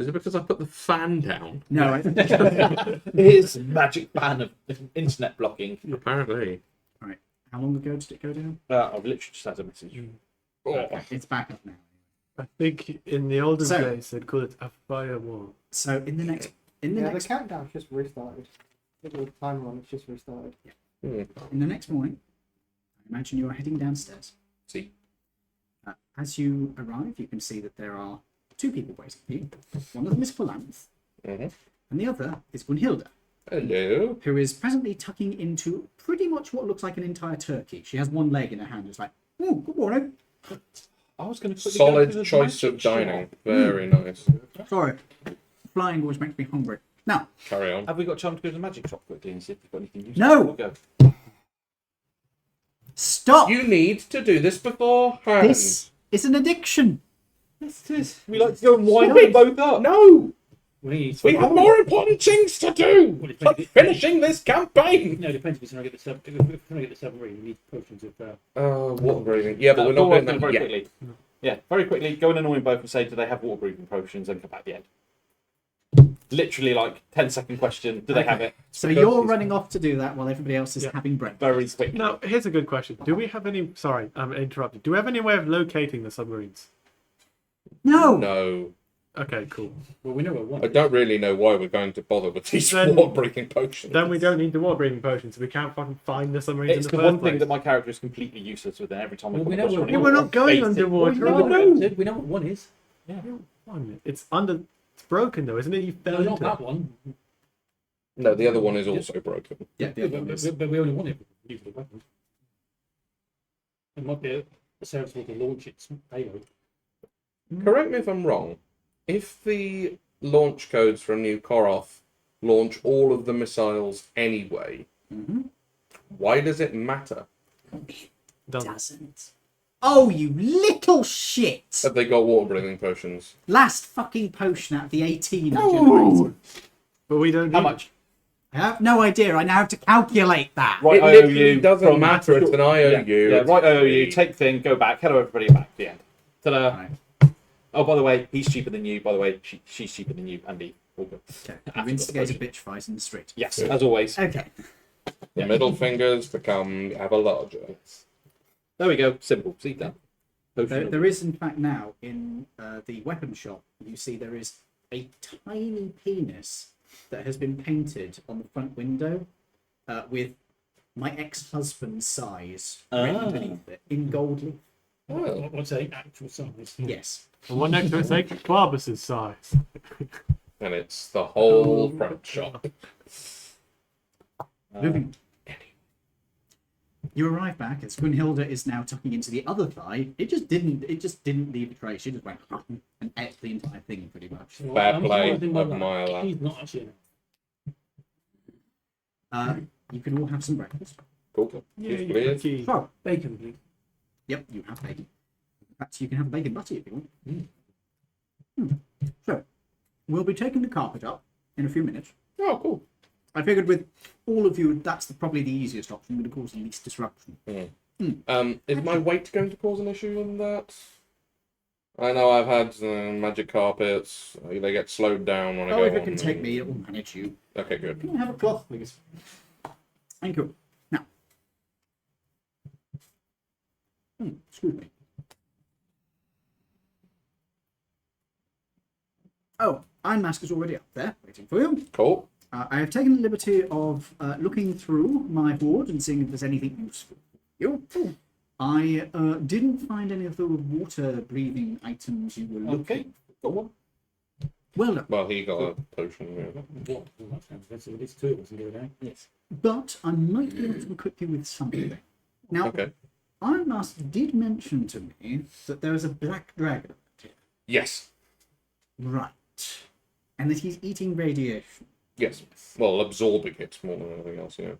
Is it because I put the fan down? No. Here's a magic ban of internet blocking. Apparently. Right. How long ago did it go down? I've literally just had a message. Oh. Okay, it's back up now. I think in the olden So- days they'd call it a firewall. So in the next, in the Yeah, the next, countdown's just restarted. The timer on it's just restarted. Hmm. in the next morning, I imagine you are heading downstairs. See. As you arrive, you can see that there are two people waiting for you. One of them is Philanth, Mhm. and the other is Gunhilda, Hello. who is presently tucking into pretty much what looks like an entire turkey. She has one leg in her hand. It's like, oh, good morning. I was going to Solid choice of dining. Very nice. Sorry, flying always makes me hungry. Now, Carry on. Have we got time to go to the magic shop quickly and see if we've got anything useful? No! We'll go. stop. You need to do this beforehand. This is an addiction. We like to go and wind them both up. No! We We have more important things to do Well, it's than maybe- finishing this campaign! No, it depends if it's going to get the if we're going to get the submarine. We need potions of. Water breathing. Yeah, but we're not Go doing on that very yet. quickly. Yeah, very quickly. Go and annoy them both and say, do they have water breathing potions? And come back at the end. Literally, like 10-second question. Do they have it? So you're running off to do that while everybody else is Yeah. having breakfast. Very quick. Now, here's a good question. Do we have any... Sorry, I'm interrupted. Do we have any way of locating the submarines? No. No. Okay, cool. Well, we know where one. I don't really know why we're going to bother with these Then- water breaking potions. Then we don't need the water breathing potions. We can't fucking find the submarines It's in the the one first thing place. that my character is completely useless with, and every time I Well, come we know across where- one, Yeah, we're not going basic- underwater. We know, No. we know what one is. It's under... It's broken though, isn't it? You fell No, not into that it. one. No, the other one is also broken. Yeah, the Yeah, other one is. but we only want it for use of the weapons. It might be a serviceable to launch its payload. Correct me if I'm wrong. If the launch codes from New Koroth launch all of the missiles anyway, Mhm. why does it matter? Doesn't. Oh, you little shit! Have they got water breathing potions? Last fucking potion out of the 18 I Ooh. generated. But we don't How need... much? I have no idea. I now have to calculate that. Right, It I owe literally you. doesn't from- matter, it's an IOU. Yeah, it's right, I owe you. free. Take thing, go back. Hello, everybody, back at the end. Ta-da. Right. Oh, by the way, he's cheaper than you. By the way, she's cheaper than you, Andy. All good. Okay. After You the instigate a potion. bitch fight in the street. Yes, as always. Okay. The middle fingers become ever larger. There we go. Simple. See that? There is, in fact, now in the weapon shop, you see there is a tiny penis that has been painted on the front window with my ex-husband's size written beneath it in gold leaf. Oh. What's the actual size? Yes. The one next to it's like Barbus's size. And it's the whole front shop. Moving. You arrive back as Gunhilda is now tucking into the other thigh. It just didn't leave a trace. She just went and ate the entire thing pretty much. Fair play of my lad. He's not actually. You can all have some breakfast. Cool. Yeah, Yes, you please. cookie. So, Bacon, please. yep, you have bacon. In fact, you can have bacon butty if you want. So, we'll be taking the carpet up in a few minutes. Oh, cool. I figured with all of you, that's probably the easiest option, going to cause the least disruption. Is my weight going to cause an issue in that? I know I've had magic carpets. They get slowed down when I Oh, go if it on can take them. me, it will manage you. Okay, good. Can I have a cloth, please? Thank you. Now, excuse me. Oh, Iron Mask is already up there, waiting for you. Cool. I have taken the liberty of looking through my hoard and seeing if there's anything useful. You? I didn't find any of the water-breathing items you were looking Okay. Go on. Well done. Well, he got a potion. Yeah. What? Well, that sounds expensive. At least two of us can do it now. Yes. But I might be able to equip you with something. Now, Okay. Iron Mask did mention to me that there is a black dragon. Yes. Right. And that he's eating radiation. Yes. Well, absorbing it more than anything else, yeah.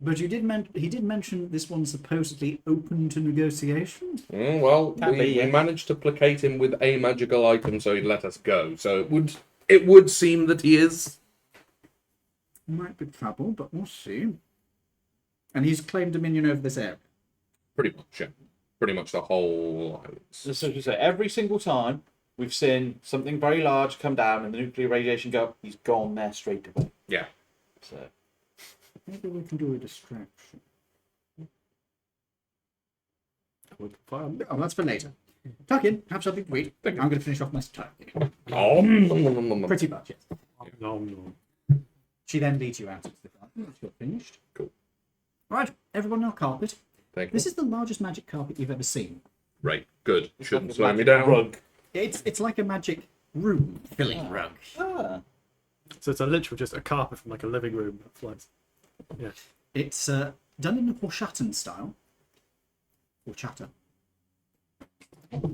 But he did mention this one's supposedly open to negotiation. Well, Can we be, yeah. managed to placate him with a magical item, so he'd let us go. So it would seem that he is. Might be trouble, but we'll see. And he's claimed dominion over this area. Pretty much, yeah. Pretty much the whole line. So to say, every single time We've seen something very large come down and the nuclear radiation go up. He's gone there straight away. Yeah. So Maybe we can do a distraction. Oh, that's for later. Tuck in, have something to eat. I'm going to finish off my turkey. Oh, Pretty much, yes. No. She then leads you out into the garden once you're finished. Cool. Right, everyone on carpet. Thank you. This is the largest magic carpet you've ever seen. Right, good. Shouldn't like a slow me magic down. Rug. It's like a magic room filling rug. Ah. So it's a literal just a carpet from like a living room that floats. Yeah. It's done in a Horshatan style. Horchata.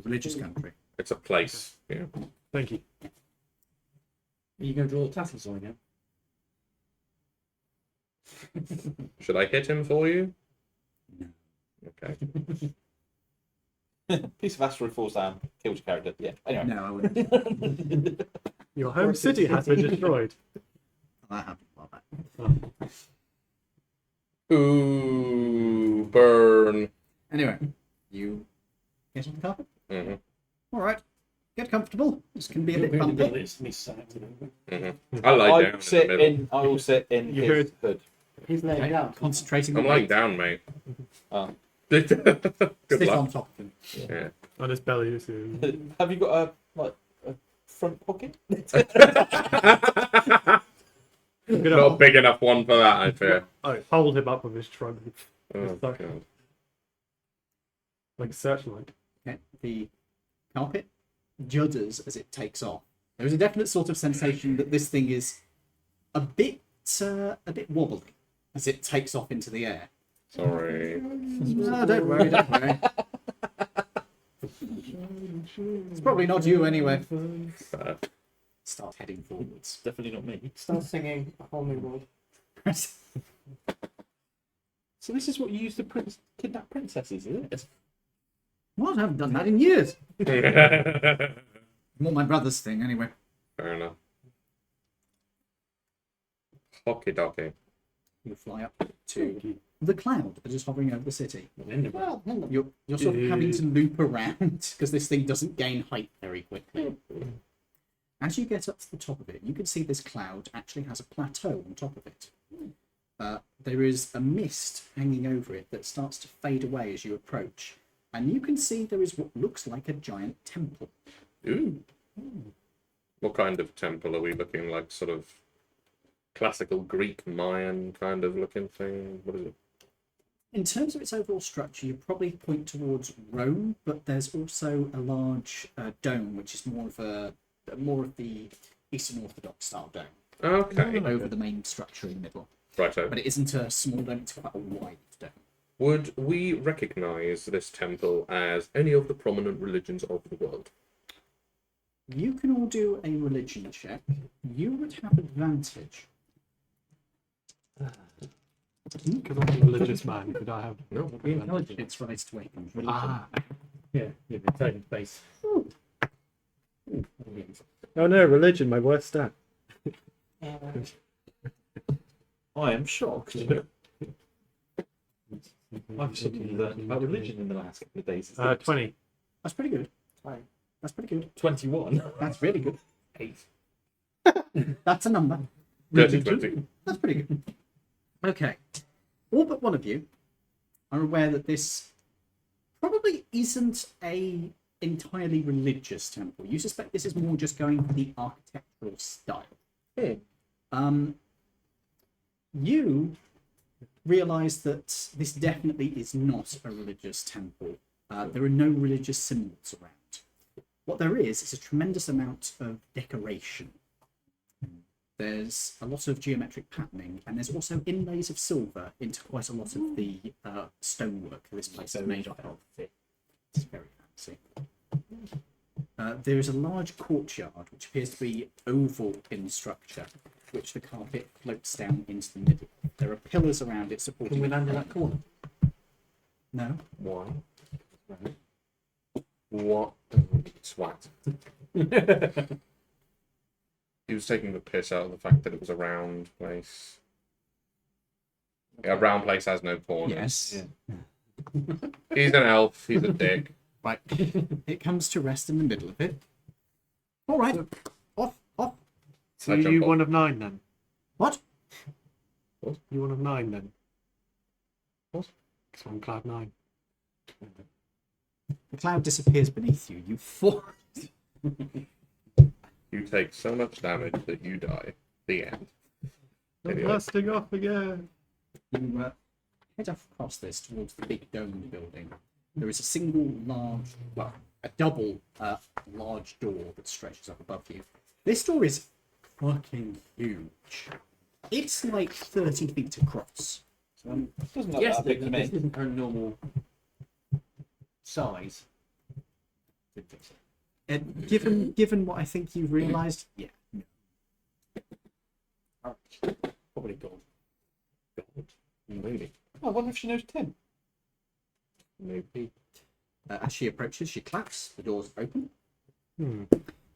Religious country. It's a place. Yeah. Thank you. Are you going to draw the tassels on again? Should I hit him for you? No. Okay. Piece of asteroid falls down, kills your character. Yeah. Anyway. No, I wouldn't. Your home city has been destroyed. That happened a while back. Ooh, burn. Anyway, you get on the carpet? hmm All right. Get comfortable. This can be a bit Really bumpy. good, it's me sat a little bit. I lie I down in sit the middle. in. I will sit in You his heard- hood. He's laying down. Concentrating I'm on lying weight. down, mate. Oh. Good Sit on luck. top of him. Yeah. On his belly. You see. Have you got a front pocket? Not a big enough one for that, I fear. Oh, hold him up with his trunk. Oh, Sorry. God. Like a searchlight. Okay. The carpet judders as it takes off. There is a definite sort of sensation that this thing is a bit wobbly as it takes off into the air. Sorry. No, don't worry, don't worry. It's probably not you anyway. Start heading forwards. Definitely not me. Start singing A Whole New World. So this is what you use to kidnap princesses, is it? What? I haven't done that in years. Fair More my brother's thing, anyway. enough. Hockey docky. You fly up to the cloud that is hovering over the city. Well, hello. You're sort of having to loop around because this thing doesn't gain height very quickly. As you get up to the top of it, you can see this cloud actually has a plateau on top of it. There is a mist hanging over it that starts to fade away as you approach, and you can see there is what looks like a giant temple. Ooh. What kind of temple are we looking like? Sort of classical Greek Mayan kind of looking thing? What is it? In terms of its overall structure, you probably point towards Rome, but there's also a large dome, which is more of the Eastern Orthodox style dome Okay. over the main structure in the middle. Righto. But it isn't a small dome; it's quite a wide dome. Would we recognise this temple as any of the prominent religions of the world? You can all do a religion check. You would have advantage. Because I'm a religious man. Could I have? No. Be intelligent. It's related to weapons. Ah. Yeah, the intelligence base. Oh no, religion, my worst stat. I am shocked. I've suddenly learned about religion in the last couple of days. 20. That's pretty good. Fine. That's pretty good. 21. That's really good. 8. That's a number. Dirty 20. That's pretty good. Okay. All but one of you are aware that this probably isn't a entirely religious temple. You suspect this is more just going for the architectural style. You realize that this definitely is not a religious temple. There are no religious symbols around. What there is a tremendous amount of decoration. There's a lot of geometric patterning, and there's also inlays of silver into quite a lot of the stonework that this place is made up of. It's very fancy. There is a large courtyard, which appears to be oval in structure, which the carpet floats down into the middle. There are pillars around it supporting. Can we land in that corner? No. Why? What? Swat. He was taking the piss out of the fact that it was a round place. A round place has no corners. Yes. He's an elf. He's a dick. Right. It comes to rest in the middle of it. All right. Off. So I jump you off. one of 9 then? What? You one of 9 then? What? It's on cloud 9. The cloud disappears beneath you. You fall. You take so much damage that you die. The end. I'm Anyway. blasting off again. You head off across this towards the big domed building. There is a single large, well, a double large door that stretches up above you. This door is fucking huge. It's like 30 feet across. Doesn't look Yes, that big to this me. isn't her normal size. Didn't think so. And given what I think you've realised, yeah. No. Probably gold. Maybe. Oh, I wonder if she knows Tim. Maybe. As she approaches, she claps. The doors open. Hmm.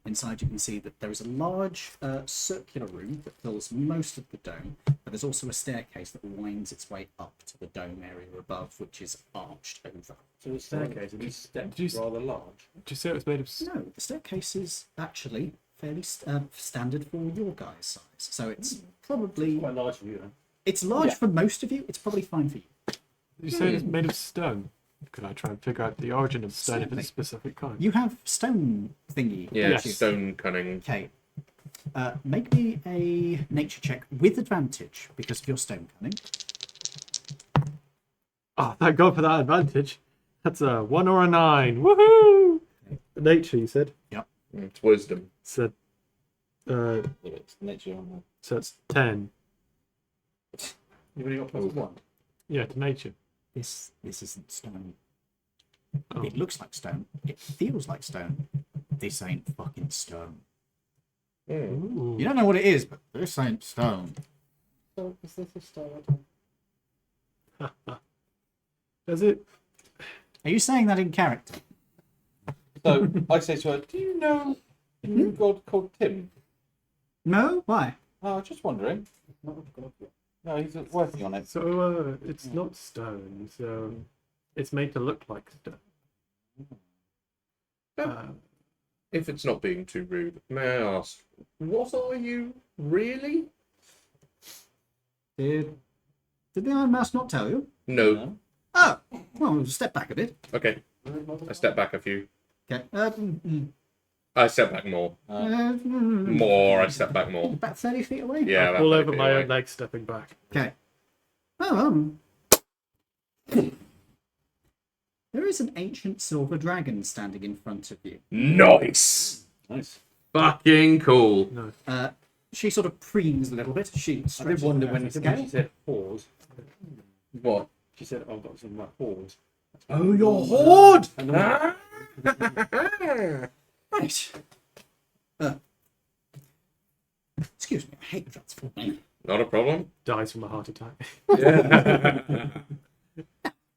Inside, you can see that there is a large circular room that fills most of the dome, but there's also a staircase that winds its way up to the dome area above, which is arched over. So the staircase and these steps Did you rather large. Did you say it was made of... No, the staircase is actually fairly standard for your guys' size. So it's probably Quite large for you, then. it's large Yeah. for most of you. It's probably fine for you. Did you say it was made of stone? Could I try and figure out the origin of stone if Certainly. it's a specific kind? You have stone thingy. Yeah, don't you? stone cunning. Okay. Make me a nature check with advantage because of your stone cunning. Oh, thank God for that advantage. That's a 1 or a 9. Woohoo! Nature, you said? It's wisdom. Said, Yeah, it's nature on there. so it's 10. You've only got plus one. Yeah, to nature. This isn't stone. Oh. It looks like stone. It feels like stone. This ain't fucking stone. Ooh. You don't know what it is, but this ain't stone. So is this a star? Does it? Are you saying that in character? So I say to her, "Do you know a new god called Tim?" No? Why? Oh, just wondering. Not a god yet. No, he's working on it. So, it's not stone, so it's made to look like stone. If it's not being too rude, may I ask, what are you really? Did the Iron Mouse not tell you? No. No. Oh, well, step back a bit. Okay. I step back a few. Okay. I step back more. More. I step back more. About 30 feet away. Yeah. I that fall might over be my the way. own leg, stepping back. Okay. Oh, there is an ancient silver dragon standing in front of you. Nice. Nice. Fucking cool. No. She sort of preens a little bit. She I did stretches wonder her when out she again. said pause. What? She said, "Oh, I've got some pause." Oh, your horde. And then Right. Excuse me, I hate dreadful. Not a problem. Dies from a heart attack. Yeah.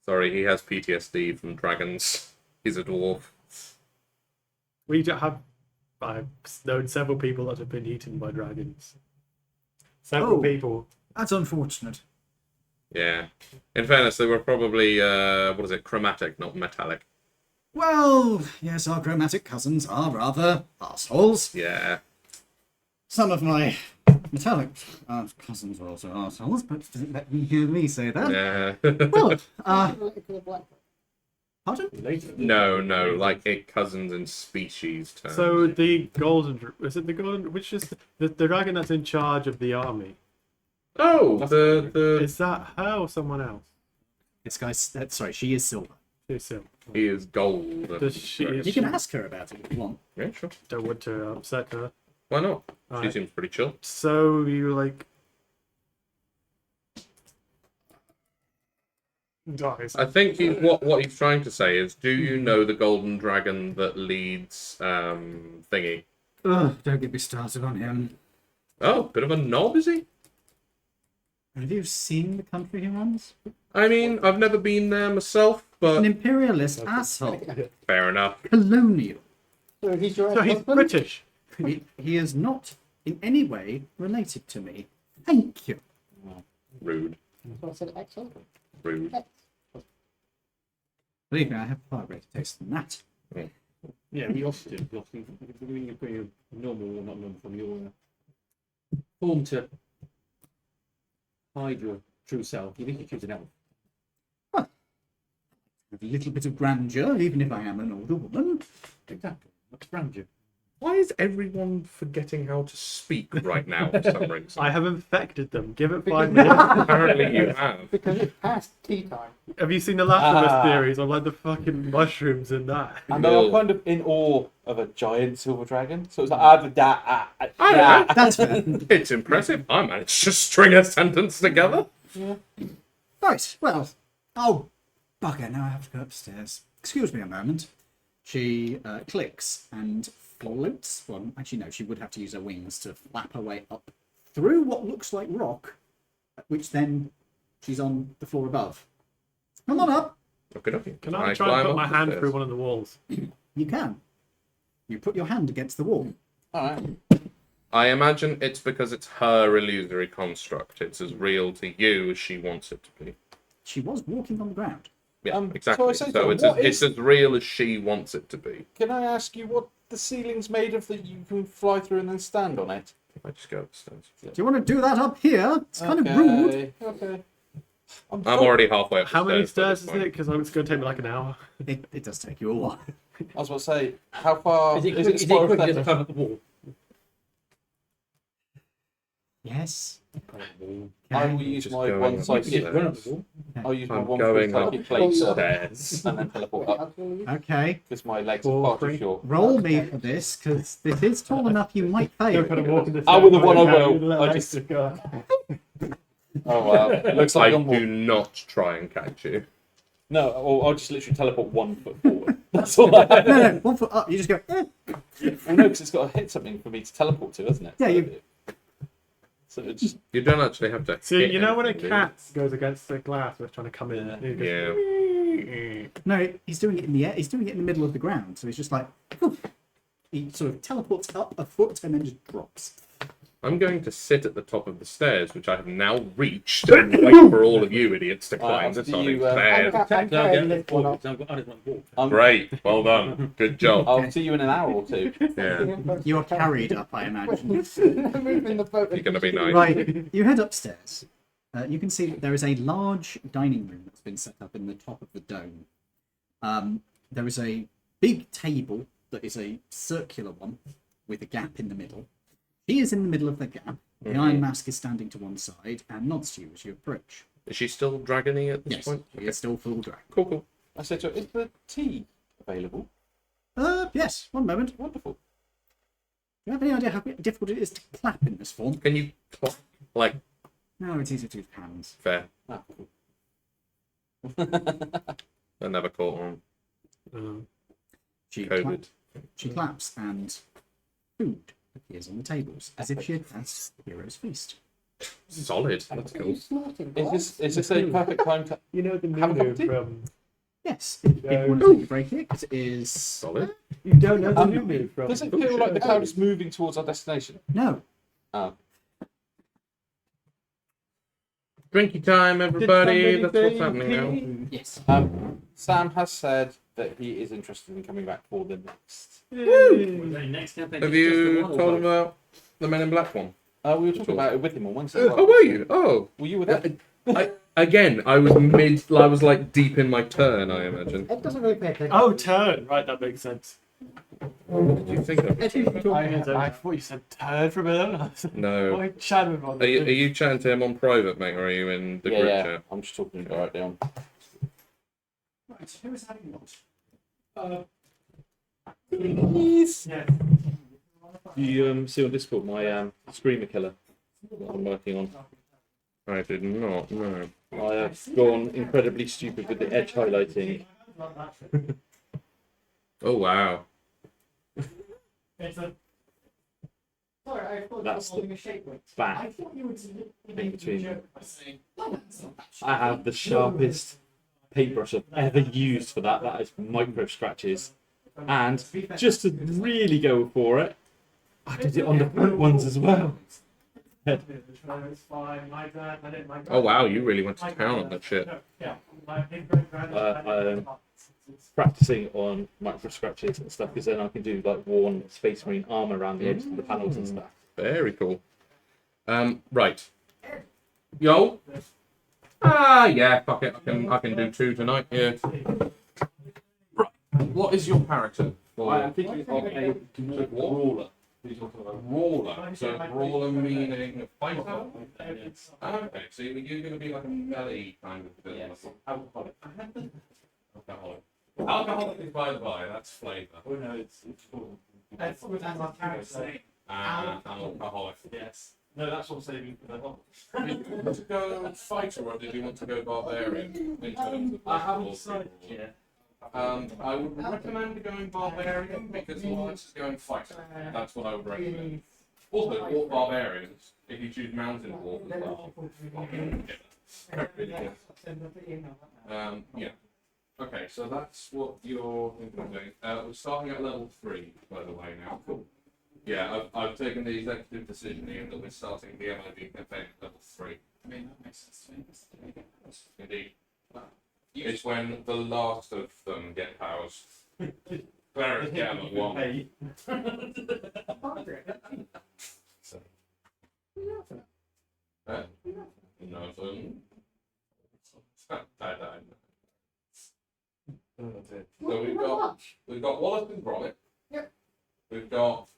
Sorry, he has PTSD from dragons. He's a dwarf. I've known several people that have been eaten by dragons. Several Oh. people. That's unfortunate. Yeah. In fairness, they were probably chromatic, not metallic. Well, yes, our chromatic cousins are rather arseholes. Yeah. Some of my metallic cousins are also arseholes, but don't let me hear me say that. Yeah. Well, Related to the black. pardon? later. No, like it cousins and species terms. So the is it the golden? Which is the dragon that's in charge of the army? Oh, the Is that her or someone else? This guy's sorry, she is silver. She's still. he is gold. Does she- You can ask her about it if you want. Yeah, sure. Don't want to upset her. Why not? She Alright. seems pretty chill. So you like dies. I think what he's trying to say is, do you know the golden dragon that leads thingy? Ugh, don't get me started on him. Oh, bit of a knob, is he? Have you seen the country he runs? I mean, I've never been there myself, An but imperialist asshole. fair enough. Colonial. So he's your So he's ex-husband? British. He is not in any way related to me. Thank you. Rude. So I said ex-husband. Rude. Ex. Believe me, I have far greater taste than that. Mm. Yeah, the oxygen. When you put your normal, or not normal, from your form to hide your true self, you think you choose an elf. With a little bit of grandeur, even if I am an older woman. Exactly. That's grandeur. Why is everyone forgetting how to speak right now for some reason? I have infected them. Give it 5 minutes. Apparently you have. Because it's past tea time. Have you seen the Last of Us Ah. series on like the fucking mushrooms and that? And they are Cool. kind of in awe of a giant silver dragon. So it's like, Yeah. That's fair. It's impressive. I managed to string a sentence together. Right, well, oh, bugger, now I have to go upstairs. Excuse me a moment. She clicks and floats. Well, actually, no, she would have to use her wings to flap her way up through what looks like rock, which then she's on the floor above. Come on up. Okay. Can I try and put my hand through one of the walls? You can. You put your hand against the wall. Alright. I imagine it's because it's her illusory construct. It's as real to you as she wants it to be. She was walking on the ground. Yeah, So I exactly. say So, to her, it's, what it's as real as she wants it to be. Can I ask you what the ceiling's made of that you can fly through and then stand on it? I just go upstairs. Do you want to do that up here? It's kind of rude. Okay. I'm already halfway up the How many stairs stairs by is this it? Because it's going to take me like an hour. It does take you a while. I was about to say, how far Is it is quick? it Is it spiral quick to staircase? climb up the wall? Yes. I will Okay. use Just my going one up You can just run up psychic. the wall. I'll use my I'm one going free up psychic plate stairs. and then teleport up Absolutely. Okay. because my legs are far too short. Roll me for this, because this is tall enough you might fail. Don't put a walk in the I will the one I stairs, will. you little I just- extra guy. Oh wow! Looks like I I'm do not try and catch you. No, I'll just literally teleport 1 foot forward. That's all I have. No, 1 foot up. You just go. Well, no, because it's got to hit something for me to teleport to, hasn't it? Yeah, you- So it just You don't actually have to. See, hit you know when a anything, do you? cat goes against the glass when it's trying to come in? Yeah. and it goes, No, he's doing it in the air. He's doing it in the middle of the ground. So he's just like. He sort of teleports up a foot and then just drops. I'm going to sit at the top of the stairs, which I have now reached, and wait for all of you idiots to climb do this on you, stairs. I So I'll can get lift one forward. up. So I've got one wall. Great, well done, good job. I'll see you in an hour or two. Yeah, You are carried up, I imagine. Moving the boat. you're going to be nice. Right. You head upstairs. You can see that there is a large dining room that's been set up in the top of the dome. There is a big table that is a circular one with a gap in the middle. She is in the middle of the gap. The Iron Mask is standing to one side and nods to you as you approach. Is she still dragony at this Yes, point? he is still full drag. Cool. I said to her, is the tea available? Yes, one moment. Wonderful. Do you have any idea how difficult it is to clap in this form? Can you clap? Like, No, it's easier to use hands. fair. Ah, cool. I never caught on. She, COVID. she claps and food appears on the tables as if she had passed Hero's Feast. Solid. That's Are you cool. snorting? Is this a perfect time to... You know the Have a cup Nunu of tea? from... Yes, if people want to take a break here, because it is... Solid. You don't know the Nunu from... Does it feel like the cloud is moving towards our destination? No. Oh. Drinky time, everybody. That's what's happening now. Yes. Sam has said that he is interested in coming back for the next... Next campaign. Have it's just you the one or told him both? about the Men in Black one? we were talking about it with him on Wednesday. Oh, were you? Oh. Were you with him? I was like deep in my turn, I imagine. Ed doesn't really pay attention. Oh, turn! Right, that makes sense. What did you think of Actually, it? you talk- I thought you said turn for a minute. No. Why chatting on Are you chatting to him on private, mate, or are you in the group Yeah. chat? I'm just talking directly on. Right, who is having what? Yeah. You see on Discord my Screamer Killer that I'm working on. I did not, no. I have gone incredibly stupid with the edge highlighting. Oh, wow. It's a... Sorry, I thought That's you were holding a shake weight. Back thought you were in between. No, that's not that I have the sharpest paintbrush I've ever used for that. That is micro scratches. And just to really go for it, I did it on the front ones as well. It's fine. My dad, I didn't like Oh, wow, you really went to town on that shit. Yeah. practicing on micro scratches and stuff, because then I can do like worn Space Marine armor around the edges of the panels and stuff. Very cool. Right. Yo. Yeah, fuck it. I can do 2 tonight. Yeah. Right. What is your character? I'm thinking of a brawler. Brawler. So brawler meaning fighter. Okay, so you're going to be like a melee kind of villain. Yes. Alcoholic. Alcoholic. Alcoholic is by the by. That's flavour. Oh no, it's cool. That's my character's name. Alcoholic. Yes. No, that's what I'm saving for the whole. Did you want to go fighter or did you want to go barbarian in terms of I haven't rules? decided yet. I would recommend going barbarian because Lawrence is going fighter. That's what I would recommend. Also, dwarf barbarians, if you choose mountain dwarf as well. Yeah. Okay, so that's what you're thinking of doing. We're starting at level 3, by the way, now. Cool. Yeah, I've taken the executive decision here that we're starting the MIB campaign at level 3. I mean, that makes sense to me. Indeed. It's when the last of them get powers. Clerics get them at 1. Hey. So. Nothing. So we've got Wallace and Gromit. Yep. We've got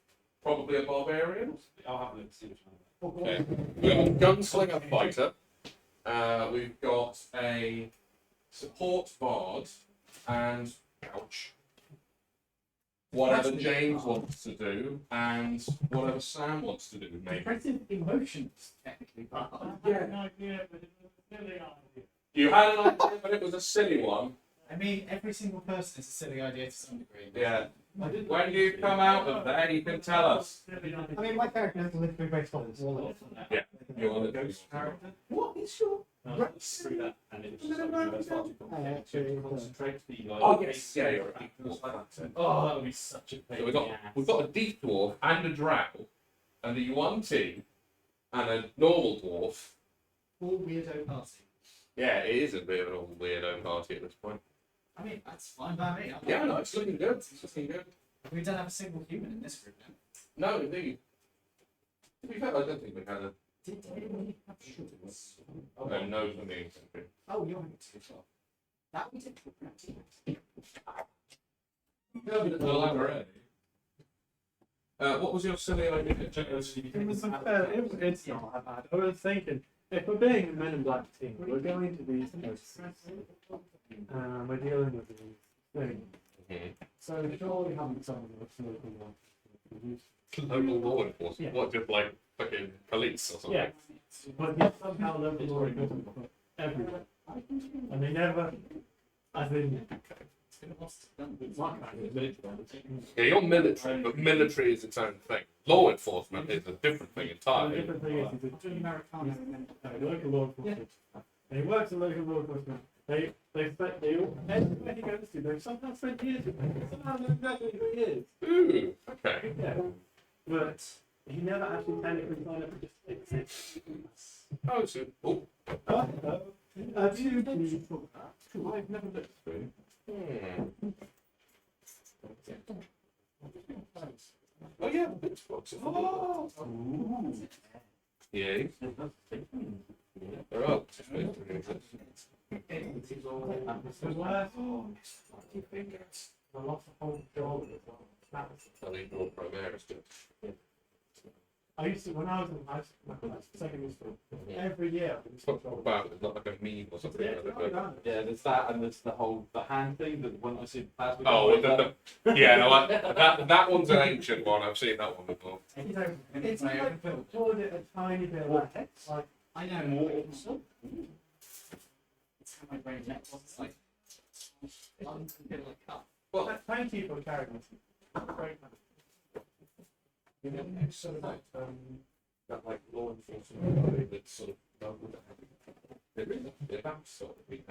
probably a barbarian. I'll have a look, see which one. Okay. We've got a gunslinger fighter. We've got a support bard and ouch. Whatever James wants to do and whatever Sam wants to do, maybe. Impressive emotions, technically. Yeah. You had an idea, but it was a silly one. I mean, every single person is a silly idea to some degree. Yeah. When you come out of there, you can tell us. I mean, my character has a little bit based on Wallace. Yeah. You want to ghost character? What is your Through that, and it was just like, that's far too complicated. So to concentrate the like. Oh yes, yeah, you're right. Oh, that would be such a pain. So in the ass. we've got a deep dwarf and a drow, and the one team, and a normal dwarf. All weirdo party. Yeah, it is a bit of an old weirdo party at this point. I mean, that's fine by me. Yeah, no, it's looking good. It's looking good. We don't have a single human in this group now. No, indeed. To be fair, I don't think we had a. Did anyone have shorts? No for me. Oh, you're having two. That we did. Well, I'm ready. What was your silly idea? It's not bad. I was thinking, if we're being a Men in Black team, we're going to these places. We're dealing with these things. So surely having someone with local law. Local law enforcement? Yeah. What, just like fucking police or something? Yeah. But yet somehow local law enforcement for everyone. And they never, I think, it's not kind of military. Yeah, you're military, but military is its own thing. Law enforcement is a different thing The entirely. different thing is it's Americana. local law enforcement. And he works in local law enforcement. Everywhere he goes to, they somehow spend years with him. Somehow know exactly who he is. Ooh, okay. Yeah. But he never actually technically signed up to just exist. Oh, so, oh. Have you talk about? I've never looked through. Oh yeah, the bits box. Oh. Yeah. There are I lost the whole job as well. I used to, when I was in high school, secondary school, every year. Talk about it's not like a meme or something. Yeah, there's that, and there's the hand thing that when I see past. Oh, yeah, no, that one's an ancient one. I've seen that one before. It's like, called it a tiny bit like, I know more. It's how my brain connects. It's like one bit like cup. Well, thank you for carrying this. Great. you know, it's sort of like that like law enforcement that's sort of their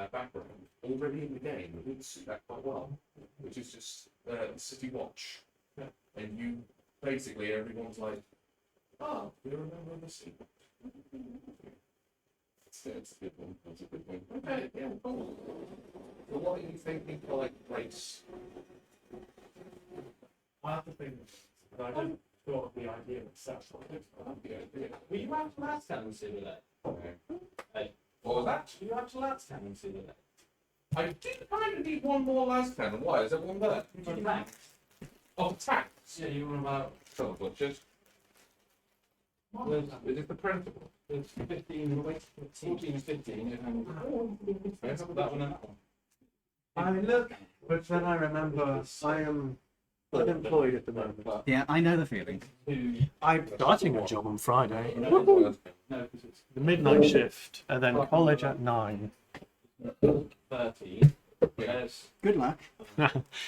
background already in the game. We would see that quite well, which is just City Watch, and you basically everyone's like, oh, we remember the city. It's a good one. That's a good one. Okay, yeah, cool. So what are you thinking for like race? I have to think of it, but I don't thought of the idea itself. Were you out to Ladstown and see the day? Okay. What was that? Were you out to Ladstown and see the day? I did kind of need one more last cannon. Why? Is there one there? Oh, tanks. Yeah, you were about. Son of butchers. Is it the principal? There's 15, 14 and 15. And Yes, that one and that one. I look, but then I remember I am unemployed at the moment. Yeah, I know the feeling. I'm starting a job on Friday. No, because it's The midnight shift, and then college at 9. 13. There's. Good luck.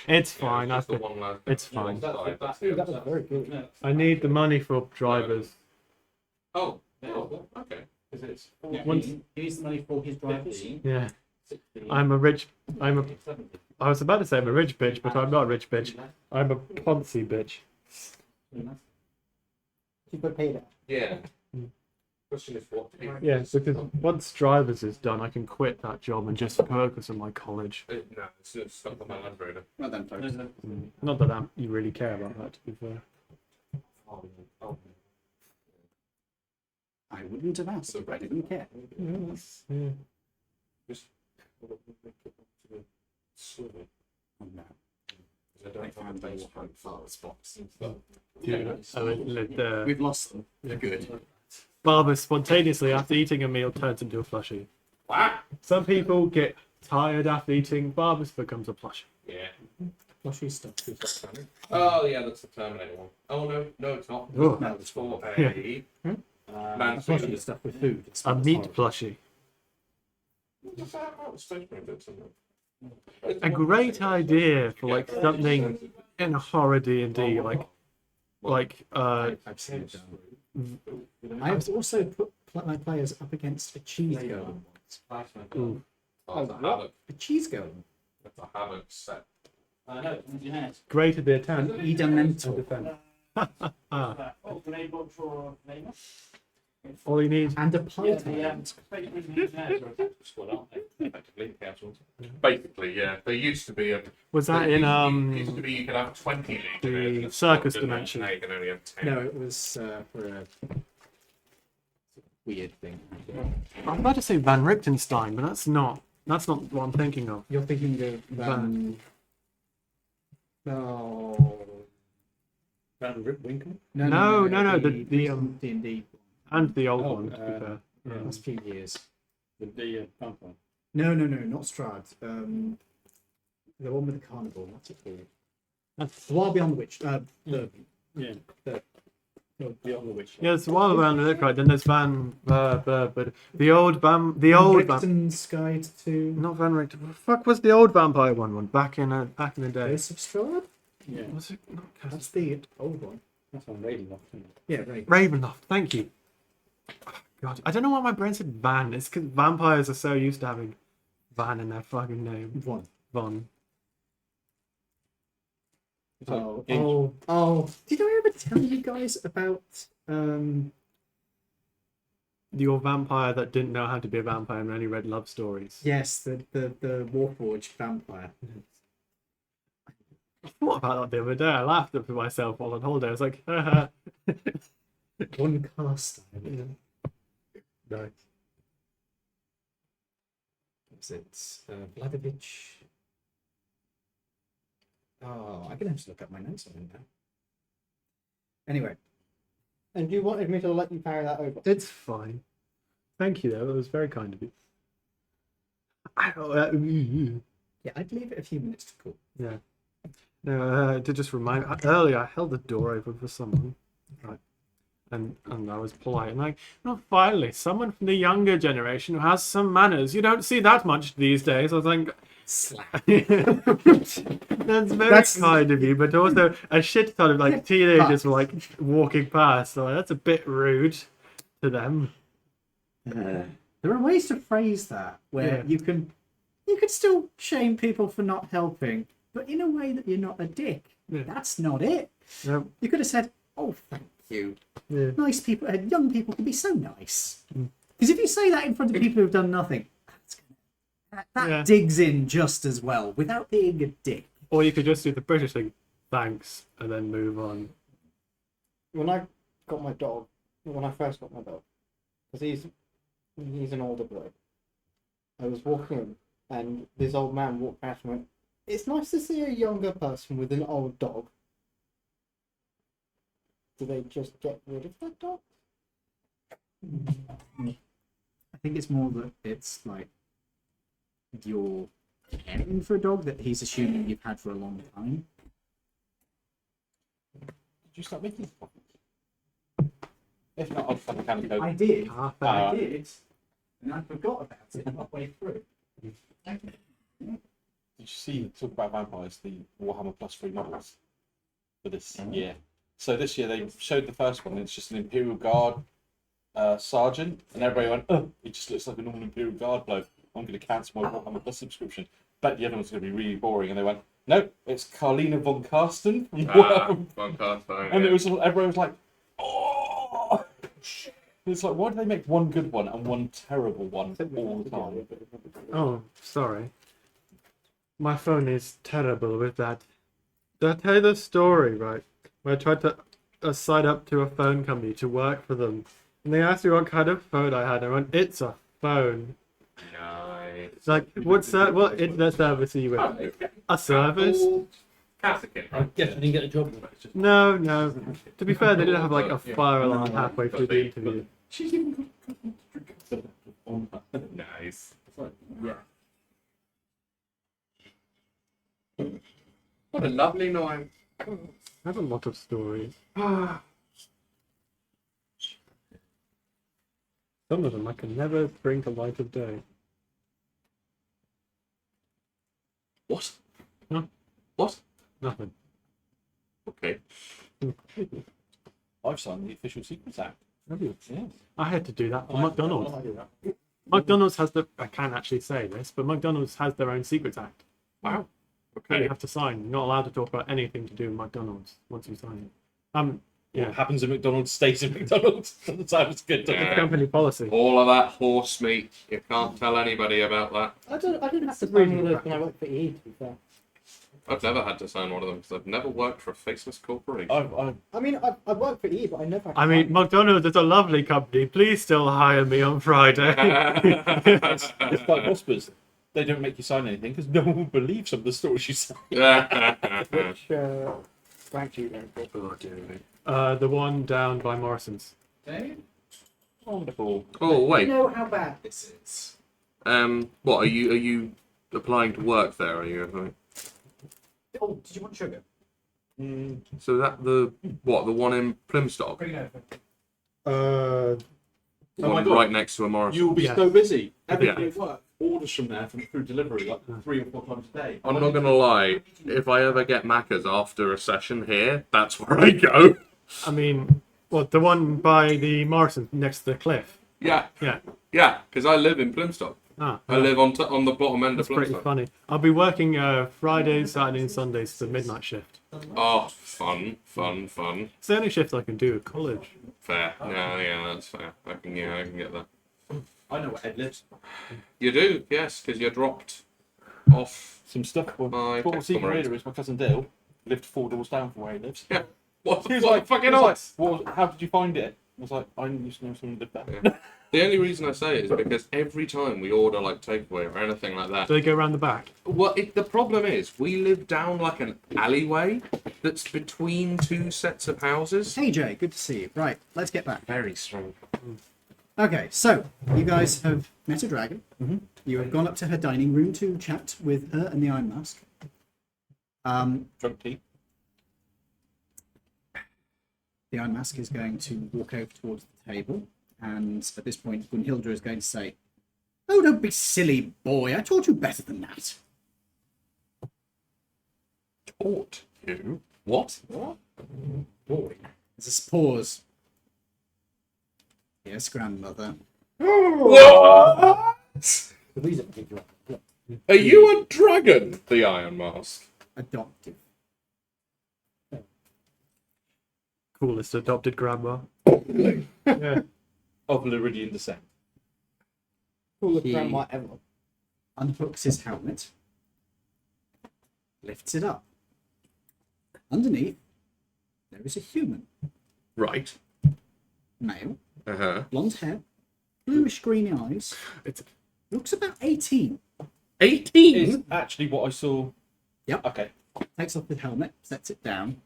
It's fine. That's I've the been, one last. it's fine. That was very good. No, I need the money for drivers. Oh, no, oh, okay. because it's Yeah, 14, he needs the money for his drivers. 15, Yeah, 16. I'm a rich. 17. I was about to say I'm a rich bitch, but I'm not a rich bitch. I'm a Ponzi bitch. You got paid out. Yeah. Question is what? Yeah, because once drivers is done, I can quit that job and just focus on my college. No, it's stuck on my Land Rover. Well done, folks. Not that you really care about that, to be fair. Oh, I wouldn't have asked if I didn't care. Yeah. Oh, no. I I don't found have a those base hard file spots. Yeah. We've lost them. They're good. Barber spontaneously after eating a meal turns into a plushie. What? Some people get tired after eating. Barbers becomes a plushie. Yeah. Flushy stuff. Oh, yeah, that's the Terminator one. Oh, no, it's not. Oh. No, It's for Yeah. a Flushy Mansfield. stuff with food. It's A not meat horrible. plushie. What's that about the Space Marine bits in there? A great idea for like something in horror D&D, like I've seen it done. I have also put my players up against a cheese golem once. ooh, Oh, it's a Havoc. A cheese golem? It's a Havoc set. No, engineers. great at the attack. Elemental. Defend. Ah, Oh, grenade launcher or name? all you need. And a Yeah, pilot. the engineers are a tactical squad, aren't they? Effectively, casuals. Basically, yeah. There used to be a. Was that in Used to be you could have 20 the legionnaires. circus Now dimension? you can only have 10. No, it was for a weird thing. I'm about to say Van Richtenstein, but that's not what I'm thinking of. You're thinking of Van- Oh. Van Ripwinkle? No, No, the D&D. and the old Oh, one. To be fair. Yeah, last few years. The vampire. No, not Strahd. The one with the carnival. What's it called? The Wild Beyond the Witch. The Beyond the Witch. Yeah, it's a while around the look right. Then there's Van, but the old Richten's Guide to not Van Richten. What the fuck was the old vampire one back in the day? Curse of Strahd. Yeah, was it not Curse? That's the old one. That's on Ravenloft. Isn't it? Yeah, right. Ravenloft. Thank you. Oh, God, I don't know why my brain said Van. It's because vampires are so used to having Van in their fucking name. One. Von. Oh! Did I ever tell you guys about Your vampire that didn't know how to be a vampire and only read love stories. Yes, the Warforged vampire. I thought about that the other day. I laughed at myself while on holiday. I was like, haha. One cast. Nice. Was it Vladovich? Oh, I'm gonna have to look up my notes on him now. Anyway, And you wanted me to let you carry that over? It's fine. Thank you, though. That was very kind of you. yeah, I'd leave it a few minutes to cool. Yeah. No, to just remind earlier, I held the door open for someone, right? And I was polite and like, no, finally, someone from the younger generation who has some manners. You don't see that much these days. I was like, Slap. that's very kind of you, but also a shit ton of like teenagers were like walking past. So that's a bit rude to them. There are ways to phrase that where Yeah. you can still shame people for not helping, but in a way that you're not a dick. Yeah. That's not it. No, You could have said, "Oh, thank you. yeah. Nice people, young people can be so nice." Because if you say that in front of people who've done nothing, that Yeah. digs in just as well without being a dick. Or you could just do the British thing, thanks, and then move on. When I got my dog, when I first got my dog, because he's an older bloke, I was walking and this old man walked past and went, "It's nice to see a younger person with an old dog." Do they just get rid of that dog? I think it's more that it's like you're caring for a dog that he's assuming you've had for a long time. Did you start making coffee? If not, I'll fucking can of Coke. I did. Half I hour. did. And I forgot about it halfway through. Did you see, talk about vampires, the Warhammer Plus 3 models for this year? So this year they showed the first one, and it's just an Imperial Guard sergeant, and everybody went, "Oh, he just looks like a normal Imperial Guard bloke. I'm going to cancel my Warhammer Plus subscription." Bet the other one's going to be really boring, and they went, "No, it's Carlina von Karsten from Warhammer." And it was everyone was like, "Oh!" It's like, why do they make one good one and one terrible one all the time? Oh, sorry. My phone is terrible with that. Did I tell you the story, right? Where I tried to sign up to a phone company to work for them. And they asked me what kind of phone I had. I went, "It's a phone." Nice. It's like, what internet service are you with? A service? Cassican. Guess I didn't get a job. No. To be fair, they didn't have like a fire alarm halfway through the interview. She's even got Nice. yeah. What a lovely night. I have a lot of stories. Some of them I can never bring to light of day. What? Huh? What? Nothing. Okay. I've signed the official Secrets Act. Have you? Yeah. I had to do that for McDonald's. McDonald's has I can't actually say this, but McDonald's has their own Secrets Act. Wow. You Okay. have to sign. You're not allowed to talk about anything to do with McDonald's once you sign it. What happens at McDonald's stays at McDonald's. Doesn't sound as good, does it? Yeah. Company policy. All of that horse meat. You can't tell anybody about that. I didn't have to It's sign really one of those when I practical. worked for EE, to be fair. I've never had to sign one of them because I've never worked for a faceless corporation. I mean, I worked for EE, but I never had to I mean, sign McDonald's is a lovely company. Please still hire me on Friday. It's like Hospers. They don't make you sign anything because no one will believe some of the stories you say. it. Which branch are you going for? Oh, dear. The one down by Morrison's. Wonderful. Oh, You wait. know how bad this is. What are you applying to work there? Are you? Oh, did you want sugar? So that the one in Plymstock, Bring it over. Oh my one God. right next to a Morrison. You'll be Yeah. so busy. Every Yeah. day at work, orders from there from through delivery like 3 or 4 times a day. I'm not gonna lie. If I ever get Macca's after a session here, that's where I go. I mean, what, the one by the Morrison next to the cliff? Yeah, Yeah. because I live in Plymstock. Ah, I live on the bottom end that's of pretty Plymstock. funny. I'll be working Fridays, Saturdays, and Sundays for the midnight shift. Oh, fun. It's the only shift I can do at college. Fair. Yeah, that's fair. I can get that. I know where Ed lives. You do, yes, because you're dropped off. Some stuff. Well, My what was even comrade. weirder is my cousin Dale lived 4 doors down from where he lives. Yeah. What He was what like, fucking he was like, odds? well, how did you find it? I was like, I used to know someone who lived there. Yeah. The only reason I say it is because every time we order like takeaway or anything like that, Do they go around the back? well, the problem is we live down like an alleyway that's between 2 sets of houses. Hey Jay, good to see you. Right, let's get back. Very strong. Okay, so you guys have met a dragon. You have gone up to her dining room to chat with her and the Iron Mask. Drunk tea. The Iron Mask is going to walk over towards the table, and at this point, Gunhildra is going to say, "Oh, don't be silly, boy. I taught you better than that." Taught you? What? Boy. There's a pause. Yes, grandmother. What? Are you a dragon? The Iron Mask. Adoptive. Coolest adopted grandma. Yeah. Of Laridian descent. Coolest He- grandma ever. Unhooks his helmet, lifts it up. Underneath, there is a human, Right. male, Uh-huh. blonde hair, bluish green eyes. It's Looks about 18. 18? Is actually what I saw. Yep. Okay. Takes off the helmet, sets it down,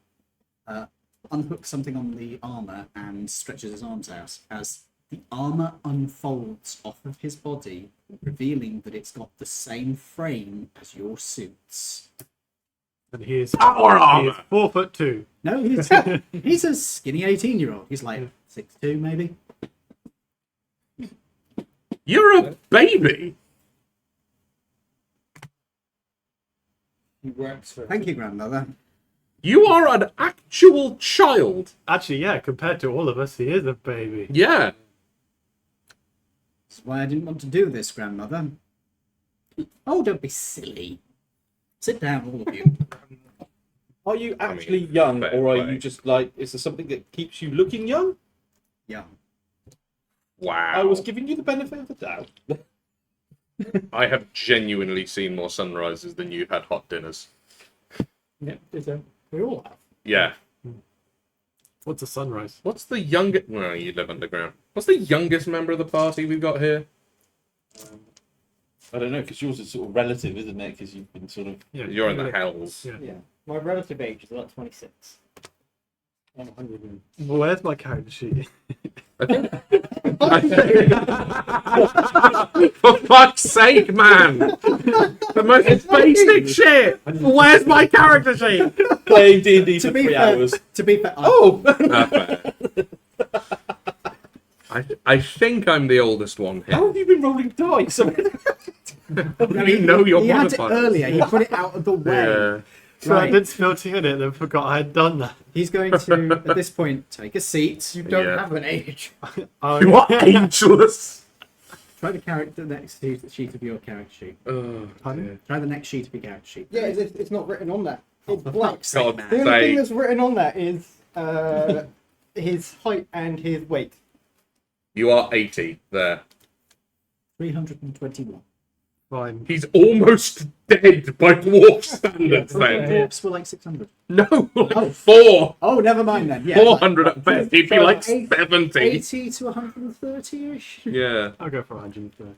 unhooks something on the armor, and stretches his arms out as the armor unfolds off of his body, revealing that it's got the same frame as your suits. and he is Power he armor! is 4'2". No, he's a skinny 18-year-old. He's like 6'2", maybe. You're a baby! He works for. Thank you, grandmother. You are an actual child! Actually, yeah, compared to all of us, he is a baby. Yeah. That's why I didn't want to do this, grandmother. Oh, don't be silly. Sit down, all of you. Are you I mean, actually young, fair or are play. you just like? Is there something that keeps you looking young? Young. Wow. I was giving you the benefit of the doubt. I have genuinely seen more sunrises than you had hot dinners. Yeah, we all have. Yeah. What's a sunrise? What's the youngest... Well, you live underground. What's the youngest member of the party we've got here? I don't know, because yours is sort of relative, isn't it? Because you've been sort of. Yeah, You're in the hells. Yeah. Yeah. My relative age is about 26. I'm 100 and... Where's my character sheet? For fuck's sake, man! The most basic shit! Where's my character sheet? Playing D&D for To be 3 fair, hours. to be fair, Oh! I think I'm the oldest one How here. have you been rolling dice? no, You know your he had it modifiers. earlier. He put it out of the way. Yeah. So I Right. did spill tea in it and forgot I had done that. He's going to, at this point, take a seat. You don't Yeah. have an age. Oh, You are ageless! Try the next sheet of your character sheet. Oh, Pardon? Try the next sheet of your character sheet. Yeah, it's not written on that. It's For blank. fuck's sake, God man. The only thing sake. that's written on that is his height and his weight. You are 80 there. 321. fine. He's almost dead by dwarf standards then. Dwarfs were like 600. No, like 4. Oh, never mind then. Yeah, 400 at best. He'd be so like eight- 70. 80 to 130-ish. Yeah. I'll go for 130.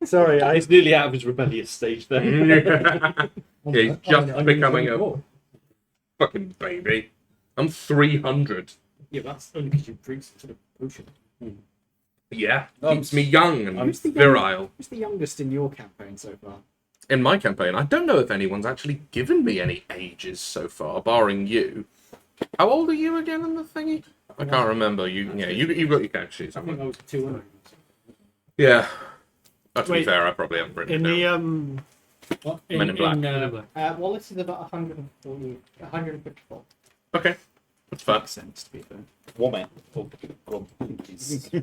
Sorry, he's nearly out of his rebellious stage there. Yeah, he's just becoming a fucking baby. I'm 300. Yeah, that's only because you drink some sort of potion. Yeah, Um, keeps me young and Who's the virile. Who's the youngest in your campaign so far? In my campaign, I don't know if anyone's actually given me any ages so far, barring you. How old are you again in the thingy? I can't remember. You've got your character sheet I think somewhere. I was 200. Yeah. To be Wait, fair, I probably haven't written In it the down. What? Men in Black. Wallace is about 140, 154. Okay. That's fair. Makes sense, to be fair. Woman.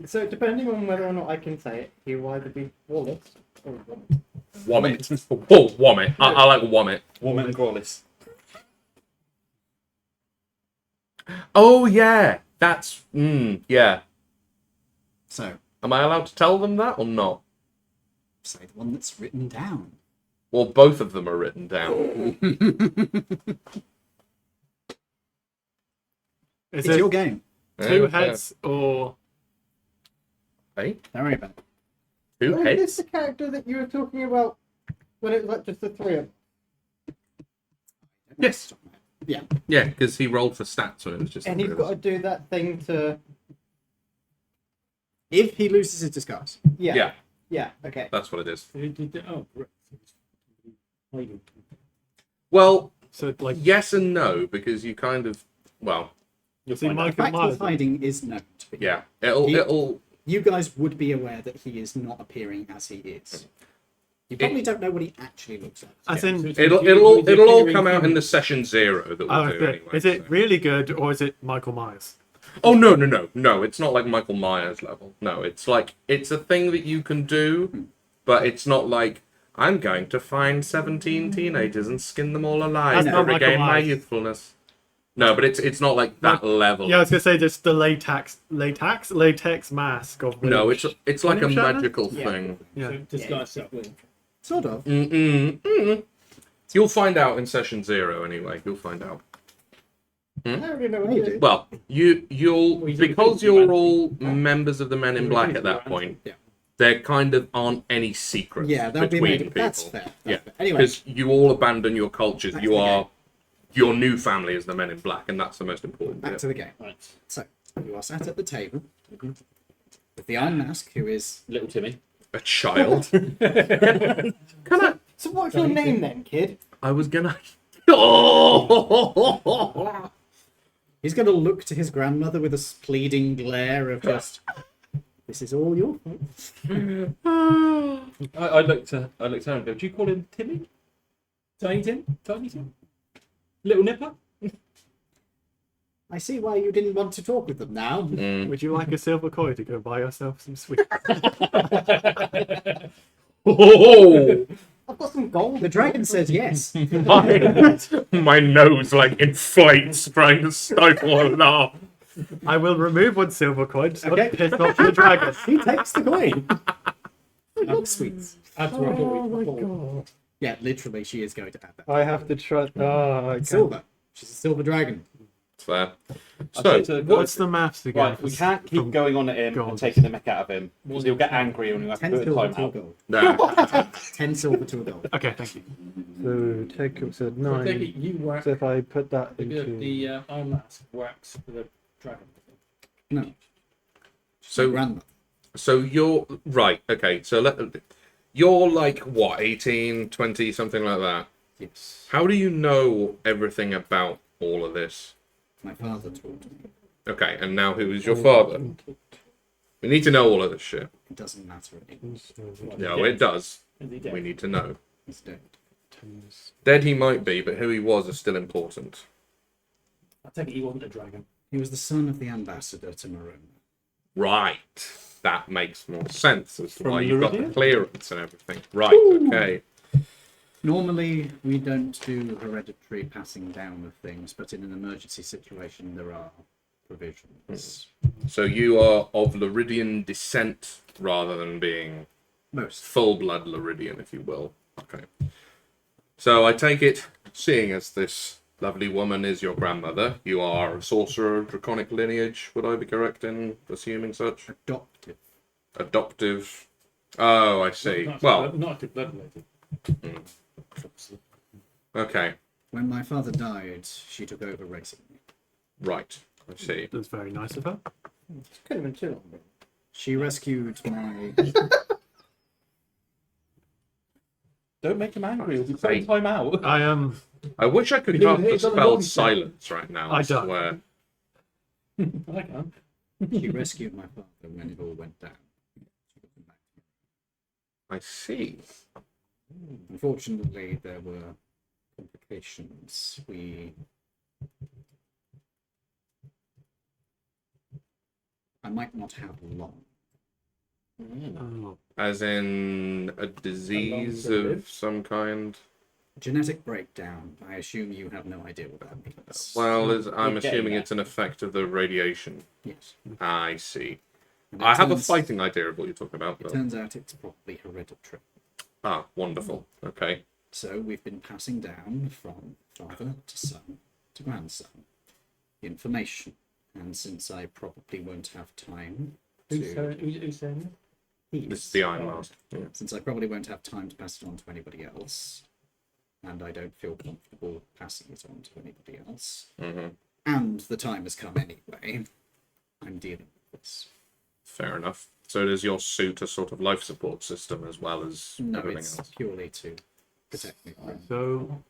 So depending on whether or not I can say it, he will either be Wallace or woman. Womit. Oh, Womit. I like Womit. Woman Grawlis. Oh, yeah. That's... yeah. So, Am I allowed to tell them that or not? say the one that's written down. Well, both of them are written down. Is It's it your game. two Yeah, heads or Hey, Don't worry about it. two Is this heads? the character that you were talking about when it was like just the three of them? Yes. Yeah. Yeah, because he rolled for stats when it was just... And he's got to do that thing to. If he loses his disguise. Yeah. Yeah, Yeah, okay. that's what it is. Oh, right. Well, so like yes and no, because you kind of... Well, You'll see find The out. Michael fact Myers. he's hiding is known to be. yeah. It'll... You guys would be aware that he is not appearing as he is. You probably don't know what he actually looks like. As in, It'll all come out in the session 0 that we'll oh, do anyway. is it so. really good or is it Michael Myers? Oh, no. It's not like Michael Myers level. No, it's like, it's a thing that you can do, but it's not like, I'm going to find 17 teenagers and skin them all alive That's to not Michael regain my Myers. youthfulness. No, but it's not like that level. Yeah, I was gonna say just the latex mask of. No, it's like a William Shatner? magical Yeah. thing. Yeah. So disguise yourself with. Sort of. You'll find out in session 0 anyway. You'll find out. I already know what You to do. do. Well, you'll Well, you because do you're the all humanity. members of the Men in You Black do at the that point. Yeah. There kind of aren't any secrets Yeah, that'll be between amazing. people. That's fair. Yeah, That's fair. Anyway, because you all abandon your cultures. Back You to the are your new family is the Men in Black, and that's the most important back bit. to the game. Right. So, you are sat at the table with the Iron Mask, who is Little Timmy. A child. So what's your name then, kid? I was gonna. Oh! he's going to look to his grandmother with a pleading glare of just, this is all your fault. I looked at her and go, do you call him Timmy? Tiny Tim? Tiny Tim? Little Nipper? I see why you didn't want to talk with them now. Would you like a silver coin to go buy yourself some sweets? Oh! I've got some gold. The dragon says yes. My nose like inflates, trying to stifle a laugh. I will remove one silver coin. Just Okay. okay. Piss off the dragon. He takes the coin. Sweets. Add to Oh my our god. Yeah, literally, she is going to add that. I have to try. Oh, I Silver. She's a silver dragon. Fair. I So, said to her, What's the maths again? right, we can't keep From going on at him gold. and taking the mick out of him because he'll get angry and we'll have to 10 put a silver time to a out. gold. nah. 10 silver to a gold. Okay, thank you. So take up to I take 9. it you whack So if I put that the into. Iron Mask wax for the dragon. No. So, Grandmother. so you're right. Okay. So you're like what, 18, 20, something like that. Yes. How do you know everything about all of this? My father taught me. Okay, and now who is your father? We need to know all of this shit. It doesn't matter anymore. No, it does. Is he dead? We need to know. He's dead. Dead he might be, but who he was is still important. I take it he wasn't a dragon. He was the son of the ambassador to Marone. Right. That makes more sense as to From why you got the Laridian? clearance and everything. Right, okay. Normally, we don't do hereditary passing down of things, but in an emergency situation, there are provisions. So you are of Laridian descent rather than being Most. full-blood Laridian, if you will. Okay. So I take it, seeing as this lovely woman is your grandmother, you are a sorcerer of draconic lineage, would I be correct in assuming such? Adoptive. Adoptive. Oh, I see. Not Well, not blood related. okay. When my father died, she took over raising me. Right. I see. That's very nice of her. Couldn't have been too long. Ago. She rescued my. Don't make him angry. He'll be putting time out. I wish I could You know, cast the he's on the spell body silence right now. I don't. swear. I can't. She rescued my father when it all went down. She got him back. I see. Unfortunately, there were complications. I might not have long. Oh. As in a disease to of live? some kind. Genetic breakdown. I assume you have no idea what that means. Well, I'm We're getting assuming there. it's an effect of the radiation. Yes. I see. And it I have a turns- fighting idea of what you're talking about. It But... turns out it's probably hereditary. Ah, wonderful. Okay. So we've been passing down from father to son to grandson information. And since I probably won't have time Who's to saying This is the Iron Mask. Yeah. since I probably won't have time to pass it on to anybody else, and I don't feel comfortable passing it on to anybody else, hmm and the time has come anyway, I'm dealing with this. Fair enough. So does your suit a sort of life support system as well as No, everything it's else? purely to protect me from So,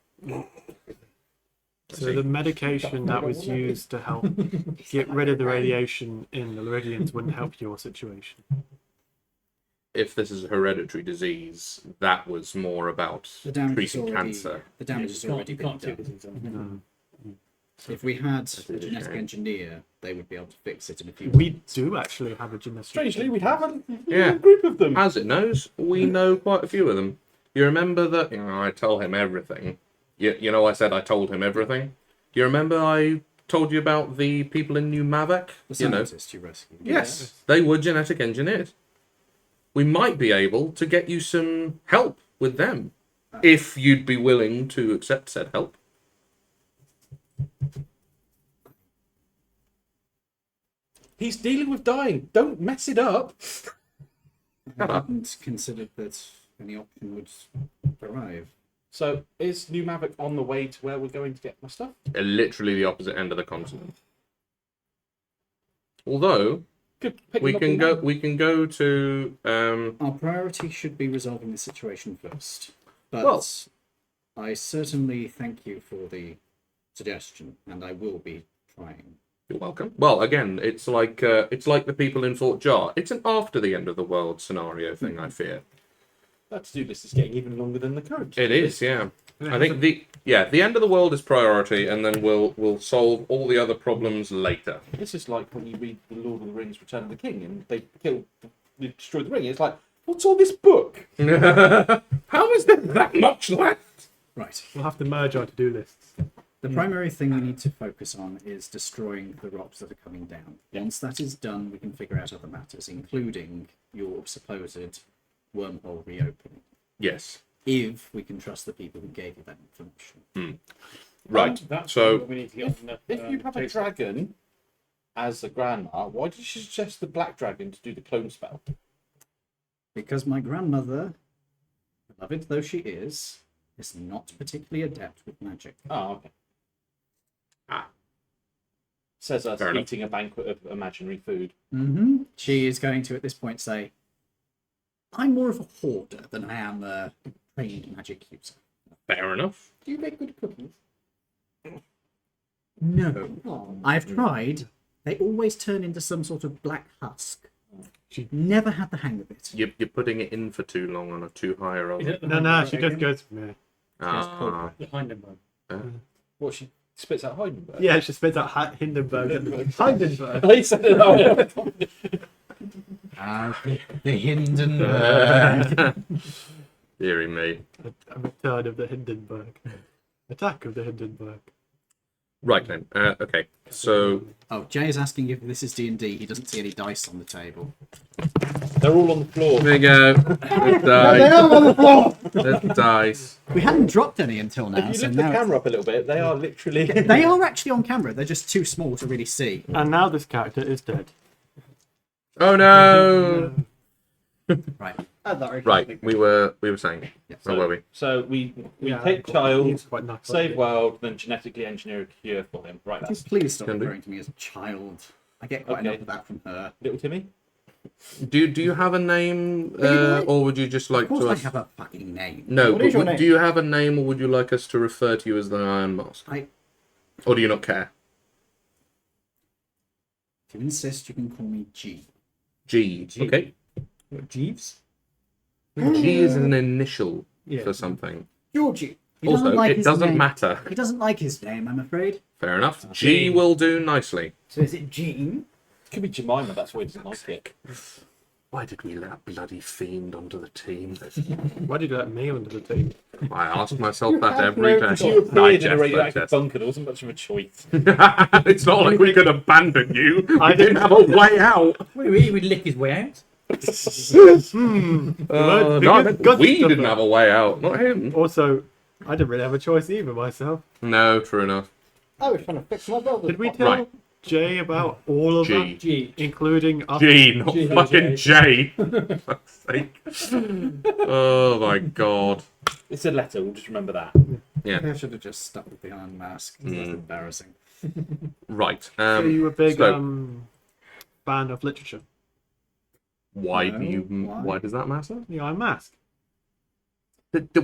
see. the medication that was used to help get rid of the radiation in the Laridians wouldn't help your situation. If this is a hereditary disease, that was more about the damage. Is treating already, cancer. the damage has already you been can't take done. this in. No. If we had is a a genetic shame. engineer, they would be able to fix it in a few We weeks. do actually have a genetic. Strangely, we haven't. Yeah. A group of them. As it knows, we know quite a few of them. You remember that? I tell him everything. You know, I said I told him everything. You remember I told you about the people in New Mavak? The You know, scientist you rescued. yes, they were genetic engineered. We might be able to get you some help with them, if you'd be willing to accept said help. He's dealing with dying. Don't mess it up. I hadn't considered that any option would arrive. So, is New Maverick on the way to where we're going to get my stuff? Literally the opposite end of the continent. Although Could pick we them up can in go, there. we can go to. Our priority should be resolving the situation first. But Well- I certainly thank you for the suggestion, and I will be trying. You're welcome. Well, again, it's like the people in Fort Jar. It's an after the end of the world scenario thing. I fear That to-do list is getting even longer than the current. it is. Yeah, I think the end of the world is priority, and then we'll solve all the other problems later. This is like when you read The Lord of the Rings: Return of the King, and they destroy the ring. It's like, what's all this book? How is there that much left? Right. We'll have to merge our to-do lists. The primary thing we need to focus on is destroying the rocks that are coming down. Yeah. Once that is done, we can figure out other matters, including your supposed wormhole reopening. Yes. If we can trust the people who gave you that information. Right. That's So what we need to get on the. If you have a dragon as a grandma, why did you suggest the black dragon to do the clone spell? Because my grandmother, beloved though she is not particularly adept with magic. Oh, okay. Ah. Says us Fair enough. eating a banquet of imaginary food. Mm-hmm. She is going to, at this point, say, I'm more of a hoarder than I am a trained magic user. fair enough. Do you make good cookies? No. Oh, I've tried. They always turn into some sort of black husk. Never had the hang of it. You're putting it in for too long on a too high roll. Is it the No, she Hindenburg just goes from there. Ah. The Hindenburg. What, she spits out Heidenberg? Yeah, she spits out Hindenburg. Hindenburg. He said it out. The Hindenburg. Deary me. A return of the Hindenburg. Attack of the Hindenburg. Right then. Okay. So Oh, Jay is asking if this is D&D. He doesn't see any dice on the table. They're all on the floor. there you go. There's dice. on the floor! There's dice. We hadn't dropped any until now, If you so lift the now camera up a little bit, they are literally. they are actually on camera. They're just too small to really see. And now this character is dead. Oh no. Right. Right. We were saying. Where were we? So we Yeah, take cool. child, He's quite nice, save isn't world, then genetically engineer a cure for him. Right, Could you that's please stop Can do. referring to me as a child? I get quite Okay. enough of that from her. little Timmy. Do you have a name, or would you just like Of course to I us? have a fucking name. No, What but is your name? do you have a name, or would you like us to refer to you as the Iron Master? Or do you not care? If you insist, you can call me G. G. Okay. Jeeves? G is an initial Yeah. for something. Georgie. He doesn't Also, like it his doesn't name. matter. He doesn't like his name, I'm afraid. Fair enough. G will do nicely. So is it Jean? Could be Jemima. That's why he doesn't like it. Why did we let a bloody fiend onto the team? Why did you let me onto the team? I ask myself that have every no day. You appeared in a Digest, radioactive digest. bunker. There wasn't much of a choice. It's not like we could abandon you. I I didn't have a way out. He would lick his way out. No, I meant Got we stuff didn't out. have a way out, not him. Also, I didn't really have a choice either myself. No, true enough. I was trying to fix my brother. Did we tell Right. Jay about all of that? G. Including us? G, not G, fucking J. For fuck's sake. Oh my god. It's a letter. We'll just remember that. I should have just stuck with the Iron Mask. That's embarrassing. Right. Are you a big so- fan of literature? Why No, do you? why? Why does that matter? The Iron Mask.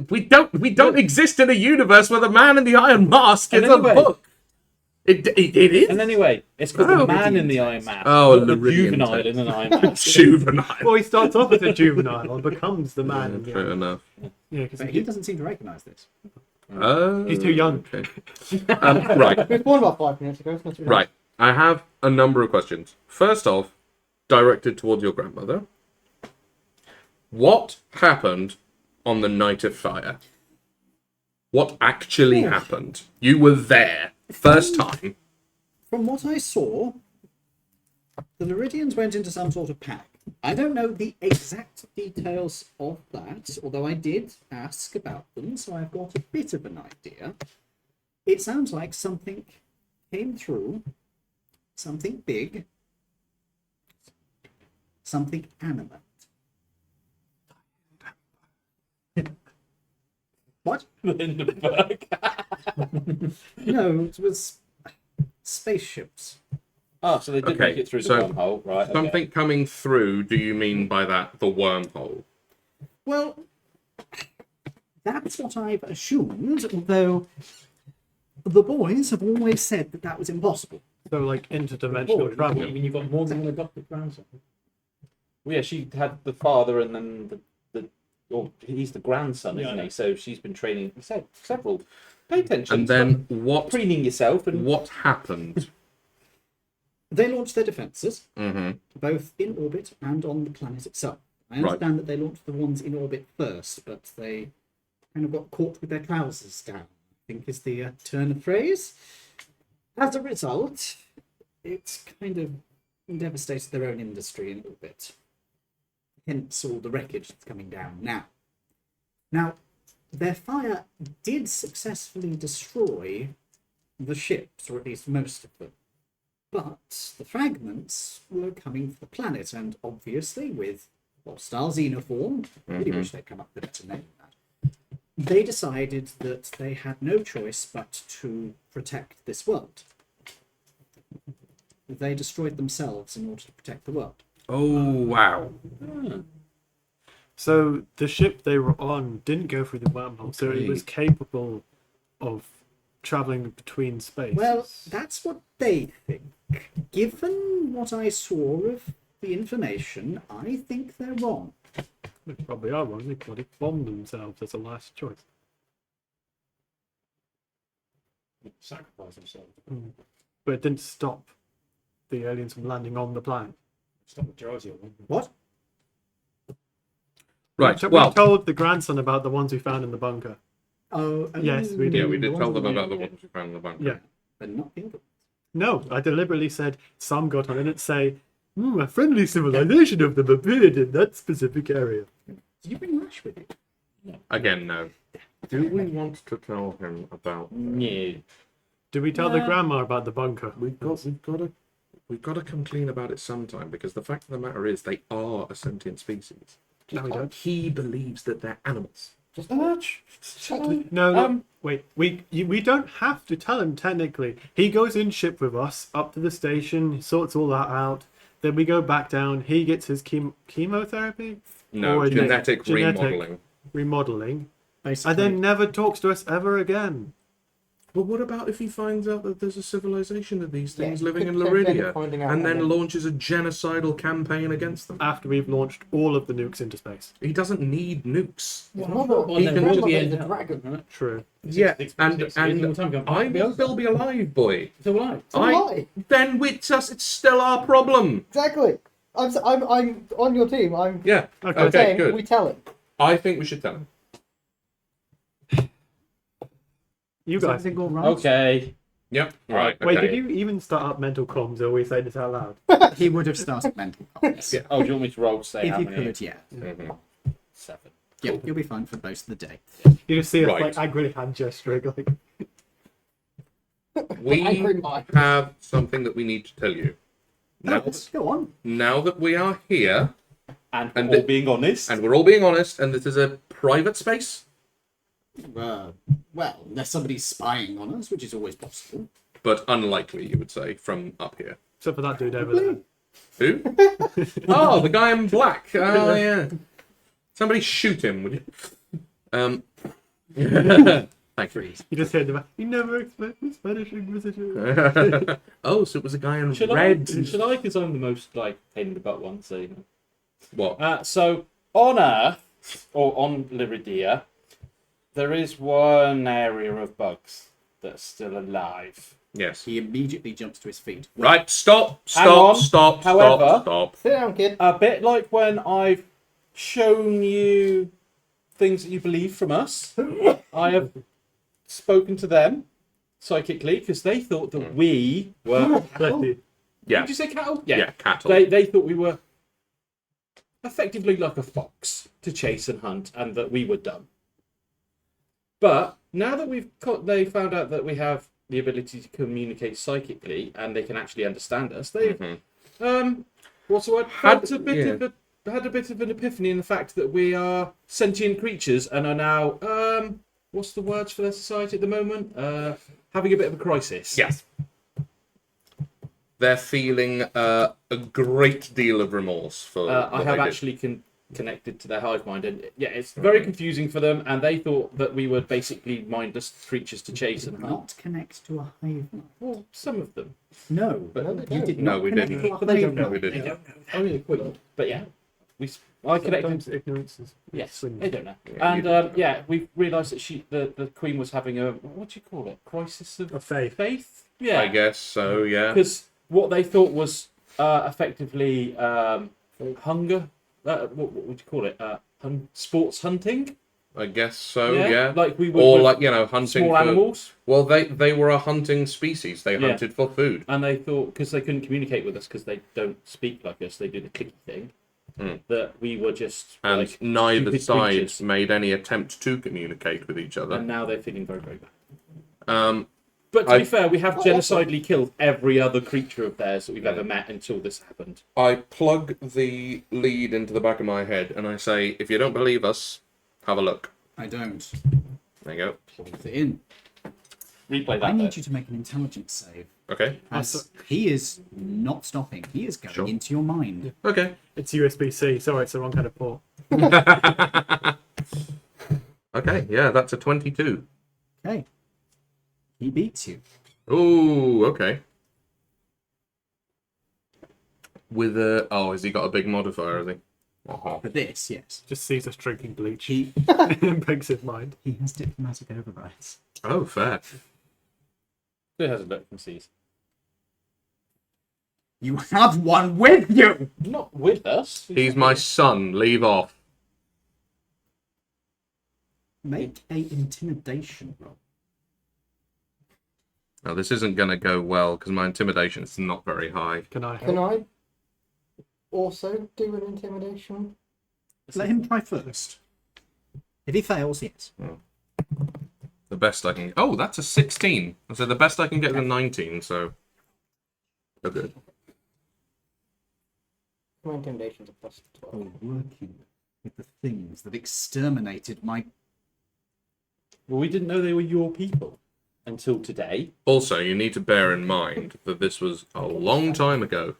We don't exist in a universe where the Man in the Iron Mask is And anyway- a book. It is. And anyway, it's called Oh. the man in the Iron Mask. Oh, not the Laridian juvenile text. in an Iron Mask. Juvenile. Well, he starts off as a juvenile and becomes the man. in the True Iron enough. Yeah, because But he doesn't seem to recognise this. Oh, He's too young. Okay. Right. He was born about 5 minutes ago. It's not too late. Right. I have a number of questions. First off, directed towards your grandmother. What happened on the night of fire? What actually happened? You were there. First time. from what I saw, the Laridians went into some sort of panic. I don't know the exact details of that, although I did ask about them, so I've got a bit of an idea. It sounds like something came through, something big, something animate. What? Lindenberg. No, it was spaceships. Oh, so they did Okay, make it through the so wormhole, right? okay. Something coming through, do you mean by that the wormhole? Well, that's what I've assumed, although the boys have always said that that was impossible. So like interdimensional travel. I mean, you've got more than one adopted grandson. Well, yeah, she had the father and then well, he's the grandson, isn't he? So she's been training several. Pay attention. And then what? Preening yourself and What happened? They launched their defences, Mm-hmm. both in orbit and on the planet itself. I Right. understand that they launched the ones in orbit first, but they kind of got caught with their trousers down, I think is the turn of phrase. As a result, it's kind of devastated their own industry in orbit. Hence all the wreckage that's coming down now. Now, their fire did successfully destroy the ships, or at least most of them. But the fragments were coming from the planet, and obviously with hostile xenoform, I really wish they'd come up with a better name than that, they decided that they had no choice but to protect this world. They destroyed themselves in order to protect the world. Oh, wow. So the ship they were on didn't go through the wormhole, so it was capable of traveling between space. Well, that's what they think. Given what I saw of the information, I think they're wrong. They probably are wrong. They bloody bombed themselves as a last choice. Sacrifice themselves. But it didn't stop the aliens from landing on the planet. It's not majority of them. What? Right, We well, told the grandson about the ones we found in the bunker. Oh, Yes, we did. yeah, we did the tell ones them that about the they- ones we found in the bunker. Yeah. But not the other. No, I deliberately said some got on. I didn't say, a friendly civilization of them appeared in that specific area. Did you bring Lash with you? Again, no. Do we want to tell him about? no. Did we tell the grandma about the bunker? We've got to come clean about it sometime, because the fact of the matter is they are a sentient species. No, we don't. He believes that they're animals. Just a match. No, wait. We don't have to tell him technically. He goes in ship with us up to the station. He sorts all that out. Then we go back down. He gets his chemotherapy. No, Or genetic genetic remodeling. remodeling, Basically, and then never talks to us ever again. But what about if he finds out that there's a civilization of these things Yeah, living in could end up Laridia, finding out and then and launches a genocidal campaign against them? After we've launched all of the nukes into space. He doesn't need nukes. His Well, mother, well, his then grandmother we'll is be a in- dragon. Right? True. Yeah, Six- and six million time ago. I will still be alive, boy. So will I. So why? Then it's still our problem. Exactly. I'm on your team. I'm Yeah. Okay. Okay, saying good. we tell him. I think we should tell him. You is guys. everything all right? Okay. Yep. Right. Wait, okay. did you even start up mental comms, or we say this out loud? He would have started mental comms. Yeah. Oh, do you want me to roll to say If how you many? could, yeah. Mhm. 7. Yeah, you'll be fine for most of the day. You just see us Right. like angrily hand gesturing, like We Angry mind. have something that we need to tell you. No, Now, go on. now that we are here, And, And all the- being honest. and we're all being honest, and this is a private space, Well, unless somebody's spying on us, which is always possible. but unlikely, you would say, from up here. except for that dude over there. Who? Oh, the guy in black. Oh, yeah. Somebody shoot him, would you? Thank you. You just hear the back. You never expect the Spanish Inquisition. Oh, so it was a guy in Should red. I? Because I'm the most like pain in the butt one. So, you know. What? So on Earth or on Laridia, there is one area of bugs that's still alive. Yes. He immediately jumps to his feet. Right, stop, Hang on. stop, However- stop. Sit down, kid. A bit like when I've shown you things that you believe from us. I have spoken to them psychically because they thought that we were. Yeah. Did you say cattle? Yeah, cattle. They thought we were effectively like a fox to chase and hunt, and that we were dumb. But now that they found out that we have the ability to communicate psychically and they can actually understand us, they what's the word? Had a bit of an epiphany in the fact that we are sentient creatures and are now what's the words for their society at the moment? Having a bit of a crisis. Yes. They're feeling a great deal of remorse for. I have actually connected to their hive mind, and yeah, it's very confusing for them. And they thought that we were basically mindless creatures to chase and hunt. Not connect to a hive mind. Well, some of them, No, but you did No, not we connect didn't. to a But they hive don't know. No, we mind. didn't. only a quill. But yeah, I connected. Sometimes ignorance is. Yes, swindling. they don't know. Yeah, you And yeah, we realised that the queen was having a what do you call it? Crisis of Of faith. faith. I Yeah, guess so. Yeah. because what they thought was effectively hunger. What would you call it? Sports hunting. I guess so. Yeah. Like we would Or with like hunting small for. animals. Well, they were a hunting species. They Yeah. hunted for food. And they thought, because they couldn't communicate with us because they don't speak like us, they do the clicky thing, that we were just And like neither stupid side creatures. made any attempt to communicate with each other. And now they're feeling very, very bad. But to I- be fair, we have genocidally killed every other creature of theirs that we've ever met until this happened. I plug the lead into the back of my head and I say, if you don't believe us, have a look. I don't. There you go. Plug it in. Replay that. I need bit. you to make an intelligence save. Okay. As he is not stopping. He is going Sure. into your mind. Okay. It's USB-C. Sorry, it's the wrong kind of port. Okay. Yeah, that's a 22. Okay. He beats you. Ooh. Okay. With a has he got a big modifier? Has he? Uh-huh. For this, yes. Just sees us drinking bleach He and breaks his mind. he has diplomatic overrides. Oh, fair. Who has a look from seas? You have one with you. Not with us. He's my son. Leave off. Make a intimidation roll. Now this isn't going to go well because my intimidation is not very high. Can I help? Can I also do an intimidation? Let him try first. If he fails, yes. The best I can. Oh, that's a 16. So the best I can get is a 19. So. Oh, good. My intimidation's a plus 12. You're working with the things that exterminated my. Well, we didn't know they were your people until today. Also, you need to bear in mind that this was a long time ago.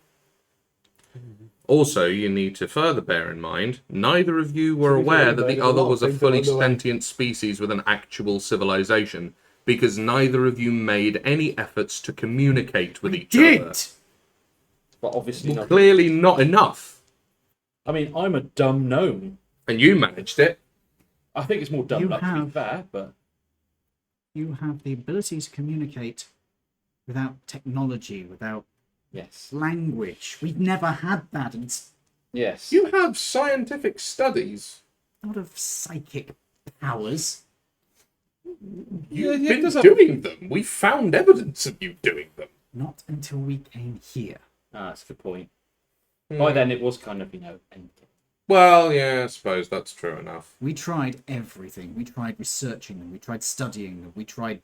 Also, you need to further bear in mind, neither of you were aware that the other was a fully sentient species with an actual civilization, because neither of you made any efforts to communicate with each other. But obviously not. Clearly not enough. I mean, I'm a dumb gnome. And you managed it. I think it's more dumb You luck to be have- fair, but You have the ability to communicate without technology, without yes. language. We've never had that, and it's Yes. You have scientific studies. not of psychic powers. You've yeah, been does have- doing them. We found evidence of you doing them. Not until we came here. Ah, that's a good point. By then it was kind of, empty. Well, yeah, I suppose that's true enough. We tried everything. We tried researching them. We tried studying them. We tried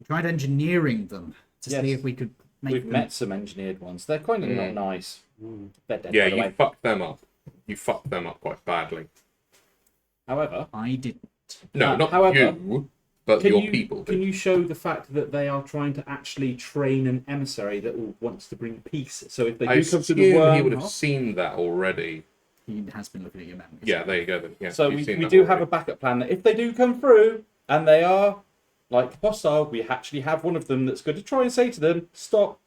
engineering them to Yes. see if we could make We've them. met some engineered ones. They're kind of not nice. They're dead, Yeah, by the you way. fucked them up. You fucked them up quite badly. However, I didn't. No, not however, you, but can your you, people. Can did. you show the fact that they are trying to actually train an emissary that wants to bring peace? So if they I do come to the assume worm, he would have seen that already. He has been looking at your memories. Yeah, there you go. Then. Yeah, so you've we seen that do have a already. backup plan that if they do come through and they are like hostile, we actually have one of them that's going to try and say to them, "Stop!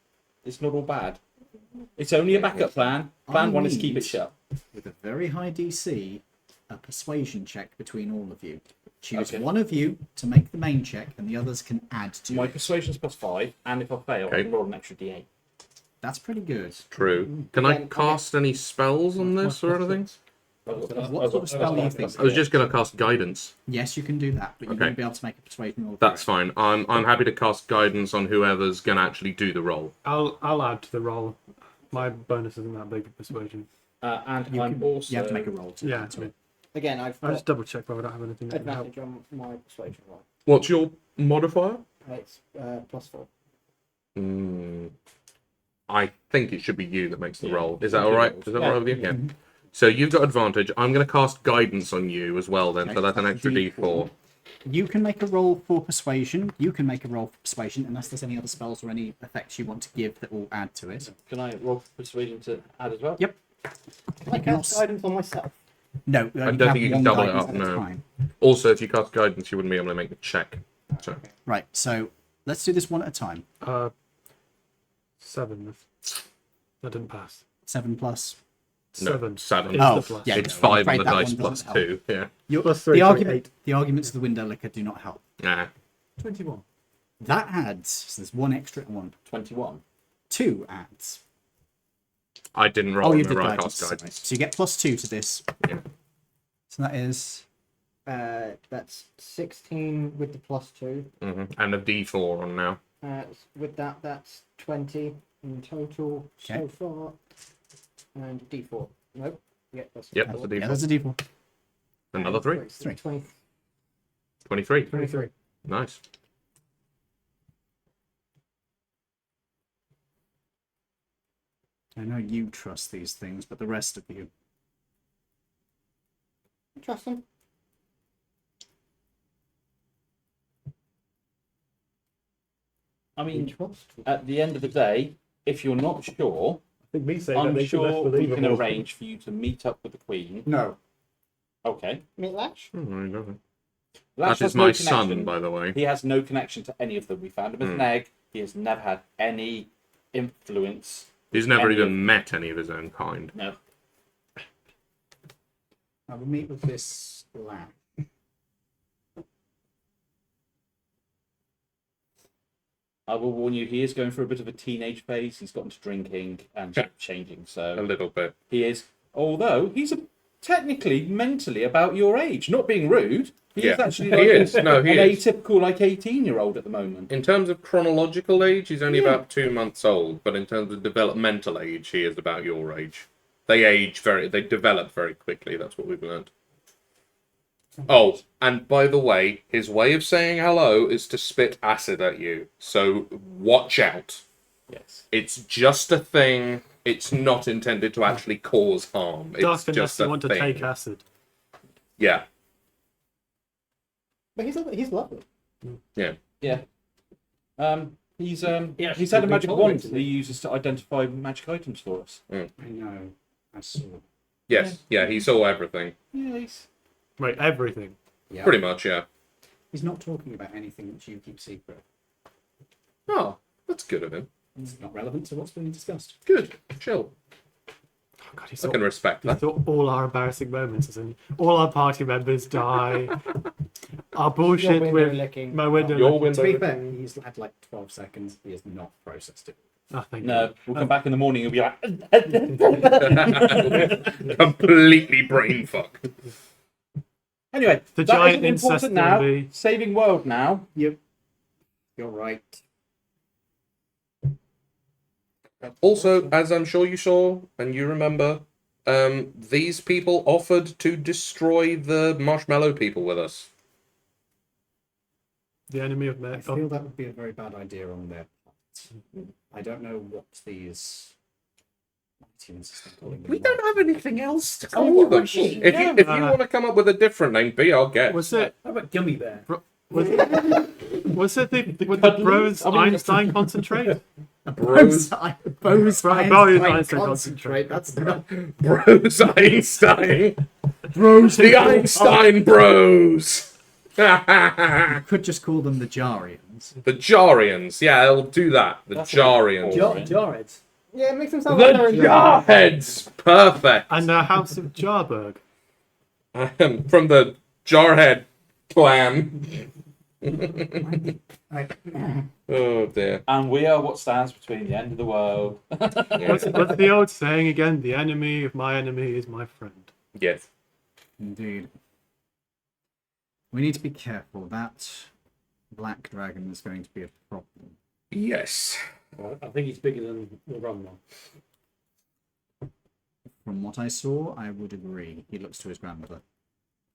It's not all bad. It's only a backup plan. Plan one is keep it need- shut." With a very high DC, a persuasion check between all of you. Choose Okay. one of you to make the main check, and the others can add to My it. persuasion's +5, and if I fail, I Okay. can roll an extra D8. That's pretty good. True. Can I cast any spells on this or anything? What sort of spell are you thinking? I was just going to cast guidance. Yes, you can do that, but you Okay. won't be able to make a persuasion roll. for That's it. fine. I'm happy to cast guidance on whoever's going to actually do the roll. I'll add to the roll. My bonus isn't that big for persuasion. And You, I'm can, also you have to make a roll. To Yeah, to it. again. I've I'll got just double check whether I don't have anything that can help. advantage on my persuasion roll. What's your modifier? It's +4. I think it should be you that makes the roll. Is that all right? Is that all right with you? Yeah. Mhm. So you've got advantage. I'm going to cast guidance on you as well then, Okay, so that's an that's extra D4. You can make a roll for persuasion. You can make a roll for persuasion, unless there's any other spells or any effects you want to give that will add to it. Can I roll for persuasion to add as well? Yep. I cast guidance on myself. No, I don't think you can double it up, at a no. time. Also, if you cast guidance, you wouldn't be able to make the check. So, Right, so let's do this one at a time. 7. That didn't pass. 7 plus. no, 7. 7. Is Oh, the plus. yeah. It's I'm 5 on afraid the that dice one plus doesn't 2. Yeah. Plus 3, The so argument, 8. the arguments of the window liquor do not help. Nah. 21. That adds. So there's one extra one. 21. 2 adds. I didn't roll Oh, on you the did right guidance. cast guidance. So you get +2 to this. Yeah. So that is. That's 16 with the +2. And a D4 on now. With that, that's 20 in total Okay. so far. And D4. Nope. Yeah, that's Yep, that's a Yeah, D4. that's a D4. Another 3. 20. 23. 23. Nice. I know you trust these things, but the rest of you. Trust him. I mean, Trust. at the end of the day, if you're not sure, I think me saying that I'm makes it less sure we can believable. arrange for you to meet up with the Queen. No. Okay. Meet Lash? Lash That has is no my son, connection. by the way. He has no connection to any of them. We found him as an egg. He has never had any influence. He's never Any even of- met any of his own kind. No. I will meet with this lad. I will warn you, he is going through a bit of a teenage phase. He's gotten to drinking and sort of changing. A So little bit. he is, although he's technically mentally about your age. Not being rude, he is Yeah. actually He like is. No, he an is. atypical like 18-year-old at the moment. In terms of chronological age, he's only Yeah. about 2 months old, but in terms of developmental age, he is about your age. They develop very quickly, that's what we've learned. Oh, and by the way, his way of saying hello is to spit acid at you, so watch out. Yes. It's just a thing, it's not intended to actually cause harm. It's Dark unless just you a want to thing. take acid. Yeah, But he's lovely. Yeah. He's Yeah, he's had a we magic told wand him. that he uses to identify magic items for us. I know. I saw. yes, yeah, he saw everything. Yeah, he's... Wait, everything. Yeah. Pretty much, yeah. He's not talking about anything that you keep secret. Oh, that's good of him. It's not relevant to what's being discussed. Good, chill. Oh, God, I can respect he that. thought all our embarrassing moments, as in all our party members die. Our bullshit Your window with licking. my window. Your licking. To window. be fair, he's had like 12 seconds. He has not processed it. Oh, thank No, God. we'll come back in the morning and be like, Completely brain fuck. anyway, The that giant isn't incest important now. zombie. Saving world now. Yep. You're right. Also, as I'm sure you saw and you remember, these people offered to destroy the marshmallow people with us. The enemy of I men. feel that would be a very bad idea on their part. I don't know what these. We don't have anything else to Oh, call them. machine, If yeah. you want to come up with a different name, be our guest. Was it? How about Gummy Bear? Was it the Bros Einstein concentrate? Bros, Bose Einstein concentrate. That's not. Bros Einstein. The Einstein Bros. You could just call them the Jarians. The Jarians. Yeah, I'll do that. The That's Jarians. awful. Jarheads. Yeah, it makes him sound like The they're in Jarheads. Perfect. And the House of Jarburg. From the Jarhead clan. Oh dear. And we are what stands between the end of the world. What's the old saying again? The enemy of my enemy is my friend. Yes. Indeed. We need to be careful. That black dragon is going to be a problem. Yes. I think he's bigger than the rum one. From what I saw, I would agree. He looks to his grandmother.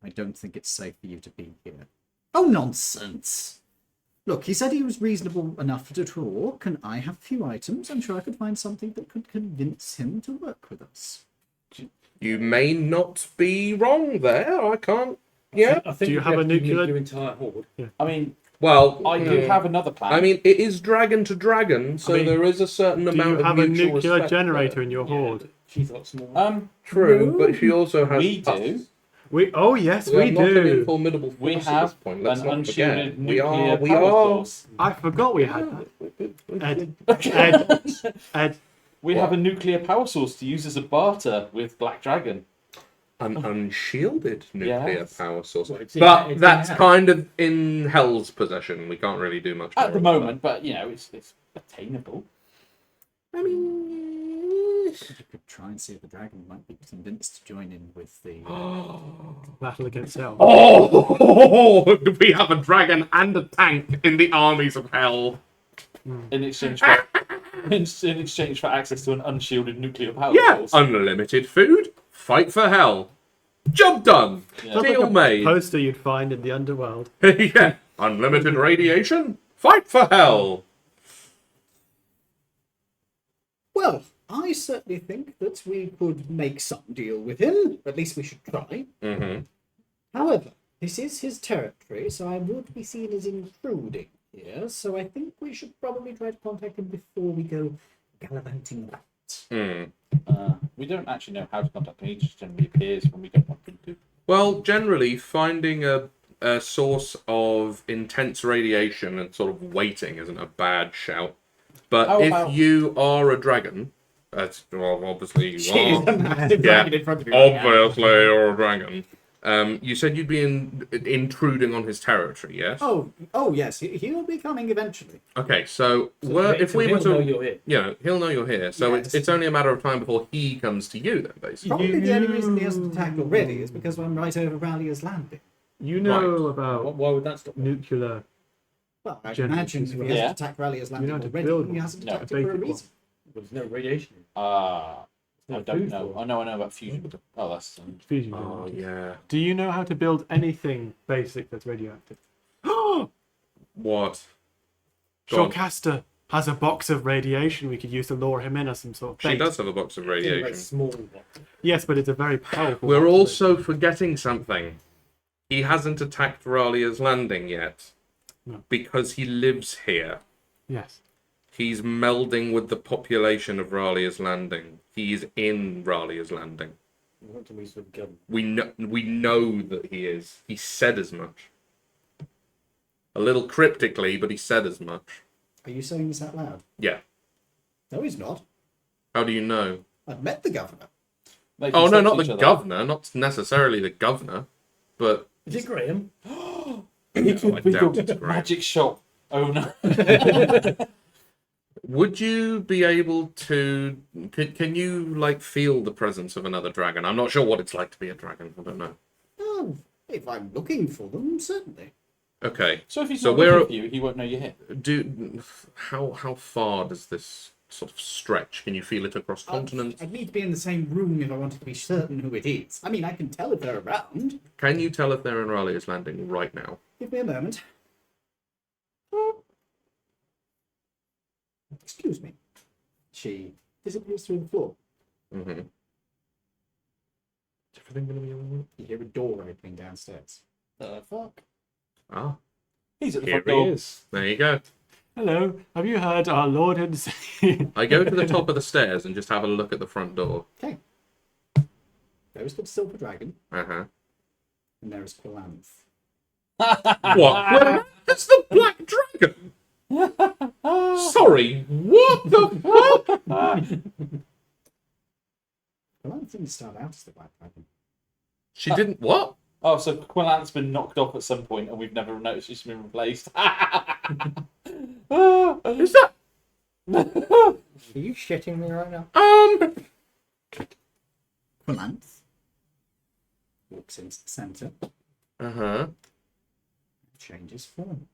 I don't think it's safe for you to be here. Oh, nonsense! Look, he said he was reasonable enough to talk, and I have a few items. I'm sure I could find something that could convince him to work with us. You may not be wrong there. I can't. Yeah. I think Do you if have a meet nuclear- your entire horde? I mean, Well, I do have another plan. I mean, it is dragon to dragon, so I mean, there is a certain Do amount you of have a mutual nuclear respect generator there. in your horde? She's a lot smaller. True, but she also has. We tusks. do. Oh yes, We we are not an do. formidable We force at have this point. Let's an not forget. unshielded We are. nuclear power source. I forgot we had that. Ed, We have a nuclear power source to use as a barter with Black Dragon. An unshielded nuclear Yes. power source. Well, it's in- But it's in that's hell. kind of in Hell's possession. We can't really do much At the more about moment, but you know, it's attainable. that. I mean. You could try and see if the dragon might be convinced to join in with the... battle against hell. Oh, we have a dragon and a tank in the armies of hell. In exchange for in exchange for access to an unshielded nuclear power Yeah, source. unlimited food, fight for hell. Job done. Yeah. Deal made. Poster you'd find in the underworld. Yeah, unlimited radiation, fight for hell. Well, I certainly think that we could make some deal with him. At least we should try. Mm-hmm. However, this is his territory, so I would be seen as intruding here. So I think we should probably try to contact him before we go gallivanting about. Mm. We don't actually know how to contact him. He just generally appears when we don't want him to. Well, generally, finding a source of intense radiation and sort of waiting isn't a bad shout. But How if about- you are a dragon, that's well, obviously you Jeez, are. a massive Yeah. dragon in front of you right now. Obviously, you're a dragon. You said you'd be intruding on his territory, yes? Oh yes, he'll be coming eventually. Okay, so So if we were he'll know to, you're here. he'll know you're here. So Yes. it's only a matter of time before he comes to you, then, basically. Probably the only reason he hasn't attacked already is because I'm right over Rallia's landing. You know about Why would that stop? nuclear. Well, I Generally, imagine if he yeah. hasn't attacked Rallia's landing know how to already, build he hasn't one. attacked No, it for a basic reason. There's no radiation. I No don't food know. for it. I know about fusion. Oh, that's Fusion Oh, generators. yeah. Do you know how to build anything basic that's radioactive? What? Go on. Shortcaster has a box of radiation we could use to lure him in as some sort of She bait. does have a box of Very radiation. small box. Yes, but it's a very powerful We're box of also forgetting something. He hasn't attacked Ralia's landing yet. No. Because he lives here. Yes. He's melding with the population of Ralia's landing. He's in Ralia's landing. We want to use the gun. We know that he is. He said as much. A little cryptically, but he said as much. Are you saying this out loud? Yeah. No, he's not. How do you know? I've met the governor. They can Oh no, talk not to the each other. governor, not necessarily the governor, but Is it Graham? He could I be doubt the it's Graham. magic shop owner. would you be able to? Can you like feel the presence of another dragon? I'm not sure what it's like to be a dragon. I don't know. Oh, if I'm looking for them, certainly. Okay. So if he's So not we're- looking for you, he won't know you're here. How far does this sort of stretch? Can you feel it across continents? I'd need to be in the same room if I wanted to be certain who it is. I mean, I can tell if they're around. Can you tell if they're in Raleig's Landing right now? Give me a moment. Excuse me. She disappears through the floor. Mm-hmm. Is everything going to be alright? You hear a door opening downstairs. The fuck? Ah, He's at the here front door. he is. There you go. Hello, have you heard our Lord and Savior? I go to the top of the stairs and just have a look at the front door. Okay. There is the silver dragon, Uh-huh. and there is Quilanth. What? Where is the black dragon? Sorry, what the fuck? Quilanth didn't start out as the black dragon. She didn't what? Oh, so Quillant's been knocked off at some point and we've never noticed she's been replaced. Is that Are you shitting me right now? Quilanth? walks into the centre, Uh-huh. changes form.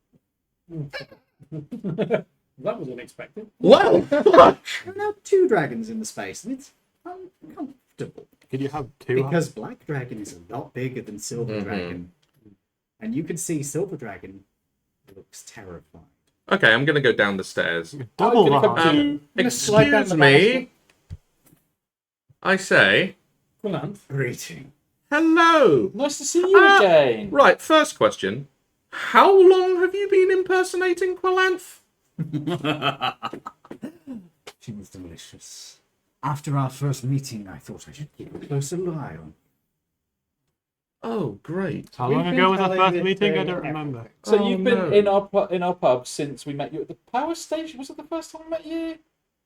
That was unexpected. Well, There are now 2 dragons in the space, and it's uncomfortable. Could you have two? Because Black Dragon is a lot bigger than Silver Mhm. Dragon. And you can see Silver Dragon looks terrified. okay, I'm going to go down the stairs. Double I'm gonna the come height. to- Just slide down Excuse the me. I say, Quillanth. Greeting. hello. Nice to see you Ah, again. Right, first question. How long have you been impersonating Quillanth? She was delicious. After our first meeting, I thought I should keep a closer eye on. Oh, great. How We've long been ago was our telling first this meeting? I thing don't every remember. week. So Oh, you've been no. in our pub since we met you at the power station. Was it the first time we met you?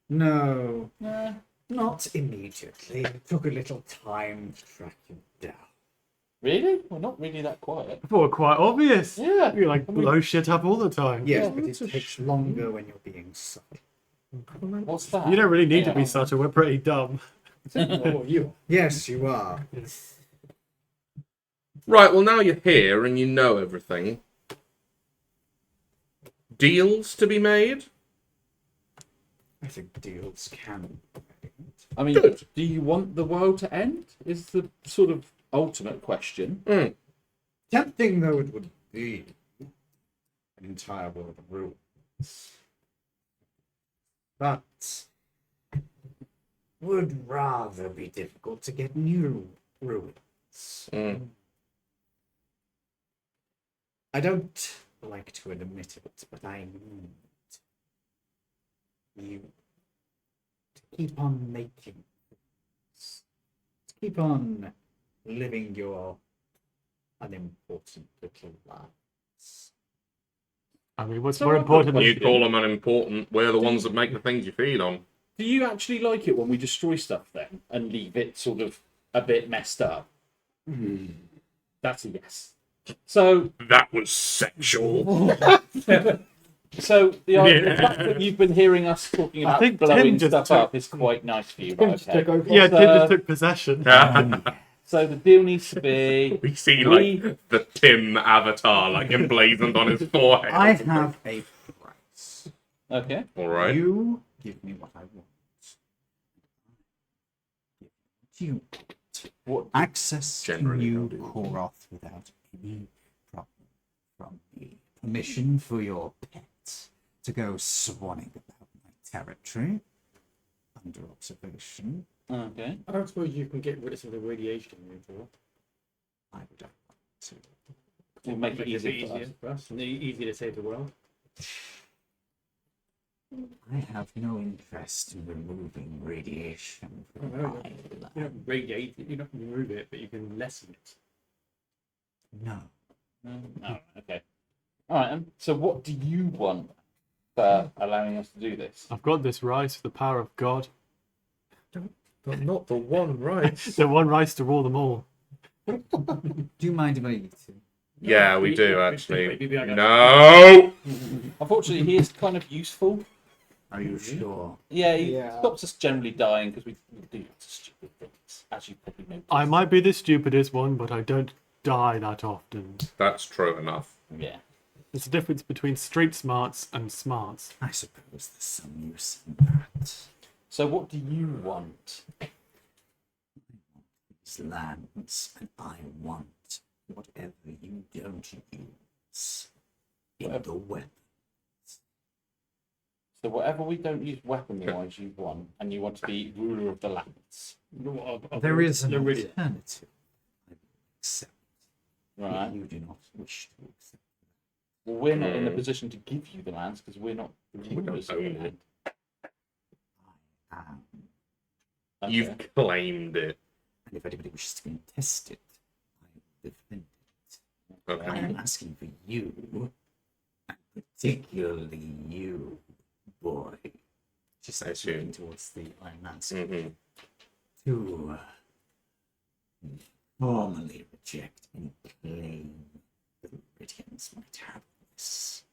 No, No. not immediately. It took a little time to track you down. Really? Well, not really that quiet. I thought quite obvious. Yeah. You like blow shit up all the time. Yes, Yeah, but it that's a takes longer when you're being subtle. What's that? You don't really need to Yeah. be subtle. We're pretty dumb. Oh, you. Yes, you are. Right, well, now you're here and you know everything. Deals to be made? I think deals can. I mean, Good. do you want the world to end? Is the sort of ultimate question. Mm. Tempting though it would be, an entire world of ruins. But would rather be difficult to get new ruins. Mm. I don't like to admit it, but I need you to keep on making things. To keep on living your unimportant little lives. I mean, what's So more I've got a important than You call them unimportant. We're the ones that make the things you feed on. Do you actually like it when we destroy stuff then and leave it sort of a bit messed up? That's a yes. So, That was sexual. so the fact that you've been hearing us talking I about think blowing Tim just stuff took- up is quite nice for you, Tim right? just Okay. took over. Yeah, So- Tim just took possession. So the deal needs to be We see We- like the Tim avatar like emblazoned on his forehead. I have a price. okay. All right. You give me what I want. You What? access Generally, to I'll New do. Koroth without any problem from me. Permission for your pet to go swanning about my territory under observation. Okay. I don't suppose you can get rid of some of the radiation removal. I would like to. We'll make it a bit easier for us. easier for us. And easier to save the world. I have no interest in removing radiation from No, my You life. don't radiate it, you don't remove it, but you can lessen it. No. Oh, okay. All right. So what do you want for allowing us to do this? I've got this rice for the power of God. But not the one, right? The one rice to rule them all. Do you mind if I eat it? Yeah, we do Maybe actually. I got- No. Unfortunately, he is kind of useful. Are you sure? Yeah, he Yeah. stops us generally dying because we do lots of stupid things, as you probably know. I might be the stupidest one, but I don't die that often. That's true enough. Yeah. There's a difference between street smarts and smarts. I suppose there's some use in that. So what do you want? These lands, and I want whatever you don't use in the weapon. So whatever we don't use weapon-wise, you want, and you want to be ruler of the lands, There is an Laridian. alternative. I will accept. right? If you do not wish to accept. Well, we're not in a position to give you the lands because we're not the don't rulers of the own it. land. Okay. You've claimed it. And if anybody wishes to contest it, I will defend it. Okay. I am asking for you, and particularly you, boy. She starts see. looking towards the Iron Mask. hmm To formally reject any claim the Laridians might have this.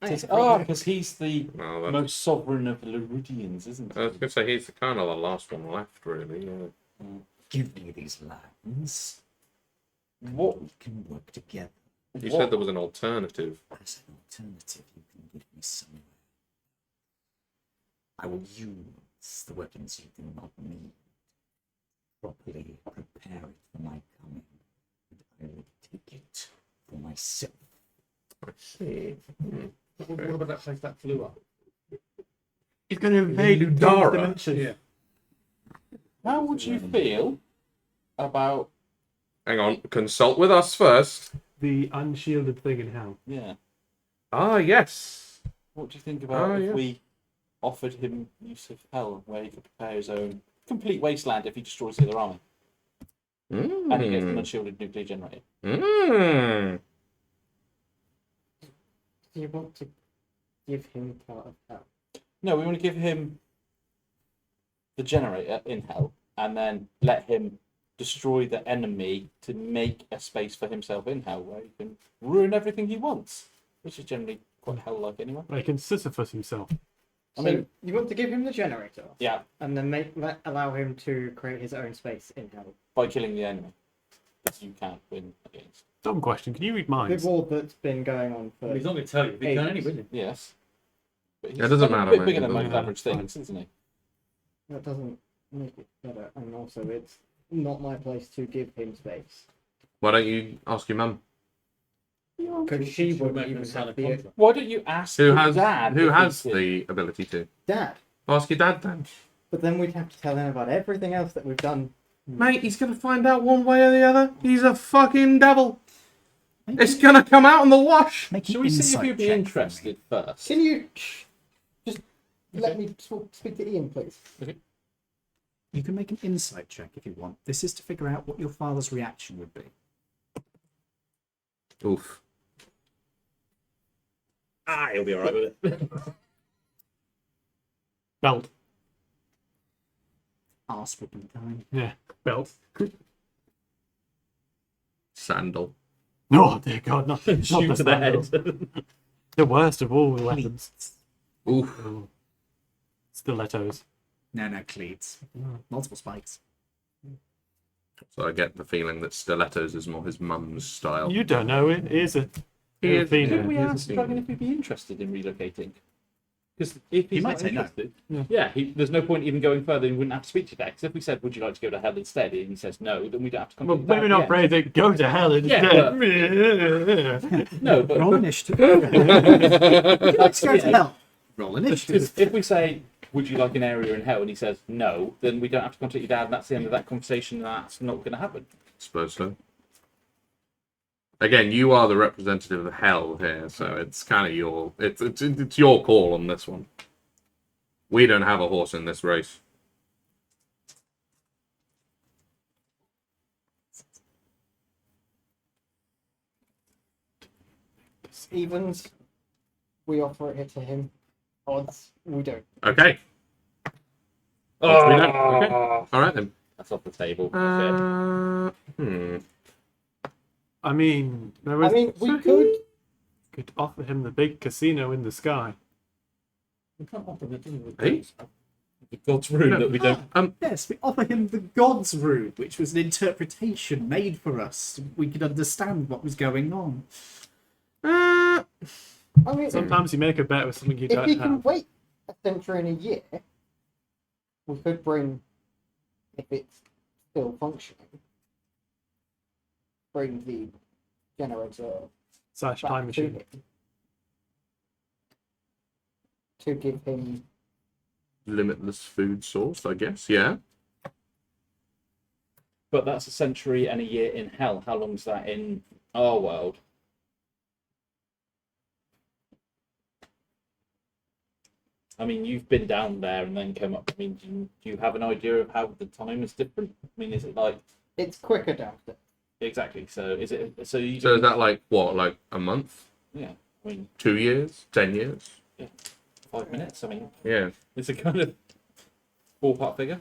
because he's the Well, that's, most sovereign of the Laridians, isn't I was he? going to say he's the kind of the last one left, really. Yeah. Give me these lands, What? We can work together. You said there was an alternative. As an alternative, you can give me somewhere. I will use the weapons you do not need. Properly prepare it for my coming, and I will take it for myself. I see. What about that place that flew up? He's going to invade Ludara. dimension. Yeah. How would you feel about? Hang on. Consult with us first. The unshielded thing in hell. Yeah. Ah, yes. What do you think about if yeah. we offered him use of hell, where he could prepare his own complete wasteland if he destroys the other army, and he gets an unshielded nuclear generator? Mm. Do you want to give him part of that? No, we want to give him the generator in hell, and then let him destroy the enemy to make a space for himself in hell, where he can ruin everything he wants, which is generally quite hell-like anyway. He can Sisyphus himself. I So mean, you want to give him the generator, yeah, and then allow him to create his own space in hell. by killing the enemy that you can't win against. Dumb question. Can you read The minds? war that's been going on for. He's not going to tell you. He can Ages. anyway. Yes. But he's It doesn't a matter, bit mate, bigger it than doesn't most matter. average things, isn't he? That doesn't make it better, and also it's not my place to give him space Why don't you ask your mum? because she Should wouldn't make even him sign a have the contract. Why don't you ask Who your has dad? who if has he could- the ability to? dad. Ask your dad then. But then we'd have to tell him about everything else that we've done. Mate, he's gonna find out one way or the other. He's a fucking devil. It's gonna come out in the wash. Make Shall an we see if insight you'd be check for me. interested first? Can you just let me speak to Ian, please? You can make an insight check if you want. This is to figure out what your father's reaction would be. Oof. Ah, he'll be alright with it. Belt. Arse would be time. Yeah, belt. Sandal. Oh, dear God, not Shoot to the head. The worst of all the weapons. Oof. Oh. Stilettos. No, cleats. Multiple spikes. So I get the feeling that stilettos is more his mum's style. You don't know it, is it? He is- Athena. Didn't we Here's ask the Dragon thing. if he'd be interested in relocating? Because if he's might not say no. interested, there's no point even going further. He wouldn't have to speak to you. Because if we said, "Would you like to go to hell instead?" and he says no, then we don't have to come. Well, maybe not brave it. Go to hell instead. No, but Roll initiative. Let's go to Yeah. hell. Roll initiative. because if we say, "Would you like an area in hell?" and he says no, then we don't have to contact your dad, and that's the end of that conversation. And that's not going to happen. Suppose so. Again, you are the representative of hell here, so it's kind of your it's your call on this one. We don't have a horse in this race. Evens, we offer it to him. Odds, we don't. Okay. Odds we don't. Okay. All right then. That's off the table. I mean, We could. offer him the big casino in the sky. We can't offer the thing with Hey? The God's room No. that we don't. Yes, we offer him the God's Room, which was an interpretation made for us. We could understand what was going on. I mean, Sometimes you make a bet with something you if don't he can have. wait a century and a year, we could bring, if it's still functioning, bring the generator Slash back time to machine. him to give him. Limitless food source, I guess. Yeah. But that's a century and a year in hell. How long's that in our world? I mean, you've been down there and then come up. I mean, do you have an idea of how the time is different? I mean, is it like It's quicker down there. exactly? So is it? So you? So is that like what, like a month, Yeah. I mean, 2 years, 10 years? 5 minutes. I mean, Yeah. it's a kind of ballpark figure.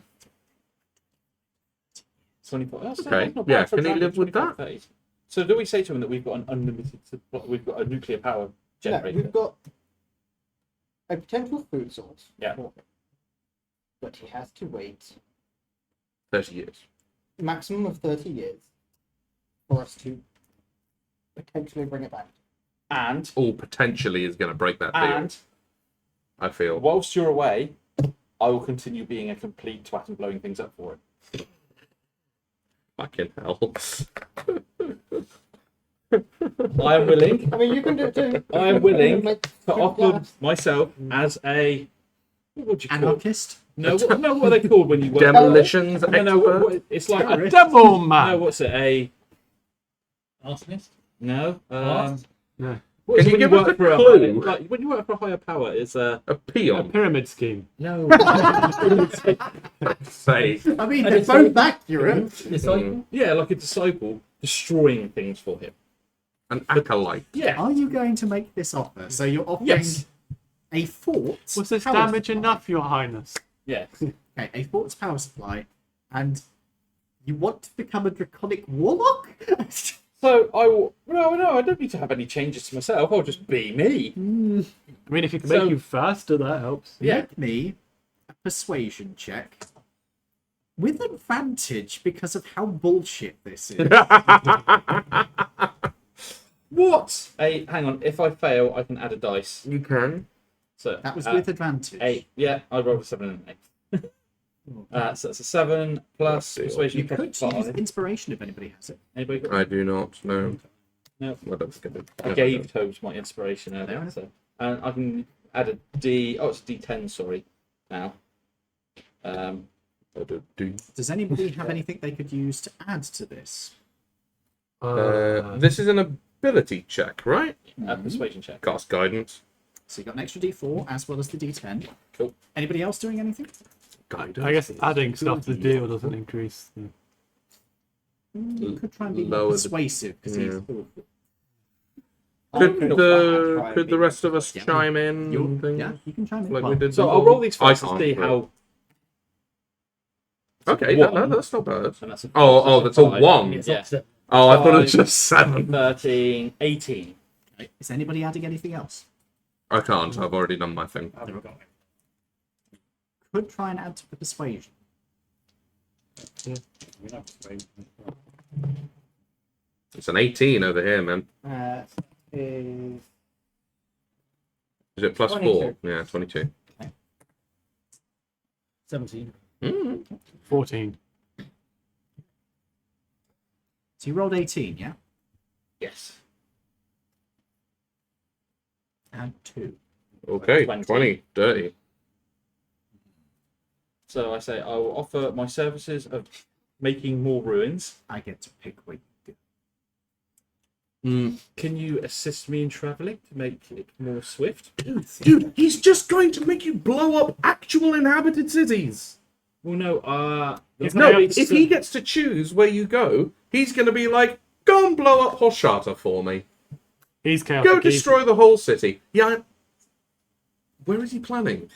24. That's not- Okay, that's not yeah, bad for a can he dragon, live with 25, that? 30. So do we say to him that we've got an unlimited, we've got a nuclear power No, generator? we've got a potential food source Yeah. for him, but he has to wait 30 years. maximum of 30 years for us to potentially bring it back. And All potentially is going to break that deal. and I feel. whilst you're away, I will continue being a complete twat and blowing things up for it. Fucking hell. I am willing I mean, you can do it too. I am willing Make to good offer glass. myself as a what would you call it? Anarchist? No, what are they called when you work? Demolitions No, no, expert? it's like a Devil man. no. What's it? A Arsonist? no. No. What is Can it you when give us work a for clue? like when you work for a higher power? It's A A peon. pyramid scheme. no. Say. I mean, And they're it's both accurate. Mm, Yeah, like a disciple destroying things for him. an acolyte. Yeah. Are you going to make this offer? So you're offering Yes. a fort. Was this power damage supply. enough, Your Highness? Yeah. Okay, a fort's power supply, and you want to become a draconic warlock? So I will. No, I don't need to have any changes to myself. I'll just be me. I mean, if you can So- make you faster, that helps. Yeah. Make me a persuasion check with advantage because of how bullshit this is. What? Hang on. If I fail, I can add a dice. You can. So That was with advantage. 8. Yeah, I rolled a 7 and an 8. So that's a 7 plus Bloody persuasion You could plus use 5. inspiration if anybody has it. Anybody got I do not. No. No. Well, that's good. I gave Tobes my inspiration earlier. Yeah. So. And I can add a D. Oh, it's a D10, sorry. Now. Does anybody have anything they could use to add to this? This is an ability check, right? Persuasion check. Cast guidance. So you got an extra d4 as well as the d10. Cool. Anybody else doing anything? Guidance. I guess adding stuff to the deal doesn't increase. You could try and be Lower more the- persuasive because he's yeah. awful. Could the rest of us Yeah. chime in? and things? Yeah, you can try and Like well, we did So I'll before? roll these I first to can't, see but- how. Okay, One. that's not bad. And that's a Oh, that's a 5. 1. Yeah. Oh, I thought it was 5, just 7. 13, 18. is anybody adding anything else? I can't. I've already done my thing. Could try and add to the persuasion. It's an 18 over here, man. Is Is it plus 4? 22. Yeah, 22. 17. Mm. 14. So you rolled 18, yeah? Yes. And 2. Okay, 20. 20. Dirty. So I say I will offer my services of making more ruins. I get to pick what you do. Can you assist me in travelling to make it more swift? Dude, he's just going to make you blow up actual inhabited cities. Well, no. No, if he gets to choose where you go, he's going to be like, go and blow up Hoshata for me. He's chaotic. Go destroy the whole city. Yeah. Where is he planning?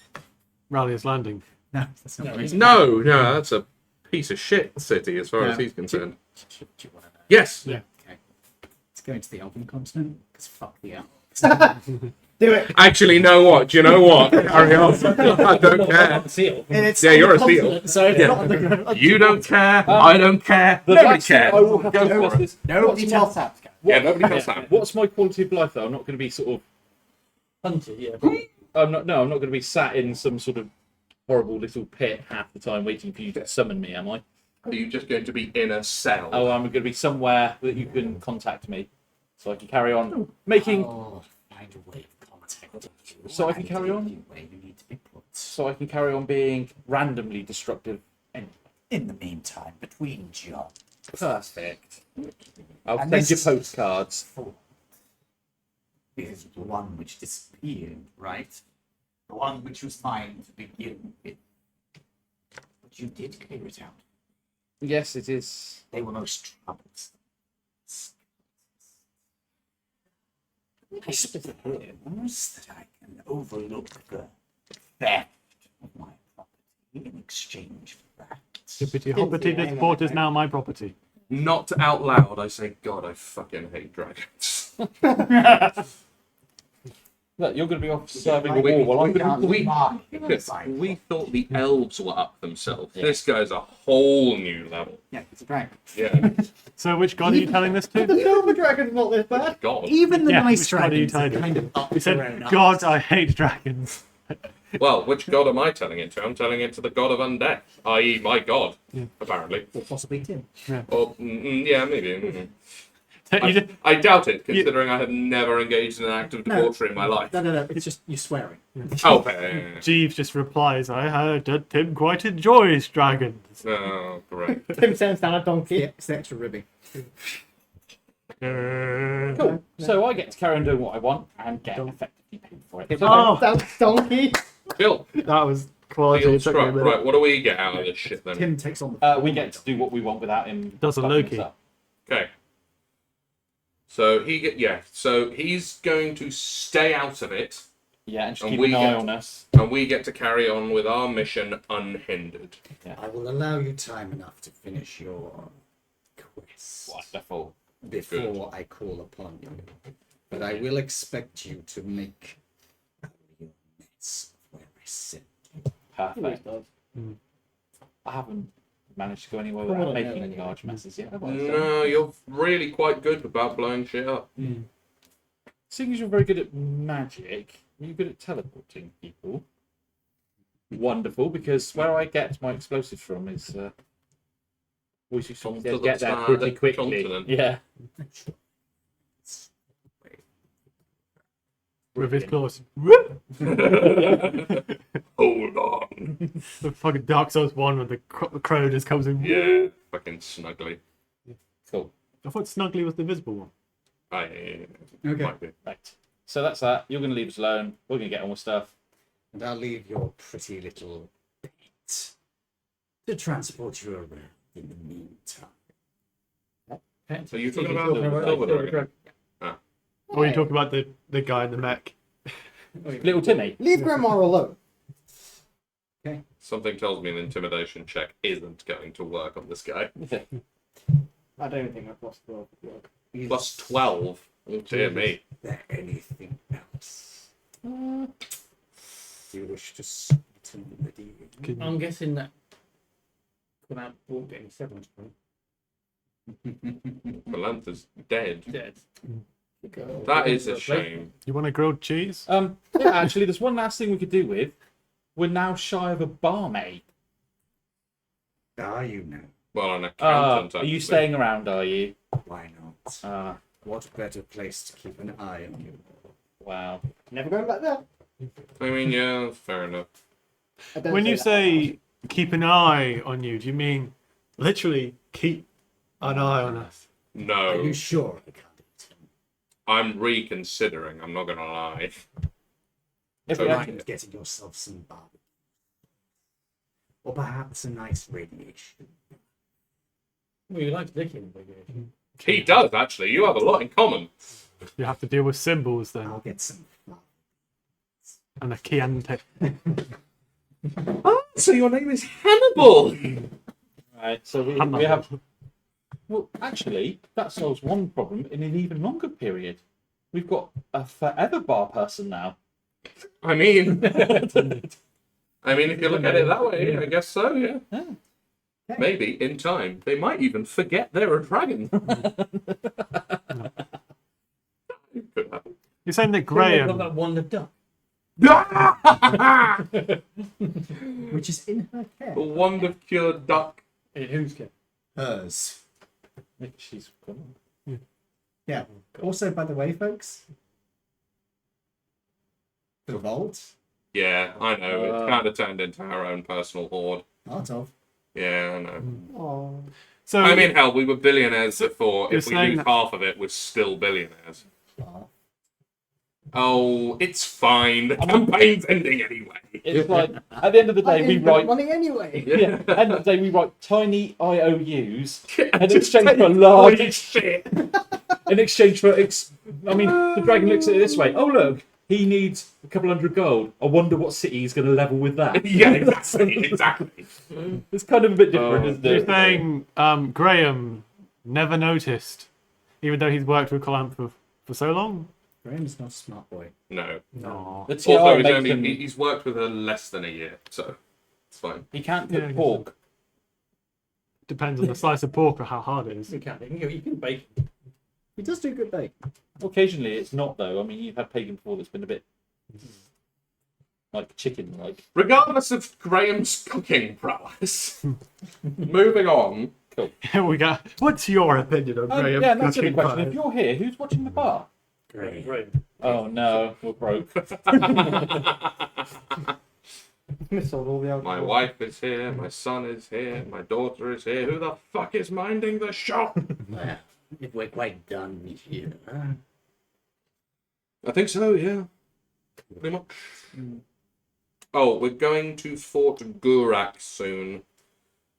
Ralli's Landing. No, that's not what he's No, that's a piece of shit city as far as No. he's concerned. Do you want to know? Yes. Yeah. Okay. Let's go into the Elven continent, because fuck the Elves. do it. Actually, know what? Do you know what? Carry on. I don't care. Seal. And it's Yeah, on you're the a seal. continent, so it's Yeah. not on the You don't care. I don't care. Nobody cares. I will have to Go discuss for it. this. Nobody What's tells my- that. Yeah, nobody tells that. What's my quality of life though? I'm not going to be sort of. Hunter, yeah. I'm not going to be sat in some sort of horrible little pit half the time waiting for you to summon me. Am I? Are you just going to be in a cell? Oh, I'm going to be somewhere that you can contact me, so I can carry on making. Oh, find a way of contacting you. So I can carry on? Where you need to be put. So I can carry on being randomly destructive. In the meantime, between jobs, Perfect. I'll And send this you is- postcards. is the one which disappeared, right? The one which was fine to begin with. But you did clear it out. Yes, it is. They were most troublesome. I suppose that I can overlook the theft of my property in exchange for that. Hippity hoppity, this port is now my property. Not out loud. I say, God, I fucking hate dragons. Look, you're going to be off serving Like, war while I'm we going can't to we- mark We thought the elves were up themselves. Yeah. This guy's a whole new level. Yeah, it's a dragon. Yeah. So which god are you telling this to? The silver dragon's not this bad. God. Even the Yeah, nice which god are you dragons are telling? kind of up He their own said, arse. God, I hate dragons. Well, which god am I telling it to? I'm telling it to the god of undeath, i.e., my god, Yeah. apparently. Or possibly Tim. Or, yeah, maybe. You just- I doubt it, considering I have never engaged in an act of No. debauchery in my life. No. It's just you swearing. Oh, Jeeves just replies, I heard that Tim quite enjoys dragons. oh, great. Tim sends down a donkey. Yeah, it's the extra ribbing. Cool. So I get to carry on doing what I want and get effectively paid for it. So Oh, Down donkey. Bill, that was quality. feel It took me a struck. minute. Right, what do we get out of this shit then? Tim takes on the. we get to do what we want without him. Does a fucking Loki. us up. Okay. So so he's going to stay out of it, Yeah, and just And keep we an eye get- on us. and we get to carry on with our mission unhindered. I will allow you time enough to finish your quest Wonderful. before I call upon you. But I will expect you to make a real mess of where I sit. Perfect. Mm. I haven't managed to go anywhere Well, without no, making no, any no. large messes yet. have I? No, you're really quite good about blowing shit up. Seeing as you're very good at magic, are you good at teleporting people? Wonderful, because where I get my explosives from is always used to From get the there side pretty of the quickly. continent. Yeah. With his claws. Hold on. The fucking Dark Souls 1 when the crow just comes in. Yeah, fucking snuggly. Cool. I thought Snuggly was the visible one. I Okay. might be. Right. So that's that. You're going to leave us alone. We're going to get on with stuff. And I'll leave your pretty little pet to transport you around in the meantime. So you're talking about the silver dragon? Or are you talking about the guy in the mech? Little Timmy. Leave Grandma alone. Something tells me an intimidation check isn't going to work on this guy. I don't think I've lost the Plus 12. Oh, dear me. Is there anything else you wish to speak to me? I'm guessing that without getting severance Melantha's dead. dead. That is a shame. You want a grilled cheese? Yeah, actually, there's one last thing we could do with. We're now shy of a barmaid. Are you now? Well, an accountant. Are you actually. staying around, are you? Why not? What better place to keep an eye on you? Wow. Never going back there. I mean, yeah, fair enough. I don't When you that say keep an eye on you, do you mean literally keep an eye on us? Are No, you sure I can't eat him? I'm reconsidering. I'm not going to lie. If So we right. had Mind getting yourself some barbecue. Or perhaps a nice radiation. Well, you like licking, I guess. He does, actually. You have a lot in common. You have to deal with symbols then, I'll get some flour. and a Chianti. Oh, so your name is Hannibal. Right, so we have. Well, actually, that solves one problem in an even longer period. We've got a forever bar person now. I mean, if you look at it that way, I guess so. Yeah. Yeah. Maybe in time they might even forget they're a dragon. Could happen. You're saying that Got Graham, that one duck. Which is in her care. The wonder cured duck. In whose care? Hers. She's gone. Yeah. Also, by the way, folks, the vault, Yeah, I know. It's kind of turned into our own personal hoard. part of. Yeah, I know. Oh. so I mean, hell, we were billionaires before. you're If we saying lose that- half of it, we're still billionaires. Half. Oh, it's fine. The campaign's ending anyway. It's like at the end of the day, we write. money anyway. Yeah, at the end of the day, we write tiny IOUs in Just exchange for take large. holy shit. In exchange for, I mean, the dragon looks at it this way. Oh look, he needs a couple hundred gold. I wonder what city he's going to level with that. Yeah, exactly. It's kind of a bit different, isn't you're it? saying Graham never noticed, even though he's worked with Calamp for so long? Graham's not a smart boy. No. No. The Also, TR makes him, he's worked with her less than a year, so it's fine. he can't cook Yeah, I guess pork. Depends on the slice of pork or how hard it is. You can bake. He does do good bake. Occasionally, it's not though. I mean, you've had bacon before that's been a bit like chicken, like. Regardless of Graham's cooking prowess, moving on. We got. What's your opinion on Graham? Yeah, that's a cooking good question. pie? If you're here, who's watching the bar? Great. Oh no, we're broke. Miss all the alcohol. My wife is here, my son is here, my daughter is here. Who the fuck is minding the shop? Well, if we're quite done here. I think so, yeah. Pretty much. Oh, we're going to Fort Gurak soon.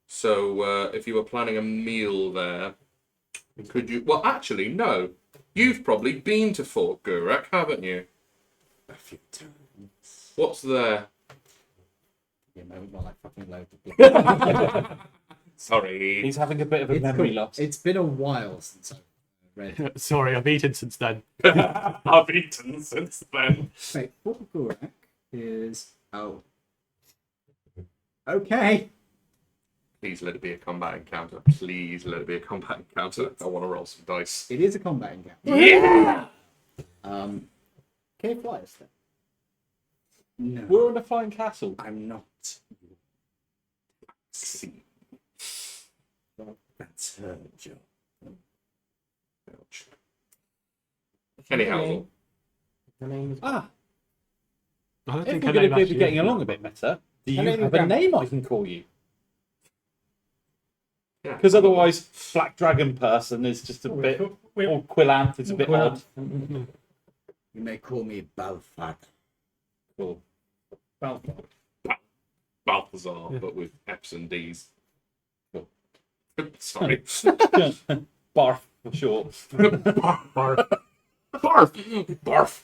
So if you were planning a meal there, could you... Well, actually, no. You've probably been to Fort Gurak, haven't you? A few times. What's there? You know, while I fucking load the blood. Sorry. He's having a bit of a It's memory cool. loss. It's been a while since I've read. Sorry, I've eaten since then. I've eaten since then. Wait, Fort Gurak is... Oh. Okay. Please let it be a combat encounter. Please let it be a combat encounter. I want to roll some dice. It is a combat encounter. Yeah! Cave flyers then? No. We're in a flying castle. I'm not. See. That's her job. Ouch. Anyhow, Her name is. Ah, I don't if think we're her going name to be actually getting is. along a bit better, do Her you name have is a name I can call you? yeah. Because otherwise, Black Dragon person is just a bit, we- or Quillanth is a bit odd. You may call me Balfad. Cool. Balthazar, but with F's and D's. Cool. Sorry. Barf for short. Barf. Barf. Barf.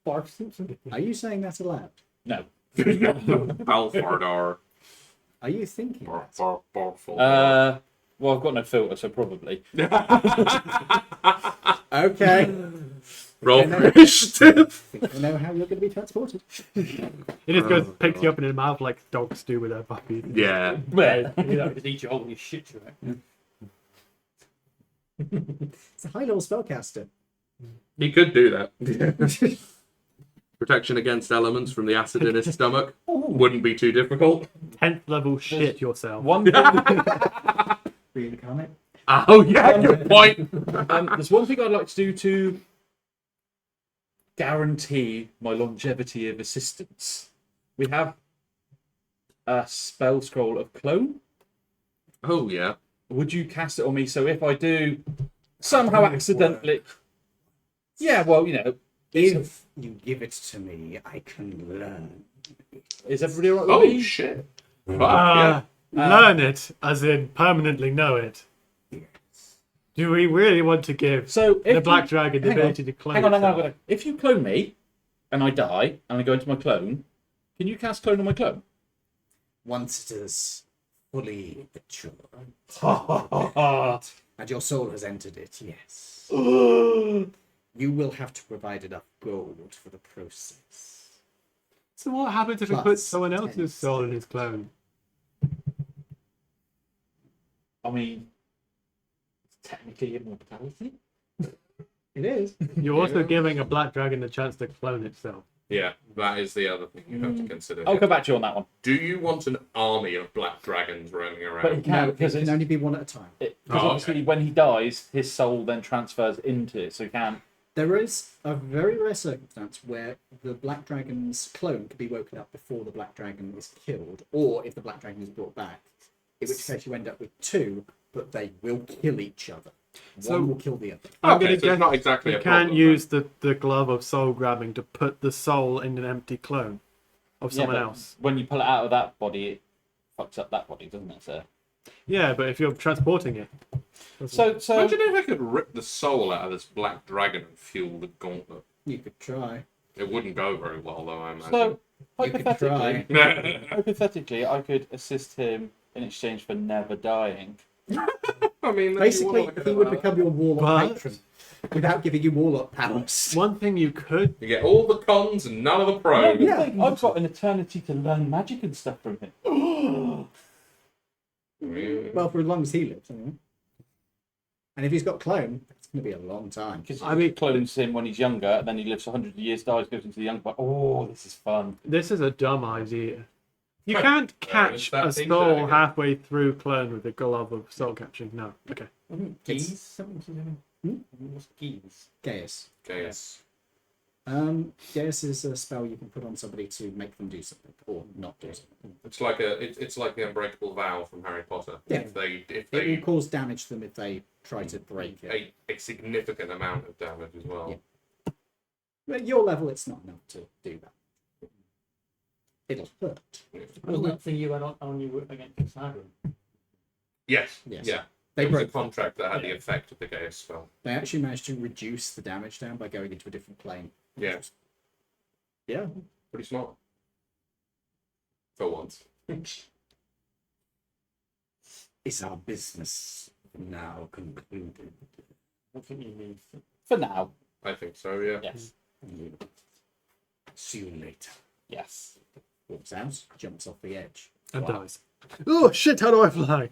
Barf Simpson. Are you saying that aloud? No. Balfardar. Are you thinking Barf. that? Barf. Barf. Well, I've got no filter, so probably. Okay. Roll I know. for initiative. I think I know how you're going to be transported. It just goes, picks you up in the mouth like dogs do with their puppies. Yeah. You know, just eat your whole new shit, right? It's a high level spellcaster. He could do that. Protection against elements from the acid in his stomach wouldn't be too difficult. 10th level shit yourself. One thing, Reincarnate. Oh yeah, good point. there's one thing I'd like to do to guarantee my longevity of assistance. We have a spell scroll of clone. Oh yeah. Would you cast it on me so if I do somehow accidentally... Yeah, well, you know, If you give it to me, I can learn. is everybody all right with Oh me? shit. Fuck, Learn it, as in permanently know it. Do we really want to give So if the Black you- Dragon the hang on, ability to clone hang on. itself? If you clone me and I die and I go into my clone, can you cast clone on my clone? Once it is fully mature Ah. and your soul has entered it, yes. You will have to provide enough gold for the process. So what happens if we Plus put someone 10 else's soul in his clone? I mean, it's technically immortality. It is. You're also giving a Black Dragon the chance to clone itself. Yeah, that is the other thing you have to consider. I'll come back to you on that one. Do you want an army of black dragons roaming But he around? can't No, it because can it's, only be one at a time. because Oh, obviously okay. when he dies, his soul then transfers into it, so he can't. There is a very rare circumstance where the Black Dragon's clone could be woken up before the Black Dragon is killed, or if the Black Dragon is brought back, in which case you end up with two, but they will kill each other. So- One will kill the other. I'm Okay, gonna so guess it's not exactly you a can't problem, use the glove of soul grabbing to put the soul in an empty clone of someone but else. When you pull it out of that body, it fucks up that body, doesn't it, sir? Yeah, but if you're transporting it. So Imagine if I could rip the soul out of this black dragon and fuel the gauntlet. You could try. It wouldn't go very well, though, I imagine. so You could hypothetically, try. hypothetically, I could assist him in exchange for never dying. I mean, Basically, he would become your warlock But- patron without giving you warlock powers. One thing you could. You get all the cons and none of the pros. Yeah. I've got an eternity to learn magic and stuff from him. Well, for as long as he lives, anyway. And if he's got clone, it's going to be a long time. Because I mean- clones him when he's younger, and then he lives 100 years, dies, goes into the young. But oh, this is fun. This is a dumb idea. You Right. can't it's catch that a thing soul there again. halfway through clone with a glove of soul catching. No. Okay. Geese? Something What's geese? Gaius. Okay, yes. Gaius is a spell you can put on somebody to make them do something or not do something. It's like the unbreakable vow from Harry Potter. Yeah. If they It will cause damage to them if they try to break it. a significant amount of damage as well. Yeah. But at your level, it's not enough to do that. It'll hurt. Wasn't that thing you went on you against Skyrim? Yes. Yes. Yeah. They It was a broke. contract that had the effect of the Gaius spell. They actually managed to reduce the damage down by going into a different plane. Yeah. Yeah. Pretty smart. For once. Is our business now concluded? I think you mean. For now, I think so, yeah. yes, See you later. yes. Walks out, jumps off the edge. And dies. Oh shit! How do I fly?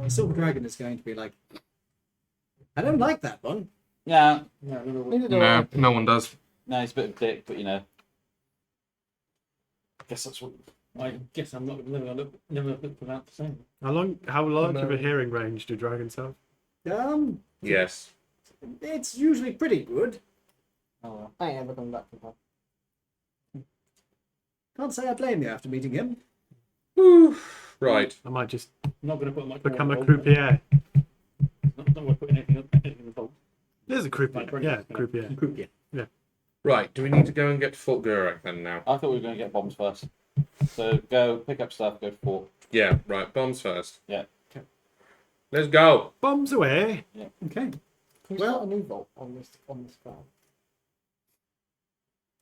The Silver Dragon is going to be like, I don't like that one. Yeah, No, Neither do I. No, no one does. no, he's a bit of a dick, but you know. I guess that's what. I guess I'm not never looked for that the same. How large of a hearing range do dragons have? Yes. It's usually pretty good. Oh, well. I ain't ever coming back to that. Can't say I blame you after meeting him. Right. I might just I'm not going to put much become a more croupier. Not going to put anything in the boat. There's a croupier. Like, Yeah, yeah. croupier. Croupier. Right. Do we need to go and get Fort Gurak then now? I thought we were going to get bombs first. So go pick up stuff, go for. Yeah, right. Bombs first. Yeah. Okay. Let's go. Bombs away. Okay. Can we Well- start a new vault on this ground?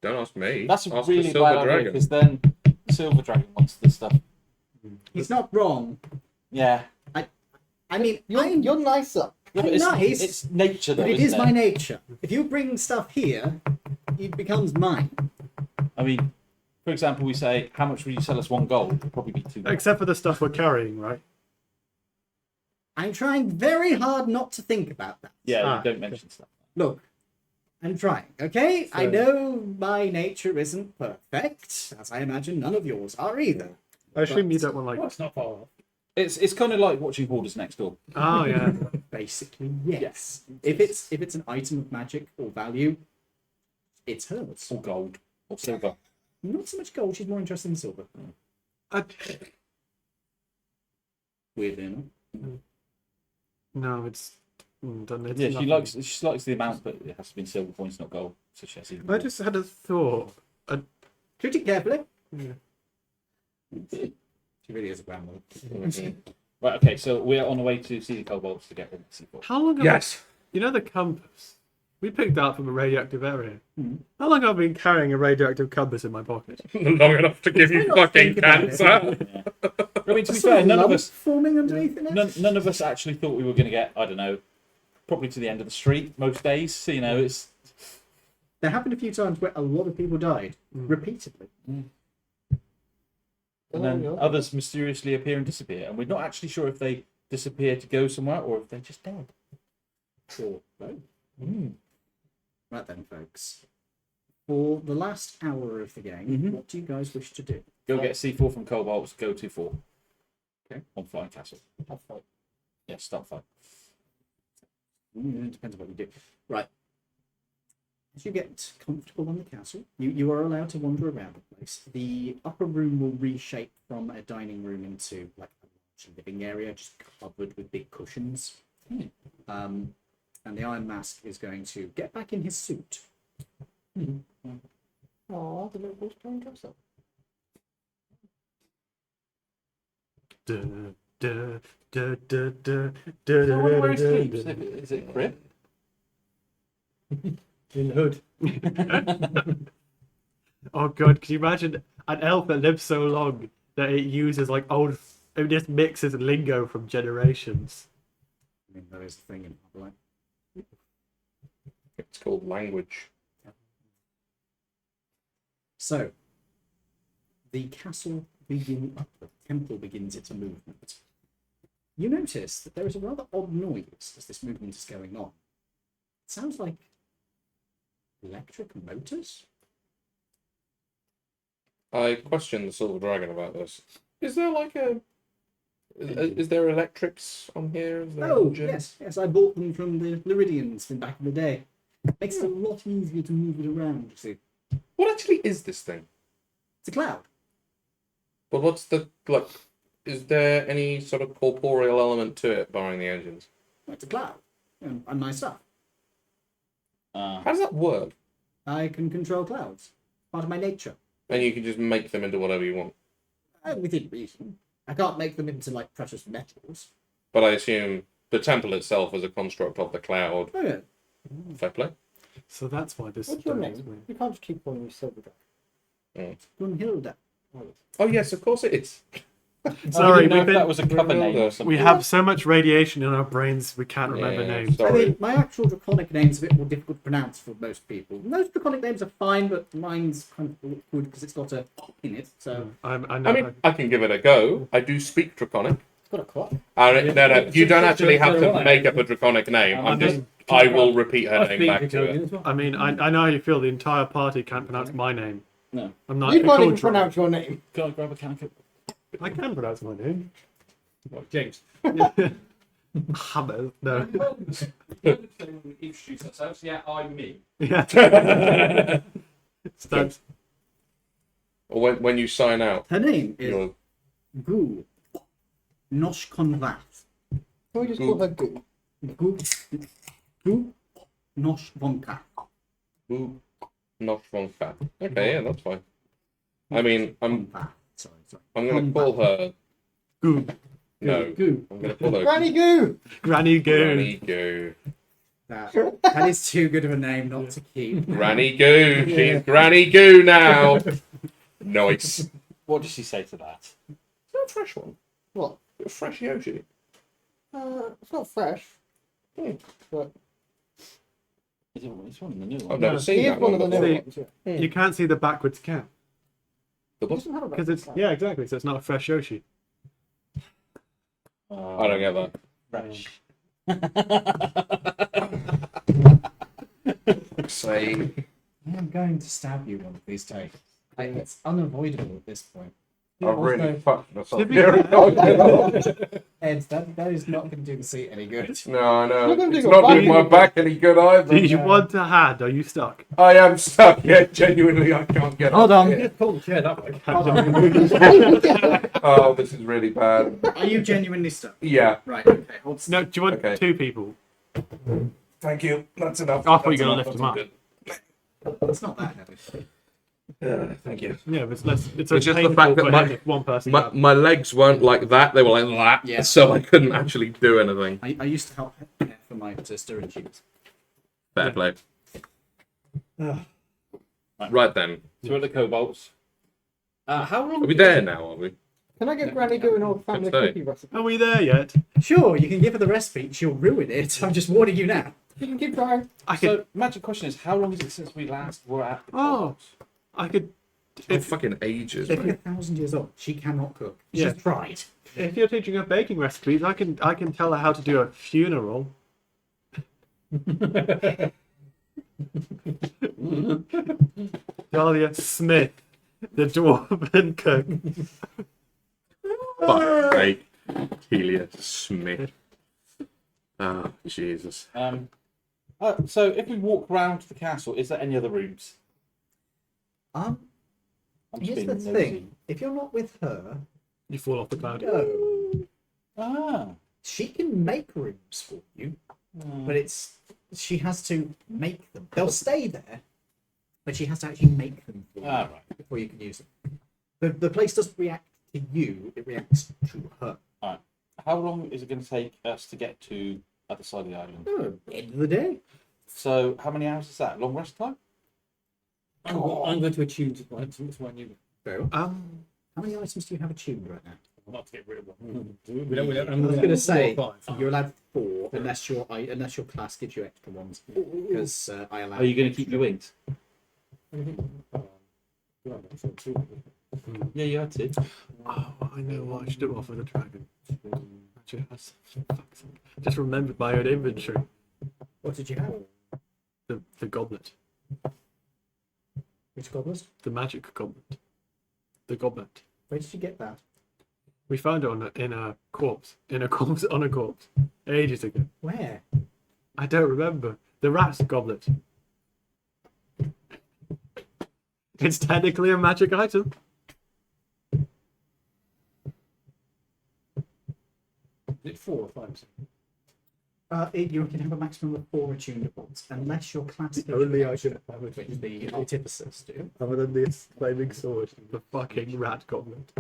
Don't ask me. That's a ask really the Silver bad idea Dragon. because then Silver Dragon wants the stuff. He's not wrong. Yeah. I mean, I'm You're nicer. Yeah, I'm but it's, nice, it's nature though, but it isn't is my nature. If you bring stuff here, it becomes mine. I mean, for example, we say, how much would you sell us one gold? It'd probably be 2 gold. Except for the stuff we're carrying, right? I'm trying very hard not to think about that. Yeah, Ah, you don't mention stuff. Look, I'm trying, okay? I So- know my nature isn't perfect, as I imagine none of yours are either. I assume you don't want like. Well, it's not far off. It's kind of like watching Hoarders Next Door. Oh yeah. Basically, yes. If it's an item of magic or value, it's hers. Or gold. Or silver. Not so much gold, she's more interested in silver. I, Weirdly enough. no, it's. It's Yeah, she nothing. likes the amount, but it has to be in silver coins, not gold. So she has even I just had a thought. Treat it carefully. Yeah. She really is a grandmother. Right, okay, so we're on the way to see the kobolds to get them to C4. How long? Have Yes. You know the compass. We picked that up from a radioactive area. Hmm. How long have I been carrying a radioactive compass in my pocket? Long enough to give you not fucking think about it? cancer. I mean, to be Sort of fair, none of lump us forming underneath it. none of us actually thought we were going to get, I don't know, probably to the end of the street most days. So, you know, it's There happened a few times where a lot of people died repeatedly. and then yeah. others mysteriously appear and disappear, and we're not actually sure if they disappear to go somewhere or if they're just dead. Or both. Right then, folks. For the last hour of the game, what do you guys wish to do? Go get C4 from kobolds. Go to 4. Okay. On Flying Castle. Have fun. Yeah, start fight. It depends on what you do. Right. As you get comfortable on the castle, you are allowed to wander around the place. The upper room will reshape from a dining room into like a large living area, just covered with big cushions. And the Iron Mask is going to get back in his suit. Oh, the little boy's playing dress up. So where he sleeps? Is it a crib? In the hood. Oh god, can you imagine an elf that lives so long that it uses like old. It just mixes lingo from generations. I mean, that is the thing in Hogwarts. It's called language. So, the castle the temple begins its movement. You notice that there is a rather odd noise as this movement is going on. It sounds like electric motors? I questioned the Silver Dragon about this. Is there like a... Is there electrics on here? Is there Oh, engines? yes, I bought them from the Laridians from back in the day. Makes it a lot easier to move it around, you see. What actually is this thing? It's a cloud. But what's the, like, is there any sort of corporeal element to it, barring the engines? It's a cloud. And nice stuff. How does that work? I can control clouds. Part of my nature. And you can just make them into whatever you want. Within reason. I can't make them into, like, precious metals. But I assume the temple itself is a construct of the cloud. Oh, yeah. Fair play. So that's why this. What's your door is name? weird. You can't just keep calling me Silver Gunhilda. Oh, yes, of course it is. Sorry, I didn't know we've if been- that was a cover name or something. We have so much radiation in our brains we can't remember Yeah, names. sorry. I mean, my actual draconic name's a bit more difficult to pronounce for most people. Most draconic names are fine, but mine's kind of awkward because it's got a in it. So I I know. mean, I can give it a go. I do speak Draconic. It's got a clock. No, you don't actually have to make up a Draconic name. I I'm just, mean, I will repeat her I name speak back to Draconian her. as well. I mean, I know how you feel. The entire party can't pronounce my name. No. I'm not. You can't even cultural. pronounce your name. Can I grab a can of I can pronounce my name. what, James? Hammer. No. Introduce ourselves. Yeah, I'm me. Yeah. Stabs. Or when you sign out, her name is you're Gu Noshkonvath. Can we just call her Goo? Gu Noshvonka. Ooh, not wrong fat. Okay, yeah, that's fine. I mean, I'm Sorry. going to call her. Goo. No, Gu. I'm going to call her Granny Goo! Granny Goo. Granny Goo. That is too good of a name not to keep. Granny Goo. She's Granny Goo now. Nice. What did she say to that? Is that a fresh one? What? A fresh Yoshi. It's not fresh. But It's one of the new I've ones. never No. seen he that is one of the before. new ones. Yeah. You can't see the backwards count The He what? doesn't have a because it's backwards yeah, exactly. So it's not a fresh Yoshi. I don't get that. Fresh. Say, I am going to stab you one of these days. It's unavoidable at this point. I've really Also, fucked myself. To be here. Ed, that is not going to do the seat any good. No, I know. Not gonna do It's your not doing back my any back any good either. Do you want a hand? Are you stuck? I am stuck. Yeah, genuinely, I can't get Hold up on. here. Pull the chair that way. Oh, this is really bad. Are you genuinely stuck? Yeah. Right, okay, hold still. No. Do you want Okay. two people? Thank you. That's enough. I thought you That's were gonna enough. lift That's them good. It's not that heavy. Thank you. Yeah, but it's less. It's It's just the painful fact that for my- him if one person. My, grabs. my legs weren't like that. They were like that. Yeah. So I couldn't actually do anything. I used to help care for my sister and she was... Fair play. Right then. So at the cobalts. How long? Are we there now, are we? Can I give Granny Goo an old family Let's say. cookie recipe? Are we there yet? Sure, you can give her the recipe, she'll ruin it. I'm just warning you now. You can keep trying. I could. So, magic question is, how long is it since we last were at the Oh. cobalts? I could. Oh, If fucking ages, She's mate. 1,000 years old. She cannot cook. She's Yeah. just tried. if you're teaching her baking recipes, I can tell her how to do a funeral. Dahlia Smith, the dwarven cook. Fuck's sake. Helia Smith. Oh, Jesus. So if we walk round the castle, is there any other rooms? Um, I'm just here's the being nosy. thing. If you're not with her, You fall off the cloud. no. Ah. She can make rooms for you, but she has to make them. They'll stay there, but she has to actually make them for you Ah, right. before you can use them. The place doesn't react to you; it reacts to her. How long is it going to take us to get to the other side of the island? Oh, end of the day. So how many hours is that? Long rest time? I'm going to attune to one. To one you. Go. How many items do you have attuned right now? I'll have to get rid of one. I was going to say you're allowed 4 unless your class gives you extra ones. Because I allow. Are you going to keep your wings? Yeah, you had to. Oh, I know what I should do offer the dragon. Actually, I just remembered my own inventory. What did you have? The goblet. Which goblet? The magic goblet. The goblet. Where did you get that? We found it in a corpse. On a corpse. Ages ago. Where? I don't remember. The rat's goblet. It's technically a magic item. Is it 4 or 5? You can have a maximum of 4 attuned at once, unless your class gives Only you I extra, should have which the artificers do. Other than this flaming sword. The fucking rat goblet.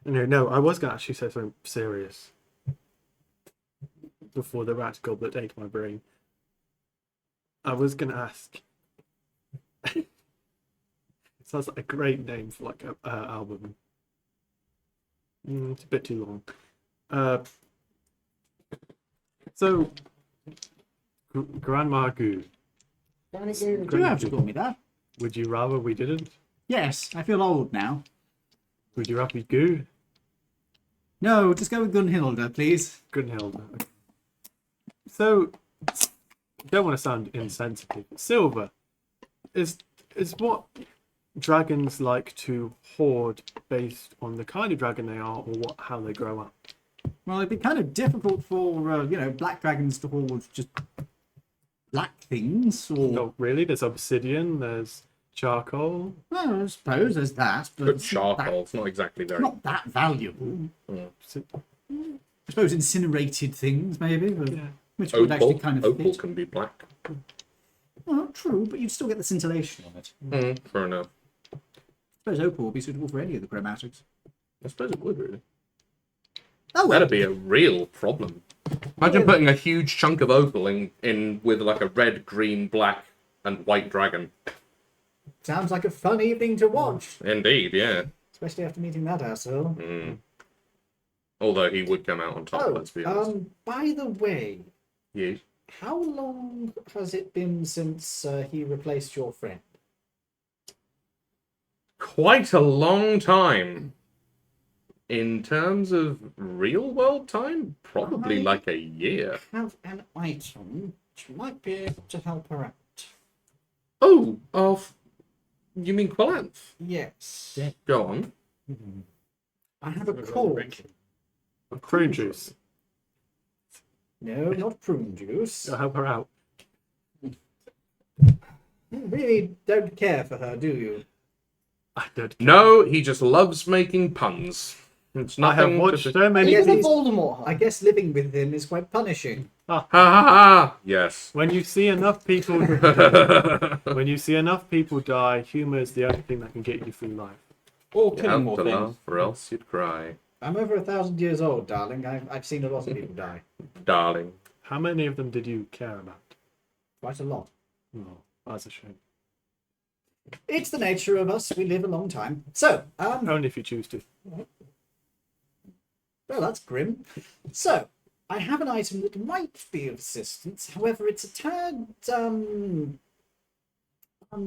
No, I was going to actually say something serious. Before the rat goblet ate my brain. I was going to ask. It sounds like a great name for like a album. It's a bit too long. So, Grandma Goo, Do you have to call me that? would you rather we didn't? Yes, I feel old now. Would you rather we Goo? No, just go with Gunhilda, please. Gunhilda. Okay. So, don't want to sound insensitive. Silver is what dragons like to hoard based on the kind of dragon they are or how they grow up. Well, it'd be kind of difficult for, black dragons to hoard just black things, or... Not really. There's obsidian. There's charcoal. Well, I suppose there's that, but Good it's not charcoal. It's not exactly that, very. not that valuable. So- I suppose incinerated things, maybe, but, yeah. which would actually Opal. kind of Opal fit. can be black. Well, true, but you'd still get the scintillation on it. Fair enough. I suppose opal would be suitable for any of the chromatics. I suppose it would really. Oh, well. That'd be a real problem. Imagine putting a huge chunk of opal in with like a red, green, black, and white dragon. Sounds like a fun evening to watch, Indeed, yeah. especially after meeting that asshole. Although he would come out on top, let's be honest. By the way, Yes. how long has it been since he replaced your friend? Quite a long time. In terms of real world time, probably I- like a year. Have an item which might be able to help her out. Oh, you mean Quillanth? Yes. Go on. I have a cord. Prune juice. No, not prune juice. I'll help her out. You really don't care for her, do you? I don't care. No, he just loves making puns. It's I have nothing. watched to... so many. Yes, Even he's- Voldemort. I guess living with him is quite punishing. Ha ha ha! Yes. When you see enough people, when you see enough people die, humor is the only thing that can get you through life. Or You killing have more to things. laugh, or else you'd cry, I'm over 1,000 years old, darling. I've seen a lot of people die. darling. How many of them did you care about? Quite a lot. Oh, that's a shame. It's the nature of us. We live a long time. So, Only if you choose to. well, that's grim. So, I have an item that might be of assistance. However, it's a tad,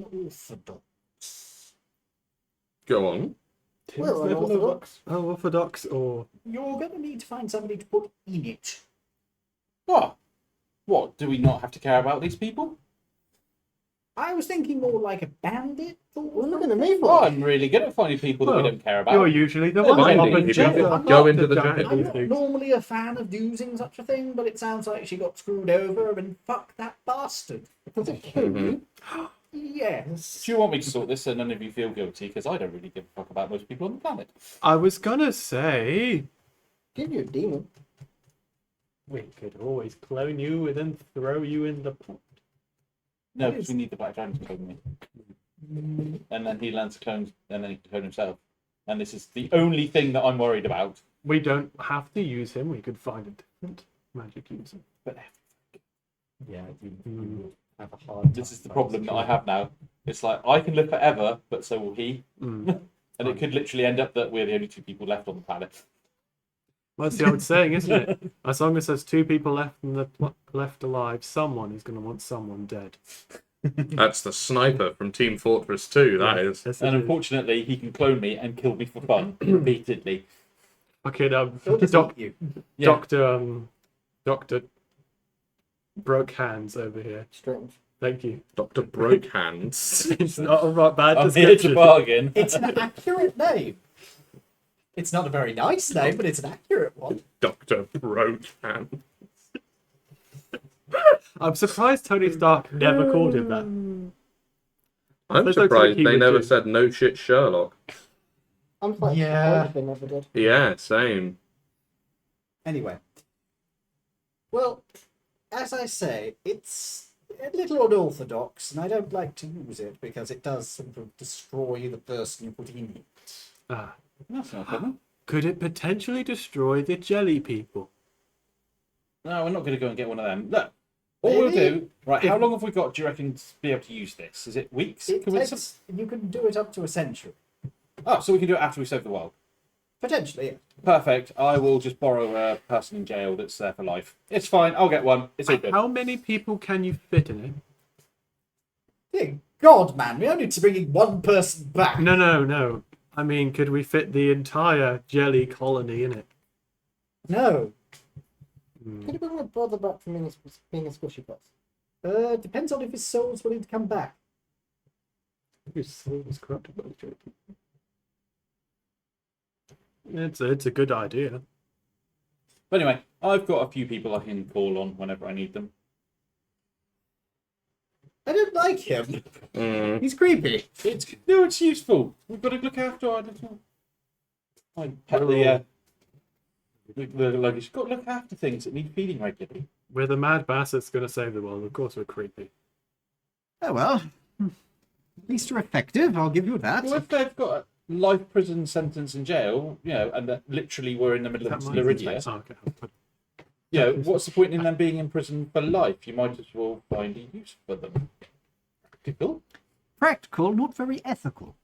unorthodox. Go on. Well, unorthodox. Oh, orthodox or You're going to need to find somebody to put in it. Oh, what? Do we not have to care about these people? I was thinking more like a bandit. Well, look at the me Oh, for. I'm really good at finding people that we Well, don't care about. you're usually the Well, one finding up in people jail. that go Not into the jump jail. at I'm these not things. normally a fan of using such a thing, but it sounds like she got screwed over and fuck that bastard. Does it kill you? Yes. Do you want me to sort this so none of you feel guilty? Because I don't really give a fuck about most people on the planet. I was gonna say Give you a demon. we could always clone you and then throw you in the pot. No, because we need the Black Dragon to clone me. And then he learns to clone, and then he can clone himself. And this is the only thing that I'm worried about. We don't have to use him. We could find a different magic user. But Yeah, you Mm. would have a hard this time is the finding problem that I secure. have now. It's like, I can live forever, but so will he. Mm. And it could literally end up that we're the only 2 people left on the planet. Well, that's the old saying, isn't it? As long as there's 2 people left alive, someone is going to want someone dead. That's the sniper from Team Fortress 2, that is. Yes, it And is. unfortunately, he can clone me and kill me for fun repeatedly. Okay, now, He'll just eat you. Yeah. Doctor broke hands over here. Strange. Thank you. Dr. Broke Hands. It's not a right bad I'm here to description. bargain. It's an accurate name. It's not a very nice name, but it's an accurate one. Dr. Broke Hands. I'm surprised Tony Stark never called him that. I'm There's no surprised cookie they with never you. said no shit Sherlock. I'm quite Yeah. surprised they never did. Yeah, same. Anyway. Well, as I say, it's a little unorthodox, and I don't like to use it because it does sort of destroy the person you put in it. Ah, That's not a problem. could it potentially destroy the jelly people? No, we're not going to go and get one of them. Look, all we'll do. Right, how long have we got, do you reckon, to be able to use this? Is it weeks? It Can we takes, you can do it up to a century. Oh, so we can do it after we save the world. Potentially, yeah. Perfect. I will just borrow a person in jail that's there for life. It's fine. I'll get one. It's all good. How many people can you fit in it? Dear God, man, we only need to bring in one person back. No. I mean, could we fit the entire jelly colony in it? No. Could you bring my brother back from being a squishy boss? Depends on if his soul's willing to come back. His soul was corrupted by the jelly. It's a good idea. But anyway, I've got a few people I can call on whenever I need them. I don't like him. Mm. He's creepy. It's useful. We've got to look after our little. I pet the luggage. You've got to look after things that need feeding regularly. We're the mad bass that's going to save the world. Of course, we're creepy. Oh well. At least you're effective, I'll give you that. Well, if they've got a life prison sentence in jail, and that literally we're in the middle of Laridian, Oh, okay. what's the point in them being in prison for life? You might as well find a use for them. Practical? Practical, not very ethical.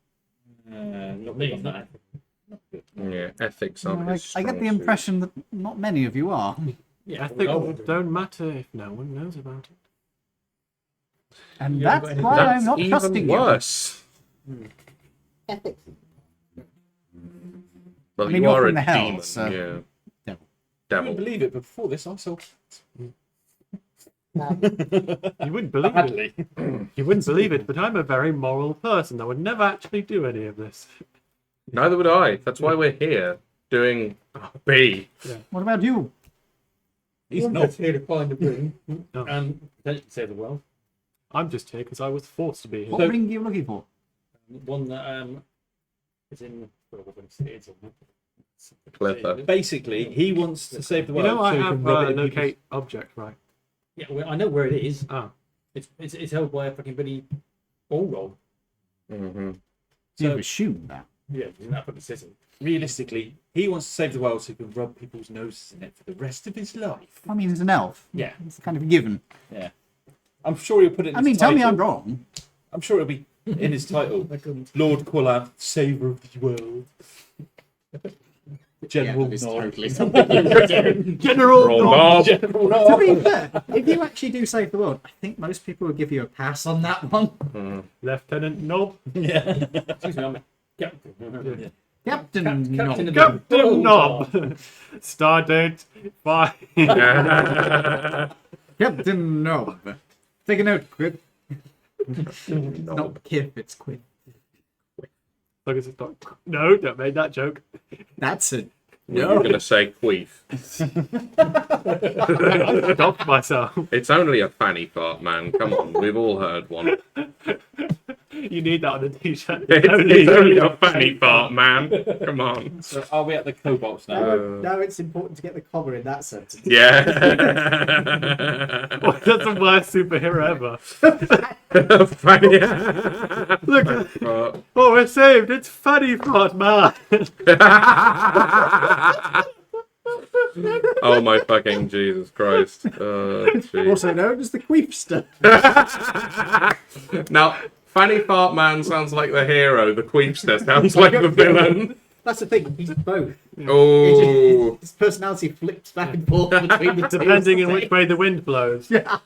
Not Me, big on not that. Not good. Yeah, ethics aren't his I get strong the suit. impression that not many of you are. Yeah, Ethics don't matter if no one knows about it. And You haven't that's got why That's I'm not even trusting worse. Ethics. Well, I mean, you you're are from a the hell, demon, so- yeah. Devil. I Devil. wouldn't believe it, but before this, I saw. You wouldn't believe it. Badly. You wouldn't believe it, but I'm a very moral person. I would never actually do any of this. Neither would I. That's why we're here doing B. What about you? He's I'm not. just here to find a ring No. and potentially save the world. I'm just here because I was forced to be here. What ring are you looking for? One that is in. Well, we're going to see it's on. Clever. Basically, he wants to save the You world. know, I so he have can rub it in people's- locate object, right? Yeah, well, I know where it is. Ah, It's held by a fucking bloody ball roll. Mm-hmm. You So assume that. Yeah, isn't that what it says? realistically, he wants to save the world so he can rub people's noses in it for the rest of his life. I mean, he's an elf. Yeah. It's kind of a given. I'm sure he'll put it in I his mean, tell me I'm title. wrong. I'm sure it'll be in his title. I couldn't. Lord Quillab, Saver of the World. General that is Nod. totally something. General Roll Knob. knob. General To Nod. be fair, if you actually do save the world, I think most people would give you a pass on that one. Mm. Lieutenant Knob. Yeah. Excuse me, I'm a captain. Captain, Captain Knob. of the Captain world. Knob. Stardate. Bye. Captain Knob. Take a note, Quip. It's not Kip, it's Quip. Look, it's not. No, don't make that joke. That's it. You're going to say queef. I stopped myself. It's only a fanny fart, man. Come on, we've all heard one. You need that on a t-shirt. It's only a fanny fart, man. Come on. So are we at the Cobalts now? Now it's important to get the comma in that sentence. Yeah. Well, that's the worst superhero ever. Fanny. Look, oh, we're saved. It's funny fart, man. Oh my fucking Jesus Christ. Jeez. Also known as the Queefster. Now, Fanny Fart Man sounds like the hero. The Queefster sounds like the villain. That's the thing. He's both. Oh, His personality flips back and forth between the two. Depending on which way the wind blows. oh,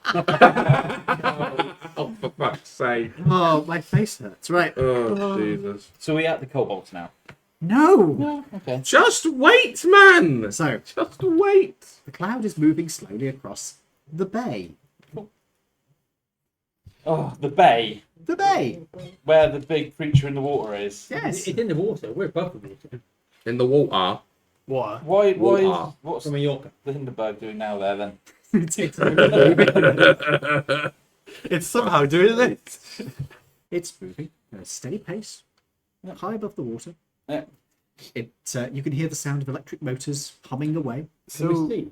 for fuck's sake! Oh, my face hurts. Right. Oh, Jesus! So we at the kobolds now. No. Okay. Just wait, man. So Just wait. the cloud is moving slowly across the bay. Oh, the bay, The bay. where the big creature in the water is. Yes. It's in the water. We're above the water. In the water. What? Why? Water. What's From Mallorca. the Hindenburg doing now there then? it's It's somehow doing this. It's moving at a steady pace, high above the water. Yeah. You can hear the sound of electric motors humming away. Can we So see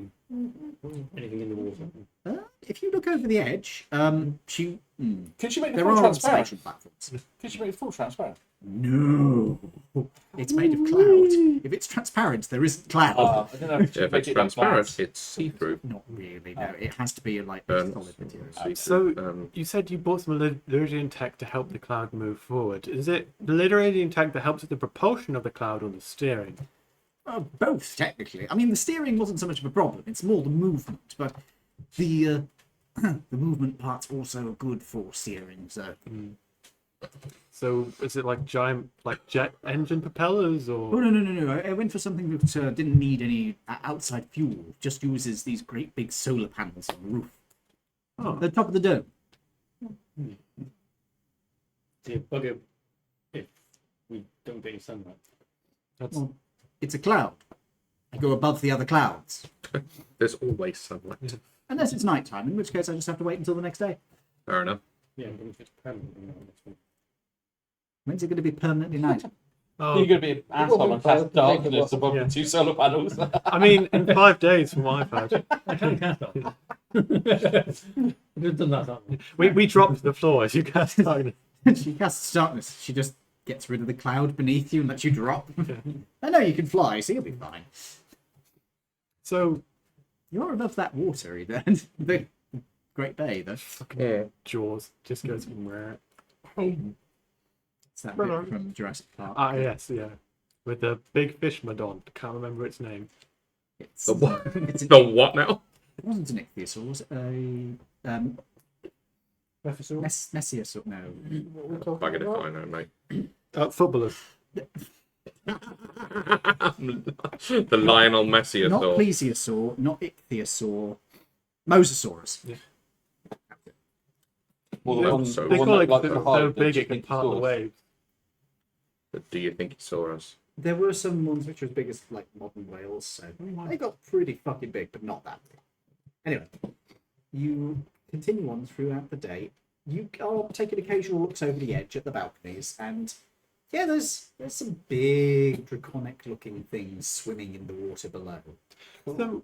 anything in the water? If you look over the edge, Could you make the there full are transparent? observation platforms. Could you make it full transparent? No, it's made of cloud. If it's transparent, there isn't cloud. I don't know if you If make it's it transparent, glass. it's see-through. Not really. No, it has to be like a Burnt. solid material. So you said you bought some Laridian tech to help the cloud move forward. Is it the Laridian tech that helps with the propulsion of the cloud or the steering? Both, technically. I mean, the steering wasn't so much of a problem. It's more the movement, but the the movement part's also good for steering. So, So is it like giant, like jet engine propellers, oh or no! I went for something that didn't need any outside fuel. Just uses these great big solar panels on the roof, the top of the dome. To bugger if we don't get any sunlight. that's Well, it's a cloud. I go above the other clouds, There's always sunlight. unless it's nighttime, in which case I just have to wait until the next day. Fair enough. Yeah, but if it's permanent, then that's fine. When's it going to be permanently night? oh, You're going to be an asshole and cast darkness above Yeah. the two solar panels. I mean, in 5 days from what I've heard. I can't cast that. We've done that, haven't we? We dropped to the floor as you cast darkness. She casts darkness. She just gets rid of the cloud beneath you and lets you drop. I know you can fly, so you'll be fine. So You're above that water, then. The Great Bay, though. Yeah. Jaws just goes where. It's that bit from Jurassic Park. Ah, yes, yeah. With the big fish Madon. Can't remember its name. It's, The what? it's The what now? It wasn't an ichthyosaur, was it? A Mesiosaur? No. Bugger if I know, mate. Footballers. The Lionel Messi Not thought. plesiosaur, not ichthyosaur. Mosasaurus. Well, No, one- so- the They one call that it likes so to hide the big it chicken can part the stores. waves. But do you think he saw us? There were some ones which were as big as like modern whales, so they got pretty fucking big, but not that big. Anyway, you continue on throughout the day. You are taking occasional looks over the edge at the balconies, and yeah, there's some big draconic looking things swimming in the water below. So,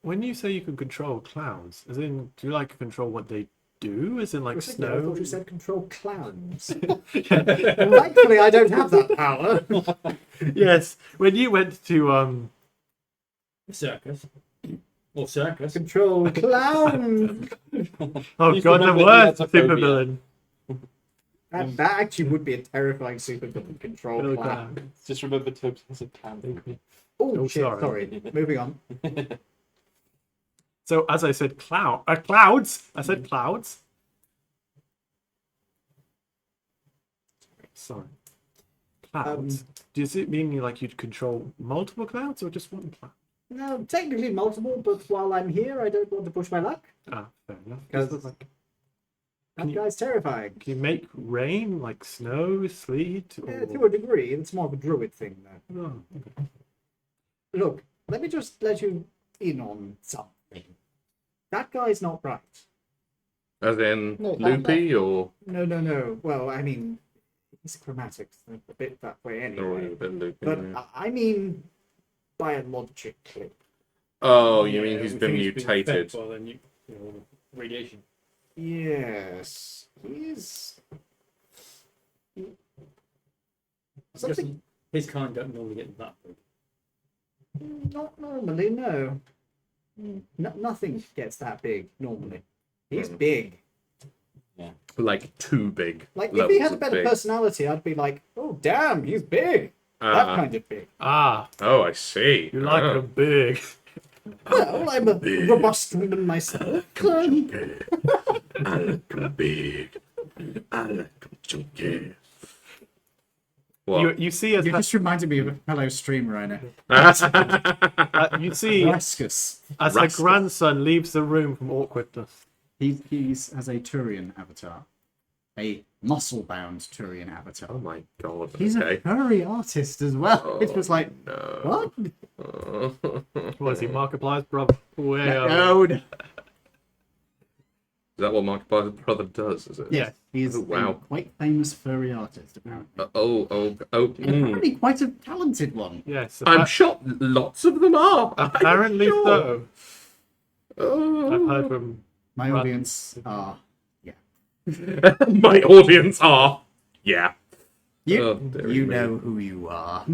when you say you can control clouds, as in, do you like control what they do? As in, like I snow? thought you said control clowns. Thankfully, I don't have that power. Yes. When you went to Circus. Or circus. Control clowns. oh Just god, the remember worst the phobia. supervillain. That actually would be a terrifying supervillain. Control Little clown. clown. Just remember Tobes has a plan. Oh, Oh, shit, sorry. sorry. Moving on. So as I said, clouds. I said clouds. Sorry. Clouds. Does it mean like you'd control multiple clouds or just one cloud? No, technically multiple, but while I'm here, I don't want to push my luck. Ah, fair enough. Because Like, that guy's terrifying. can you make rain like snow, sleet? Or... Yeah, to a degree, it's more of a druid thing, though. Oh, okay. Look, let me just let you in on something. That guy's not right. As in No, loopy or No. Well, I mean, he's chromatic, a bit that way or anyway. a bit loopy? But yeah. I mean, biologically. Oh, you mean Yeah, he's if been he's mutated? fed by then radiation. Yes, he's something. Something. His kind don't normally get that big. Not normally, no. Nothing gets that big normally. He's big. Like too big. Like if levels he had a of better big. personality, I'd be like, oh damn, he's big. That kind of big. Ah, Oh, I see. you like Ah. them big. Well, I'm a robust woman myself. I like 'em big. I like 'em chunky. What? You see as You just reminded me of a fellow streamer I know. you see Raskus. as her grandson leaves the room from awkwardness. He's has a Turian avatar. A muscle-bound Turian avatar. Oh my god. He's a okay. furry artist as well. It was like, No. what? Was he Markiplier's brother? Way over. No, no. Is that what Markiplier's brother does? Is it? Yeah, he's Oh, wow. a quite famous furry artist, apparently. Oh. And mm. apparently quite a talented one. Yes, I'm sure lots of them are. apparently I'm sure. so. I've heard Oh. from. My Right. audience are... My audience are. Yeah. You, Oh, dearie you me. know who you are.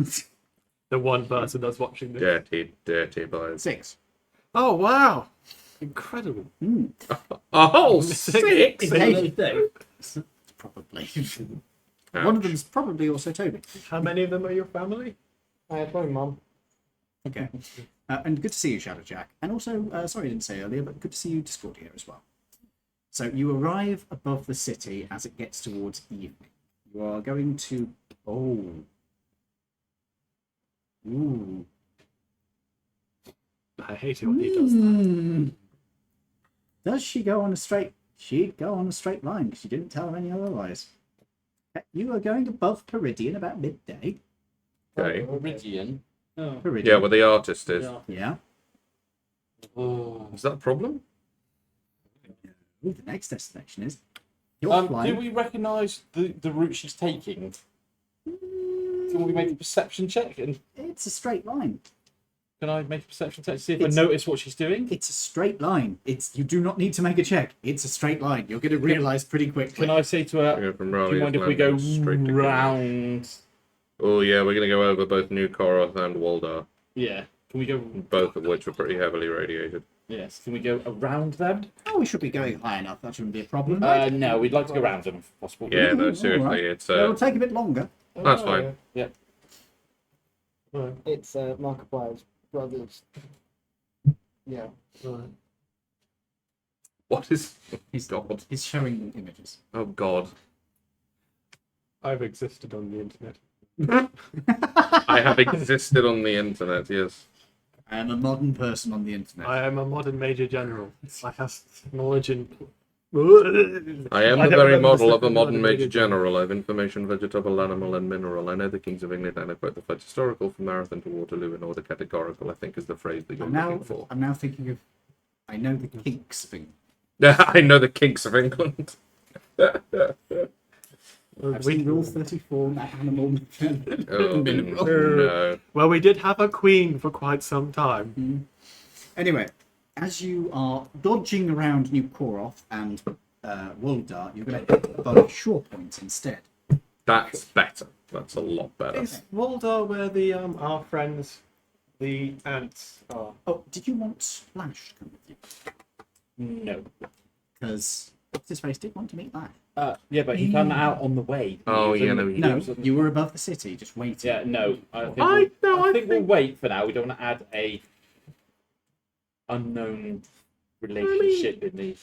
The one person that's watching this. Dirty boys. 6. Oh wow! Incredible. Oh, 6? Probably. One of them's probably also Toby. How many of them are your family? I had my mum. Okay. And good to see you, Shadowjack. And also, sorry I didn't say earlier, but good to see you, Discord here as well. So you arrive above the city as it gets towards evening. You are going to... Oh. Ooh. I hate it when he does that. Hmm. Does she go on a straight... She'd go on a straight line, because she didn't tell any otherwise. You are going above Peridian about midday. Okay. Laridian. Peridian. Yeah, well, the artist is. Yeah. Oh. Is that a problem? Ooh, the next destination is... You're flying... Do we recognise the route she's taking? Can we make a perception check? And It's a straight line. can I make a perception check to see if It's- I notice what she's doing? It's a straight line. You do not need to make a check. It's a straight line. You're going to realise pretty quickly. Can I say to her, Go from do you Raleigh mind to if we go London, straight to Greenwich. round? Oh, yeah, we're going to go over both New Koroth and Waldar, Yeah. Can we go? both of which are pretty heavily radiated. Yes. Can we go around them? Oh, we should be going high enough. That shouldn't be a problem. No, we'd like to go around them if possible. Yeah, no, All seriously, right. it's... It'll take a bit longer. That's fine. Yeah. It's Markiplier's brother's. Yeah. What is... He's, God. he's showing images. Oh, God. I've existed on the internet. I have existed on the internet, yes. I am a modern person on the internet. I am a modern major general. I have knowledge in. I am I the don't very remember model the of a second modern one, major maybe. general. I have information, vegetable, animal, and mineral. I know the kings of England, and I quote the flight historical from Marathon to Waterloo in order categorical, I think is the phrase that you're looking for. I'm now thinking of... I know the kinks thing. I know the kinks of England. I've seen Rule 34, animal... Oh, mineral. no. Well, we did have a queen for quite some time. Anyway, as you are dodging around New Koroth and Waldar, you're going to hit above Shore Point instead. That's better. That's a lot better. Is Waldar where the our friends, the ants, are? Oh, did you want Splash to come with you? No. Because what's his face did want to meet that. Yeah, but he found that out on the way. Oh, He was yeah, in no, the- he No, was- you were above the city, just waiting. Yeah, no. I think, I think we'll wait for now. We don't want to add a unknown relationship in the.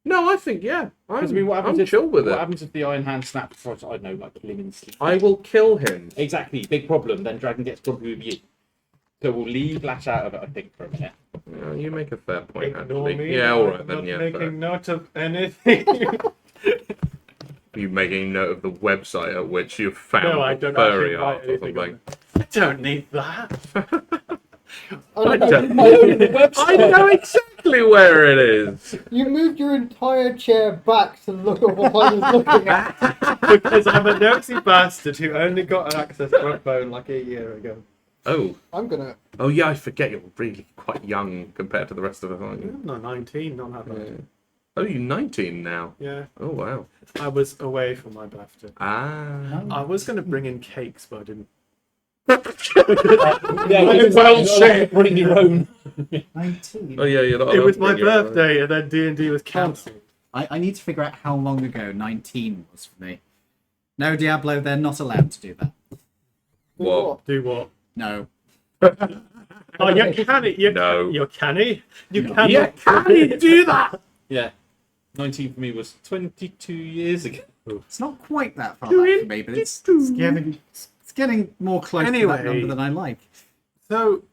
No, I think, yeah. Because I mean, what happens I'm if chill with what it. happens if the Iron Hand snaps before I don't know, like kill him in sleep? I will kill him. Exactly, big problem. Then Dragon gets grumpy with you. So we'll leave Lash out of it, I think, for a minute. Yeah, you make a fair point, Ignore actually. me. Yeah, all right I'm then. not Yeah, making fair. note of anything. You making note of the website at which you found No, I don't actually furry write art or anything something. I don't need that. I know exactly where it is. You moved your entire chair back to look at what I was looking at. Because I'm a nosy bastard who only got access to a phone like a year ago. Oh, I'm gonna. oh yeah, I forget you're really quite young compared to the rest of us, aren't you? I'm not 19, not that bad. Yeah. Oh, you're 19 now. Yeah, Oh wow. I was away for my birthday. Ah. I was going to bring in cakes, but I didn't. Yeah, well said. Bring your own. 19. Oh yeah, you're not. It allowed was to my bring your own. birthday, and then D&D was cancelled. I need to figure out how long ago 19 was for me. No, Diablo, they're not allowed to do that. What? Do what? No. Oh, you canny. No. You're canny. You No. cannot You can't do that. Yeah. 19 for me was 22 years ago. It's not quite that far back for me, but it's getting more close to that Anyway. number than I like. So,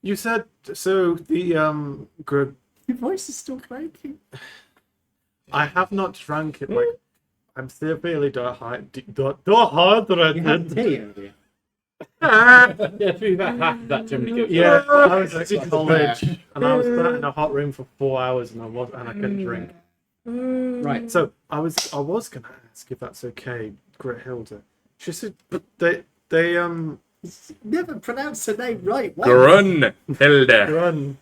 you said so. The Your voice is still breaking. I have not drank it. Like, I'm severely You had dehydrated. tea earlier. Yeah, through that half of that generally goes. Yeah, I was at college and I was sat in a hot room for 4 hours and I couldn't drink. Right. So I was gonna ask if that's okay, Grethilda. She said, but they Never pronounced her name right. Why? Grunhilda. run.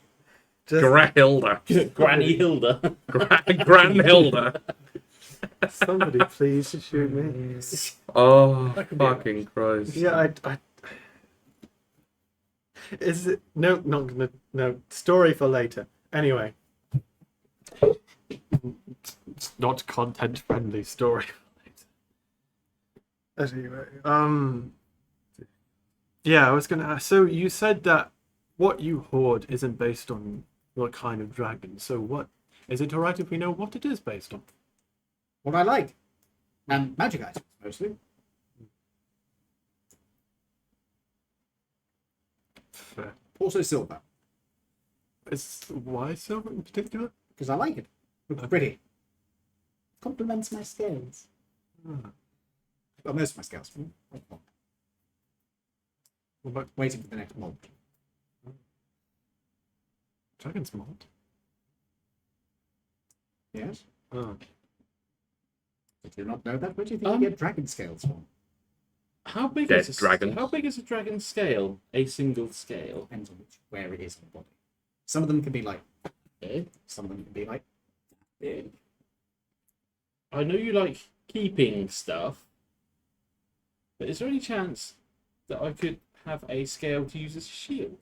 Just Grahilda. Granny Hilda. Granhilda. somebody please shoot me. Oh, fucking Christ. Yeah, I is it no not gonna no story for later. Anyway. It's not content friendly story for later. Anyway, yeah, I was gonna ask, so you said that what you hoard isn't based on what kind of dragon, so what is it alright if we know what it is based on? What I like. And magic items, mostly. Fair. Also silver, Why silver in particular? because I like it. Looks pretty. Complements my scales. Ah. Well, most of my scales. What about Waiting for the next mold. dragon's malt? Yes? Oh. Did you not know that? Where do you think you get dragon scales from? How big Dead is a dragons. How big is a dragon scale? A single scale. Depends on where it is on the body. Some of them can be like Okay. some of them can be like big. I know you like keeping stuff, but is there any chance that I could have a scale to use as a shield?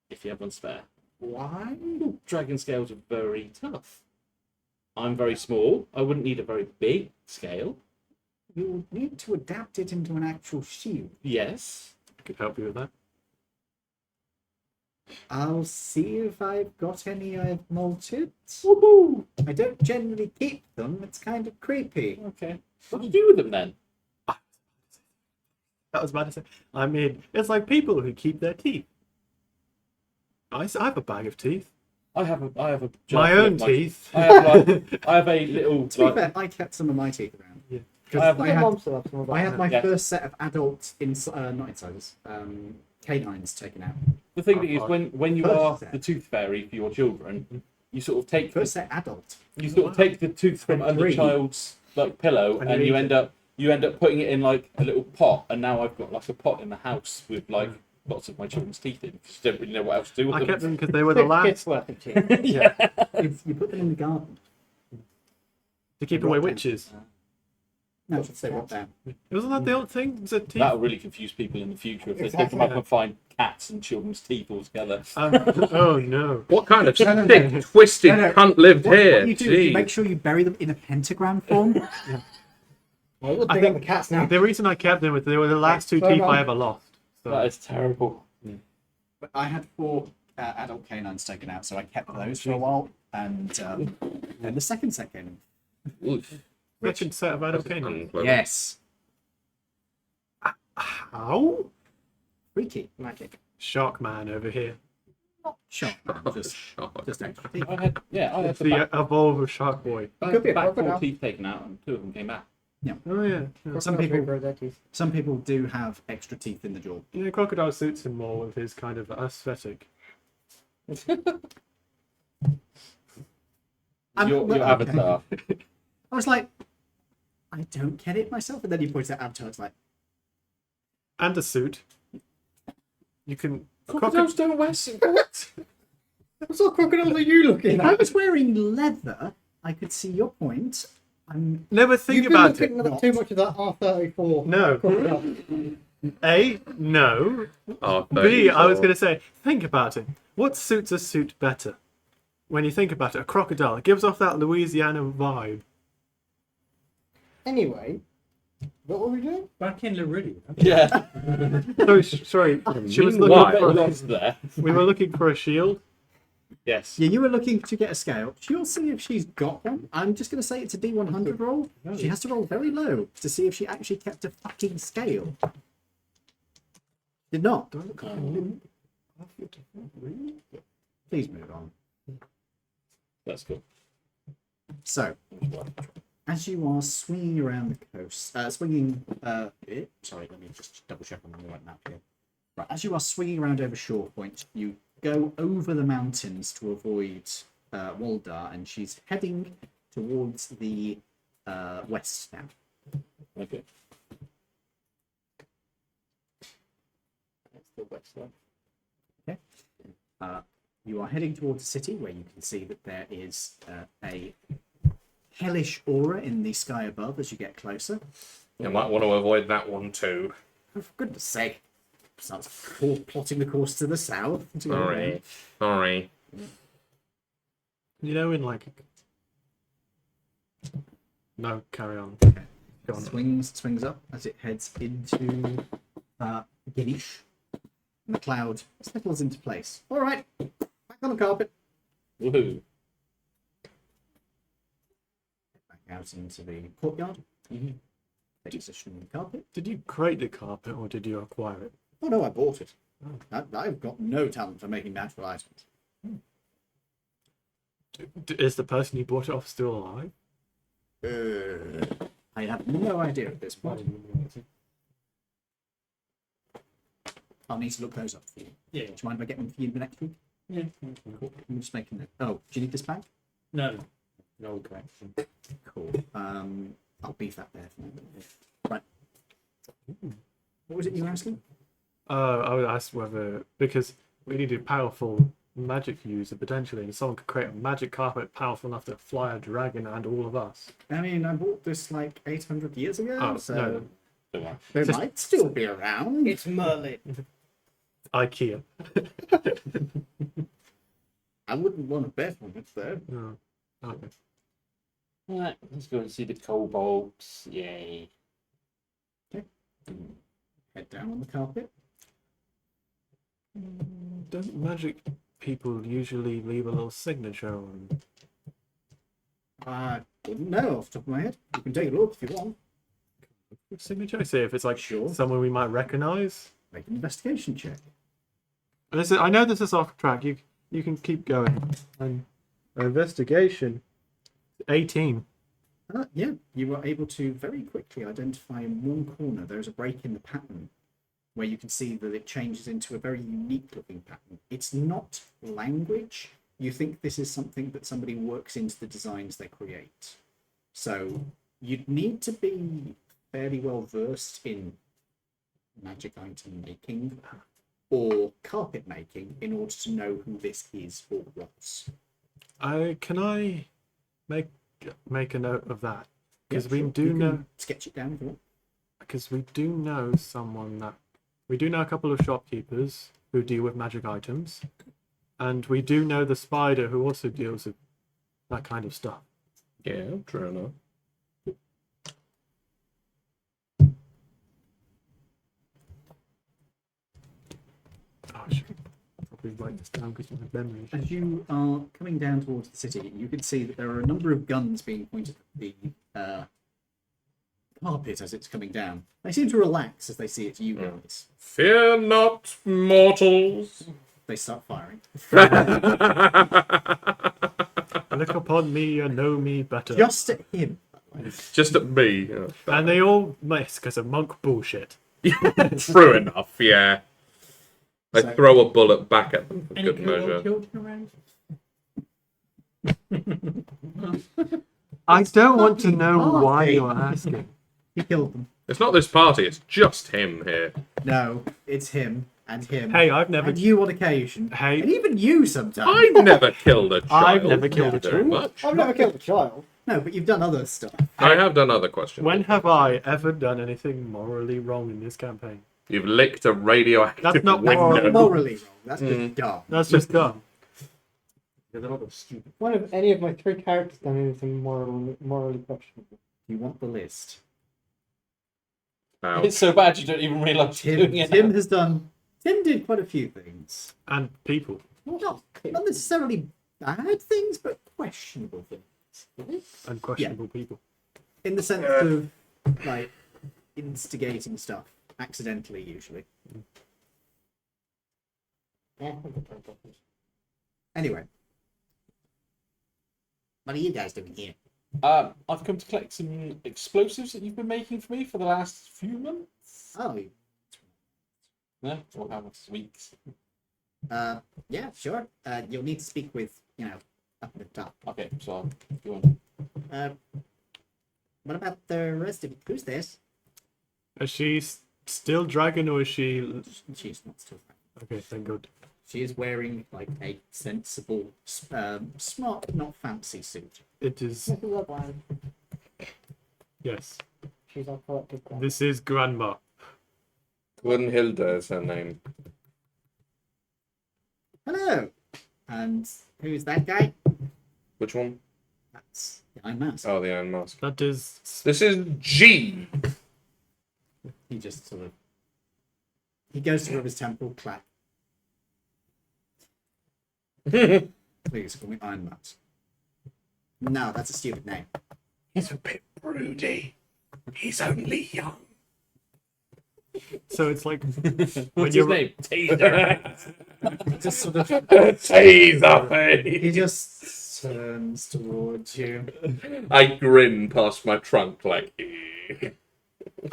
If you have one spare. Why? Dragon scales are very tough. I'm very small. I wouldn't need a very big scale. You need to adapt it into an actual shield. Yes. I could help you with that. I'll see if I've got any I've malted. Woohoo! I don't generally keep them. It's kind of creepy. Okay. What do you do with them then? That was about to say. I mean, it's like people who keep their teeth. I have a bag of teeth. I have a My jar own full of teeth. I have I have a little To be like, fair, I kept some of my teeth around. Yeah. I have- I My had, mum still has some of I had that. my Yeah. first set of adult not insiders, canines taken out. the thing is when you First are set. the tooth fairy for your children, you sort of take First set adult. you sort of take the tooth from And under the three. child's like pillow, And and you you eat end up putting it in like a little pot, and now I've got like a pot in the house with like lots of my children's teeth in because you don't really know what else to do with I them. kept them because they were the last Kids worth of cheese. yeah, You put them in the garden. to keep away witches. No, just say what down. Wasn't that the old thing? Was it teeth? That'll really confuse people in the future if they Exactly. come up and find cats and children's teeth all together. Oh no. What kind of sick, twisted No, no. cunt lived here? What you do is you Jeez. make sure you bury them in a pentagram form. Well, we'll I dig think- up the cats now. The reason I kept them was they were the last two so teeth long. I ever lost. So. That is terrible. But I had 4 adult canines taken out, so I kept those for a while. And then the second set came in. Oof. Second set of adult canines. Yes. How? Freaky. Magic. Shark man over here. Sure. Just extra teeth. I had the It's the evolve of Shark Boy. Could be a back 4 crocodile. teeth taken out, and 2 of them came back. Oh yeah. Some Crocodiles people- regrow their teeth. Some people do have extra teeth in the jaw. Yeah, crocodile suits him more with his kind of aesthetic. Your okay. avatar. I was like, I don't get it myself. And then you point out Avatar. It's like, And a suit. You can Crocodiles don't wear suits. What sort of crocodiles are you looking if I at? was wearing leather, I could see your point. I'm never think You've about been it. looking at too much of that R34 No. crocodile. A, no. Oh, B, I was going to say, think about it. What suits a suit better? when you think about it, a crocodile. It gives off that Louisiana vibe. Anyway, what were we doing? Back in Laridian. Yeah. Sorry. She was Why? looking for. What's there? We were looking for a shield. Yes. Yeah, you were looking to get a scale. She'll see if she's got one. I'm just going to say it's a D100 roll. She has to roll very low to see if she actually kept a fucking scale. Did not. Please move on. That's cool. So, as you are swinging around the coast, sorry, let me just double check I'm on the right map here. Right, as you are swinging around over Shore Point, you go over the mountains to avoid Waldar, and she's heading towards the west now. Okay. That's the west one. You are heading towards the city, where you can see that there is a hellish aura in the sky above as you get closer. You might want to avoid that one too. Oh, for goodness sake. Starts plotting the course to the south. Sorry. Sorry. You know, in like. No, carry on. Go on. Swings up as it heads into Ginish. And the cloud settles into place. All right, back on the carpet. Woohoo. Back out into the courtyard. Take position on the carpet. Did you create the carpet or did you acquire it? Oh no, I bought it. I've got no talent for making natural items. Is the person you bought it off still alive? I have no idea at this point. I'll need to look those up for you. Yeah. Do you mind if I get them for you next week? Yeah. Cool. I'm just making it. Oh, do you need this bag? No. No correction. Cool. I'll beef that there for you. Right. What was it you were asking? I would ask whether, because we need a powerful magic user potentially, and someone could create a magic carpet powerful enough to fly a dragon and all of us. I mean, I bought this like 800 years ago, Oh, so no. they Just- might still be around. It's Merlin. IKEA. I wouldn't want to bet on it though. Oh, okay. Right, let's go and see the kobolds. Yay. Head down on the carpet. Don't magic people usually leave a little signature on? I wouldn't know off the top of my head. You can take a look if you want. Signature? See if it's like Sure. someone we might recognize. Make an investigation check. This is, I know this is off track. You can keep going. Investigation. 18. Yeah, you were able to very quickly identify in one corner there is a break in the pattern where you can see that it changes into a very unique looking pattern. It's not language. You think this is something that somebody works into the designs they create. So you'd need to be fairly well versed in magic item making or carpet making in order to know who this is or was. Can I make a note of that? Because Yeah, we sure. do You can know. sketch it down if you want. Because we do know someone that we do know a couple of shopkeepers who deal with magic items, and we do know the spider who also deals with that kind of stuff. Yeah, true enough. Oh, I should probably write this down because my memory. As you are coming down towards the city, you can see that there are a number of guns being pointed at the carpet as it's coming down. They seem to relax as they see it's you guys. Fear not, mortals. They start firing. Look upon me and know me better. Just at him. Just at me. Yeah. And they all miss because of monk bullshit. True enough, yeah. I So- throw a bullet back at them for Any good measure. children around? I don't want to know party. why you're asking. He killed them. It's not this party, it's just him here. No, it's him and him. Hey, I've never. And you on occasion. Hey. And even you sometimes. I've never killed a child. I've never killed a very child. much. I've never killed a child. No, but you've done other stuff. I have done other questions. When have I ever done anything morally wrong in this campaign? You've licked a radioactive That's not window. moral. Morally wrong. That's just dumb. That's just dumb. There's a lot of stupid. One of any of my 3 characters done anything morally questionable? You want the list? Ouch. It's so bad you don't even realise you're Tim, doing it. Tim has done. Tim did quite a few things. And people. Not necessarily bad things, but questionable things. And questionable people. In the sense of like instigating stuff accidentally, usually. Yeah. Anyway, what are you guys doing here? I've come to collect some explosives that you've been making for me for the last few months. Oh, No, or how much weeks? yeah, sure. You'll need to speak with, up at the top. Okay, so I'll go on. What about the rest of who's this? Is she still dragon or is she? She's not still. Okay, thank God. She is wearing like a sensible, smart, not fancy suit. It is. Yes. She's our collective grandma. This is Grandma. Gunhilda is her name. Hello. And who's that guy? Which one? That's the Iron Mouse. Oh, the Iron Mask. That is. This is G. He just sort of. He goes to rub his temple, clap. Please call me Iron Mouse. No, that's a stupid name. He's a bit broody. He's only young. So it's like What's when his you're name? Taser. Just sort of. Taser. He just turns towards you. I grin past my trunk like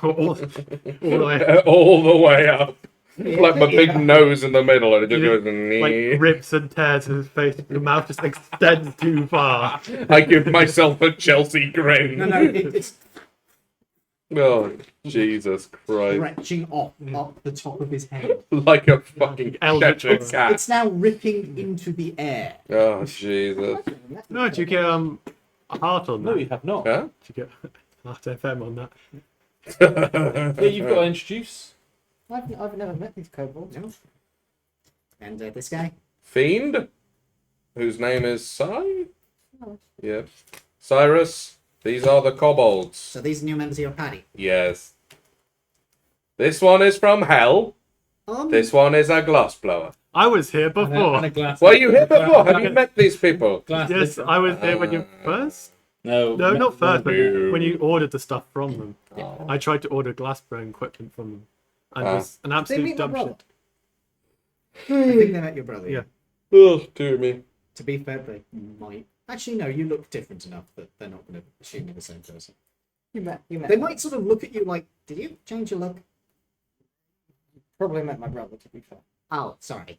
all the way, all the way up. Like my big nose in the middle, and it just goes like rips and tears his face. Your mouth just extends too far. I give myself a Chelsea grin. No, it's Oh, Jesus Christ. stretching up the top of his head. Like a fucking Eldritch. Cheshire cat. It's now ripping into the air. Oh, Jesus. No, did you get a heart on that? No, you have not. Huh? Did you get heart FM on that? Yeah, you've got to introduce. I've never met these kobolds. No. And this guy? Fiend, whose name is Cy? Yep. Cyrus, these are the kobolds. So these are new members of your party. Yes. This one is from hell. This one is a glassblower. I was here before. And a glass. Were you here before? Have you met these people? Glass Yes, I was here when you first. No. No, not first, but No. when you ordered the stuff from them. Oh. I tried to order glass blowing equipment from them, and it Ah. was an They absolute meet my dumb brother. shit. I think they met your brother. Yeah. Oh, dear me. To be fair, they might. Actually, no, you look different enough that they're not going to assume you're the same person. You met. They might sort of look at you like, did you change your look? Probably met my brother, to be fair. Oh, sorry.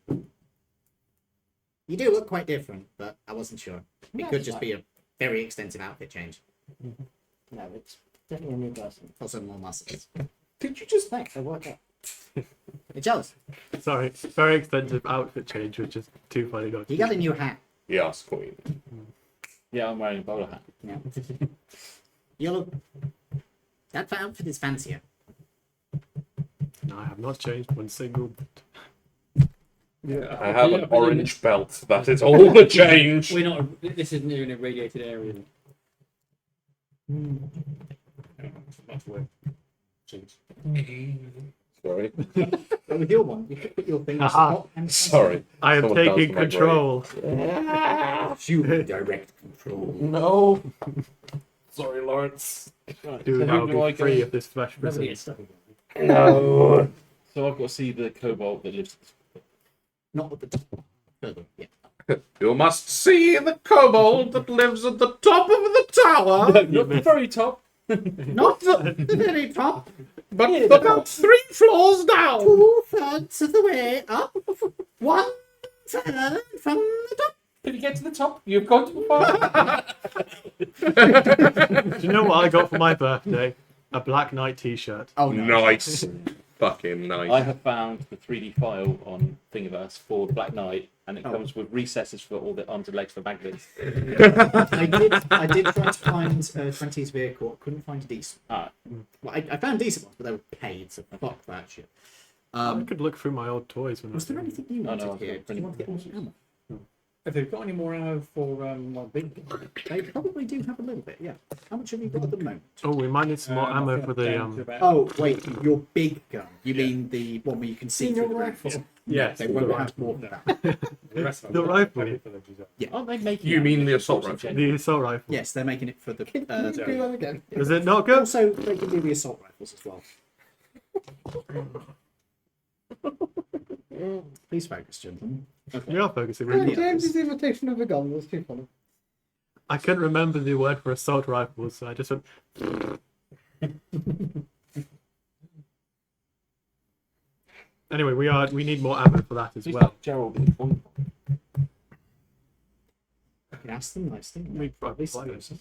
You do look quite different, but I wasn't sure. It No, could it's just fine. be a very extensive outfit change. No, it's definitely a new person. Also more muscles. Did you just... Thanks, I worked out. You're jealous. Sorry, very expensive outfit change, which is too funny. Not to You got a new hat. Yes, Queen. Yeah, I'm wearing a bowler hat. Yeah. You look. That outfit is fancier. No, I have not changed one single. I have an orange belt. That is all the change. We're not. This isn't even a radiated area. Much work. Jeez. Sorry. But with your one, you could put your fingers Aha. up and Sorry. I am Someone taking danced on my control. You direct control. No. Sorry, Lawrence. Right, Dude, so who I'll do I be go? free of this flesh Nobody prison. gets stuck. No. So I've got to see the kobold that lives. Not at the top. Further. Yeah. You must see the kobold that lives at the top of the tower, Not the very top. Not the very top. but about 3 floors down. 2/3 of the way up. 1/3 from the top. If you get to the top, you've gone too far. Do you know what I got for my birthday? A Black Knight T-shirt. Oh no. Nice. Fucking nice. I have found the 3D file on Thingiverse for Black Knight, and it comes with recesses for all the arms and legs for magnets. I did try to find 20's vehicle. I couldn't find a decent. Ah. Well, I found decent ones, but they were paid, so fuck that shit. I could look through my old toys when Was I there was anything you No, wanted no, here? I've got Did you want to get plenty more ammo? Have they got any more ammo for my big gun? They probably do have a little bit, yeah. How much have you got at the moment? Oh, we might need some more I ammo think for I'm the down to about- Oh, wait, your big gun. You Yeah. mean the one where you can see Senior through the rifle. ground? Yes, They the won't rifle. have more than that. The rest of The them are rifle. ready for the design. Aren't they making? You mean the ammunition assault for rifle? Gen- the assault rifle. Yes, they're making it for the. Can you do that again? Is it not good? Also, they can do the assault rifles as well. Please focus, gentlemen. We are focusing. Yeah, Really. James's imitation of a gun was too funny. I couldn't remember the word for assault rifles, so I just went. Anyway, we need more ammo for that as Please well. let Gerald one. I can ask them nicely. We Probably probably suppose.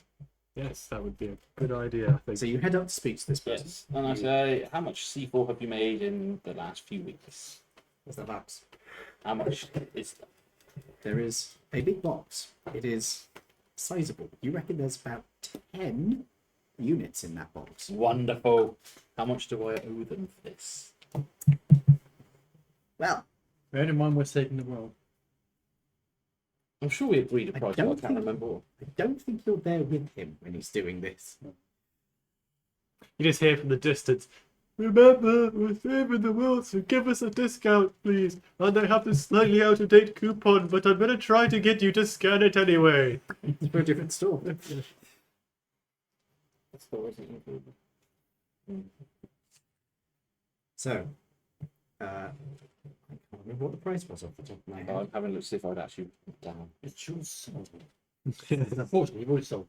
Yes, that would be a good idea. I think. So you head up to speak to this person. Yes, and I say, how much C4 have you made in the last few weeks? What's that box? How much is that? There is a big box. It is sizable. You reckon there's about 10 units in that box. Wonderful. How much do I owe them for this? Well, Bear in mind we're saving the world. I'm sure we agreed a I price, but I don't can't think- remember. I don't think you're there with him when he's doing this. You just hear from the distance. Remember, we're saving the world, so give us a discount, please. And I have this slightly out of date coupon, but I'm gonna try to get you to scan it anyway. It's for a different store. So, I can't remember what the price was off the top of my head. I'm having a look to see if I'd actually down. It's your soul. Unfortunately, you've already sold.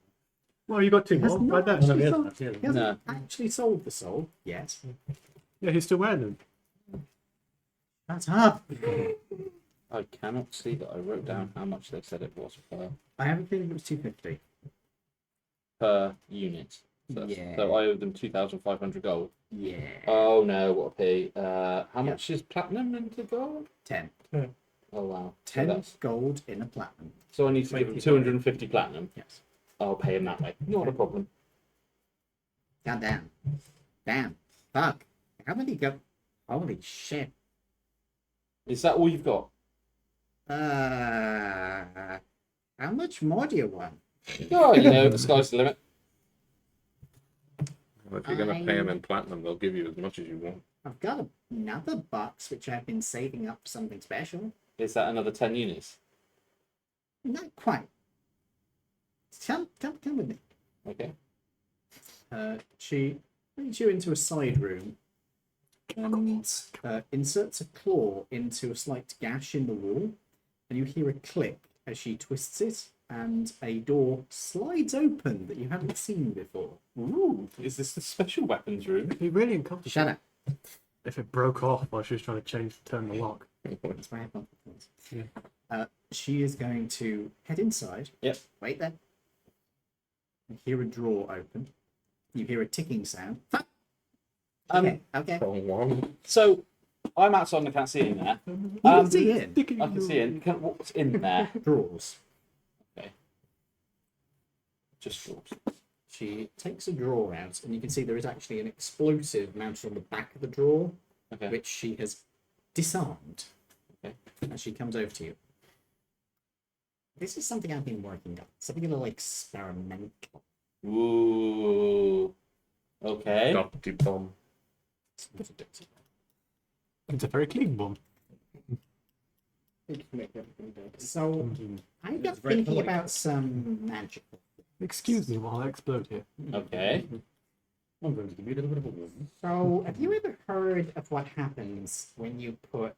Well, you got two He has more. not Right there. actually he sold- hasn't, he hasn't. he hasn't No. actually sold the soul yet. Yeah, he's still wearing them. That's up. I cannot see that I wrote down how much they said it was I have a feeling it was 250. per unit. So, Yeah. so I owe them 2,500 gold. Yeah. Oh no, what a pity. How much is platinum into gold? 10. Oh wow. So, 10 that's, gold in a platinum. so I need to give them 250 platinum. Yes. I'll pay him that way. Not a problem. God damn. Damn. Fuck. How many go? Holy shit. Is that all you've got? How much more do you want? Oh, you know, the sky's the limit. Well, if you're going to pay them in platinum, they'll give you as much as you want. I've got another box which I've been saving up for something special. Is that another 10 units? Not quite. Come with me. Okay. She leads you into a side room and inserts a claw into a slight gash in the wall, and you hear a click as she twists it, and a door slides open that you haven't seen before. Ooh, is this the special weapons room? It'd be really uncomfortable Shut up. if it broke off while she was trying to turn the lock. That's why I have buttons. Yeah. She is going to head inside. Yep. Wait there. You hear a drawer open. You hear a ticking sound. Fuck. Okay. Okay. Wrong one. So, I'm outside and I can't see in there. You can see in I can see in. What's in there? drawers. Just drawers. She takes a drawer out, and you can see there is actually an explosive mounted on the back of the drawer, Okay. which she has disarmed. Okay. As she comes over to you. This is something I've been working on. Something a little experimental. Ooh. Okay. Dopty bomb. It's a very clean one. So I got It's very thinking polite. about some magic. Excuse me while I explode here. Okay. I'm going to give you a little bit of a warning. So have you ever heard of what happens when you put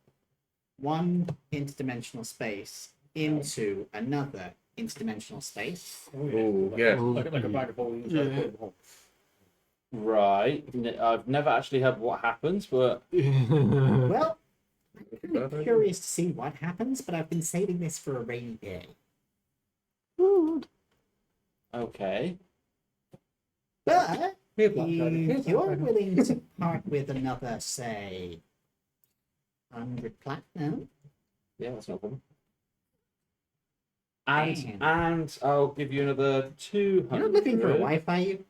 one interdimensional space into another interdimensional space? Oh, yeah. Like a bag of balls. Yeah. Right. I've never actually heard what happens, but Well, I'm kind of curious to see what happens, but I've been saving this for a rainy day. okay. But Here's that, Charlie. Here's if that, you're Charlie. willing to part with another, say, 100 platinum, Yeah, that's no problem. And Damn. and I'll give you another 200. you're not looking for a wife, are you?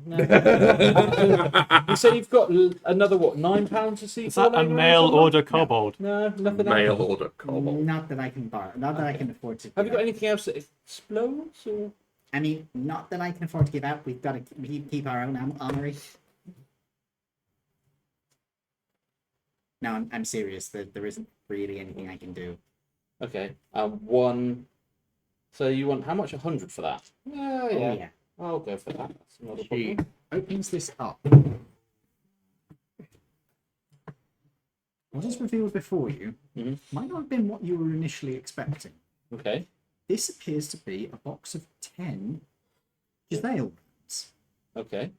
You say you've got another what, £9 to see? Is that a mail order kobold? No, nothing Mail else. order kobold. Not that I can borrow. Not that I can afford to. Have you give got out. anything else that explodes? Or I mean, not that I can afford to give out. We've got to keep our own armory. No, I'm serious. There isn't really anything I can do. okay, one. So you want how much? 100 for that? Yeah, Oh yeah. I'll go for that. That's not a She problem. opens this up. What is revealed before you Mhm. might not have been what you were initially expecting. Okay. This appears to be a box of 10 Giselle rounds. Okay.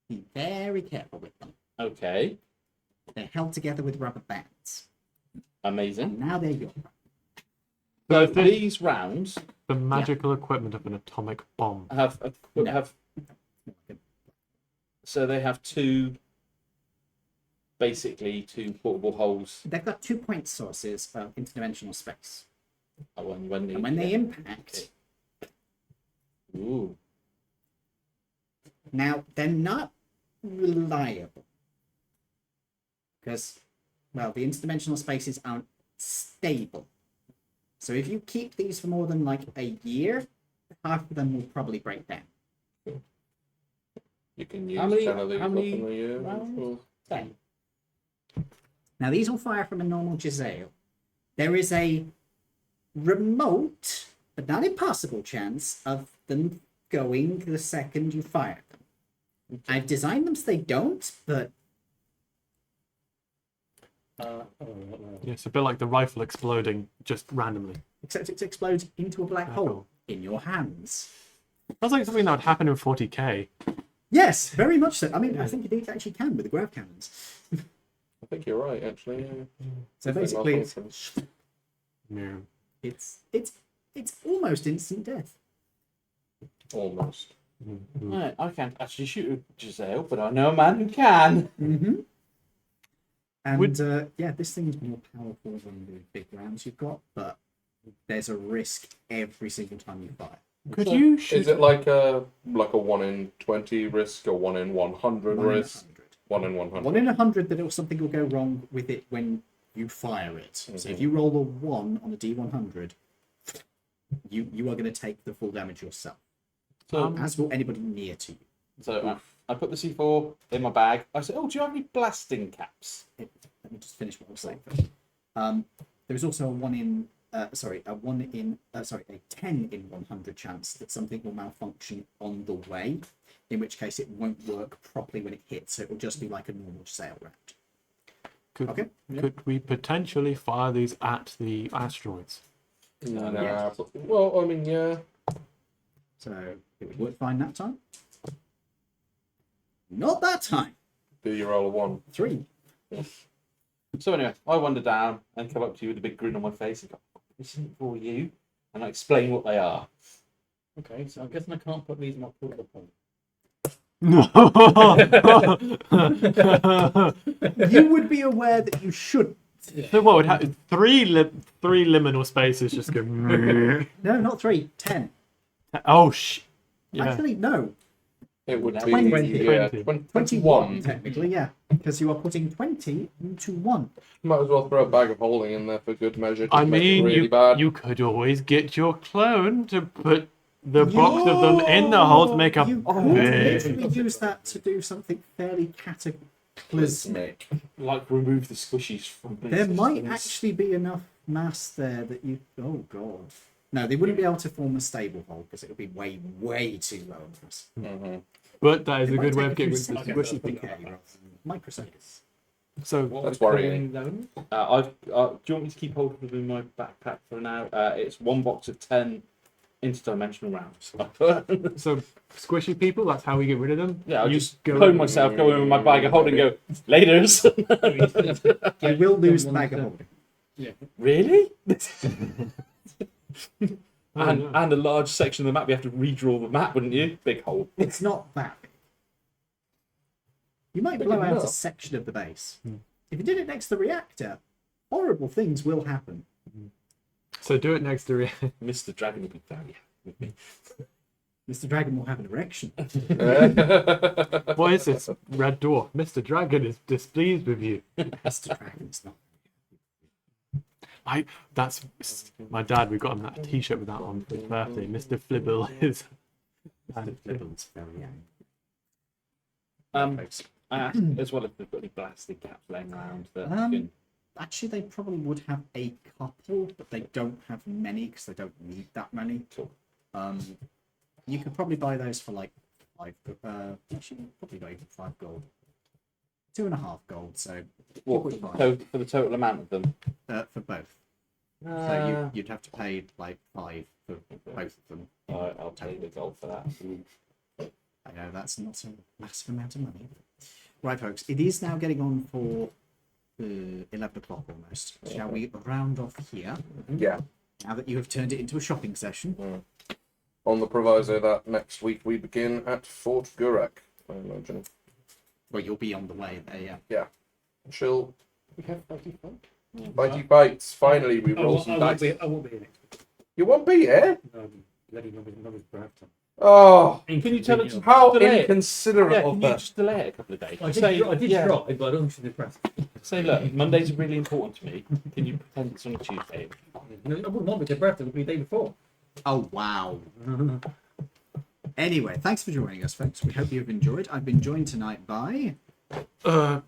Be very careful with them. Okay. They're held together with rubber bands. Amazing. And now they're yours. So So these rounds the magical equipment of an atomic bomb. have No. So they have basically two portable holes. They've got 2-point sources of interdimensional space. When And when they impact, Ooh. now they're not reliable. Because, well, the interdimensional spaces aren't stable. So if you keep these for more than like a year, half of them will probably break down. You can use How many- 10 of these how up many in a year. rounds? 10. Now these will fire from a normal Giselle. There is a remote, but not impossible chance of them going the second you fire them. I've designed them so they don't, but Yeah, it's a bit like the rifle exploding just randomly. except it explodes into a black hole in your hands. Sounds like something that would happen in 40k. Yes, very much so. I mean, I think it actually can with the grav cannons. I think you're right, actually. Yeah. So basically, Yeah. it's almost instant death. Almost. Right, I can't actually shoot a Giselle, but I know a man who can. Mm-hmm. And Would- yeah, this thing is more powerful than the big rounds you've got, but there's a risk every single time you fire. Could So, you shoot? Is it like a 1 in 20 risk or 1 in 100 1 in risk? 100. 1 in 100. 1 in 100 that something will go wrong with it when you fire it. So if you roll a 1 on a D100, you are going to take the full damage yourself, So, as will anybody near to you. so I put the C4 in my bag. I said, "Oh, do you have any blasting caps?" Let me just finish what I was saying first. There is also a 10 in 100 chance that something will malfunction on the way, in which case it won't work properly when it hits, so it will just be like a normal sail round. Could, Okay. could we potentially fire these at the asteroids? Nah, Yeah. but, well, I mean, yeah. So it would work fine that time. Not that time. Do you roll a 1? 3. So anyway, I wander down and come up to you with a big grin on my face and go, "This isn't for you," and I explain what they are. Okay, so I'm guessing I can't put these in my portable hole. You would be aware that you shouldn't. So what would happen? Three liminal spaces just go. No, not 3. 10. Oh yeah. Actually, no. It would be 20. yeah, 20. 21, technically, yeah. Because you are putting 20 into 1. Might as well throw a bag of holding in there for good measure. Just I make it mean, really bad. you could always get your clone to put the box of them in the hole to make a You could big. literally use that to do something fairly cataclysmic. Like remove the squishies from these There might systems. actually be enough mass there that you. Oh god. No, they wouldn't be able to form a stable hole because it would be way, way too low in mass. Mhm. But that is It a might good way take of getting a rid few of the seconds squishy to thing. decay rather than microseconds. So That's worrying. do you want me to keep hold of them in my backpack for now? It's one box of 10 interdimensional rounds. so squishy people. That's how we get rid of them. Yeah, I'll You just go- clone myself, go in with my bag of holding, and go laters. You will lose the bag of holding. Really? Oh, and no. and a large section of the map. You have to redraw the map, wouldn't you? Big hole. It's not that big. You might Big blow out a enough. section of the base. Hmm. If you did it next to the reactor, horrible things will happen. So do it next to Mr. Dragon will be very happy with me. Mr. Dragon will have an erection. What is this, Red Dwarf? Mr. Dragon is displeased with you. Mr. Dragon's not. That's my dad. We got him that T-shirt with that on for his birthday. Mr. Flibble is. Mr. Flibble's very young. I asked as well if they've got any blasted caps laying around that you can. Actually, they probably would have a couple, but they don't have many because they don't need that many. You could probably buy those for like actually, probably not even 5 gold. 2.5 gold, so What, so for the total amount of them? for both. So you'd have to pay like 5 for both of them. I'll pay the gold for that. I know that's not a massive amount of money. Right, folks, it is now getting on for 11 o'clock almost. Shall we round off here? Yeah. Now that you have turned it into a shopping session. On the proviso that next week we begin at Fort Gurek, I imagine. Well, you'll be on the way there, yeah. Chill. We have 35. Fighty fights. Finally, we roll some dice. I won't be in it. You won't be here? Bloody nobody's birthday. Oh, Can you tell them to how delay it? inconsiderate Yeah, of can you her. just delay it a couple of days? I Say, did yeah, try, but I don't think she's impressed. say, look, Mondays are really important to me. Can you pretend it's on a Tuesday? I wouldn't want their birthday, it would be the day before. Oh, wow. Anyway, thanks for joining us, folks. We hope you've enjoyed. I've been joined tonight by...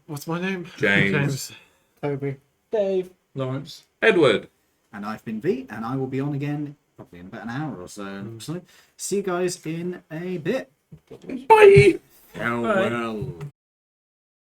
What's my name? James. Toby. Dave. Lawrence. Edward. And I've been V, and I will be on again probably in about an hour or so. So see you guys in a bit. Bye. Farewell.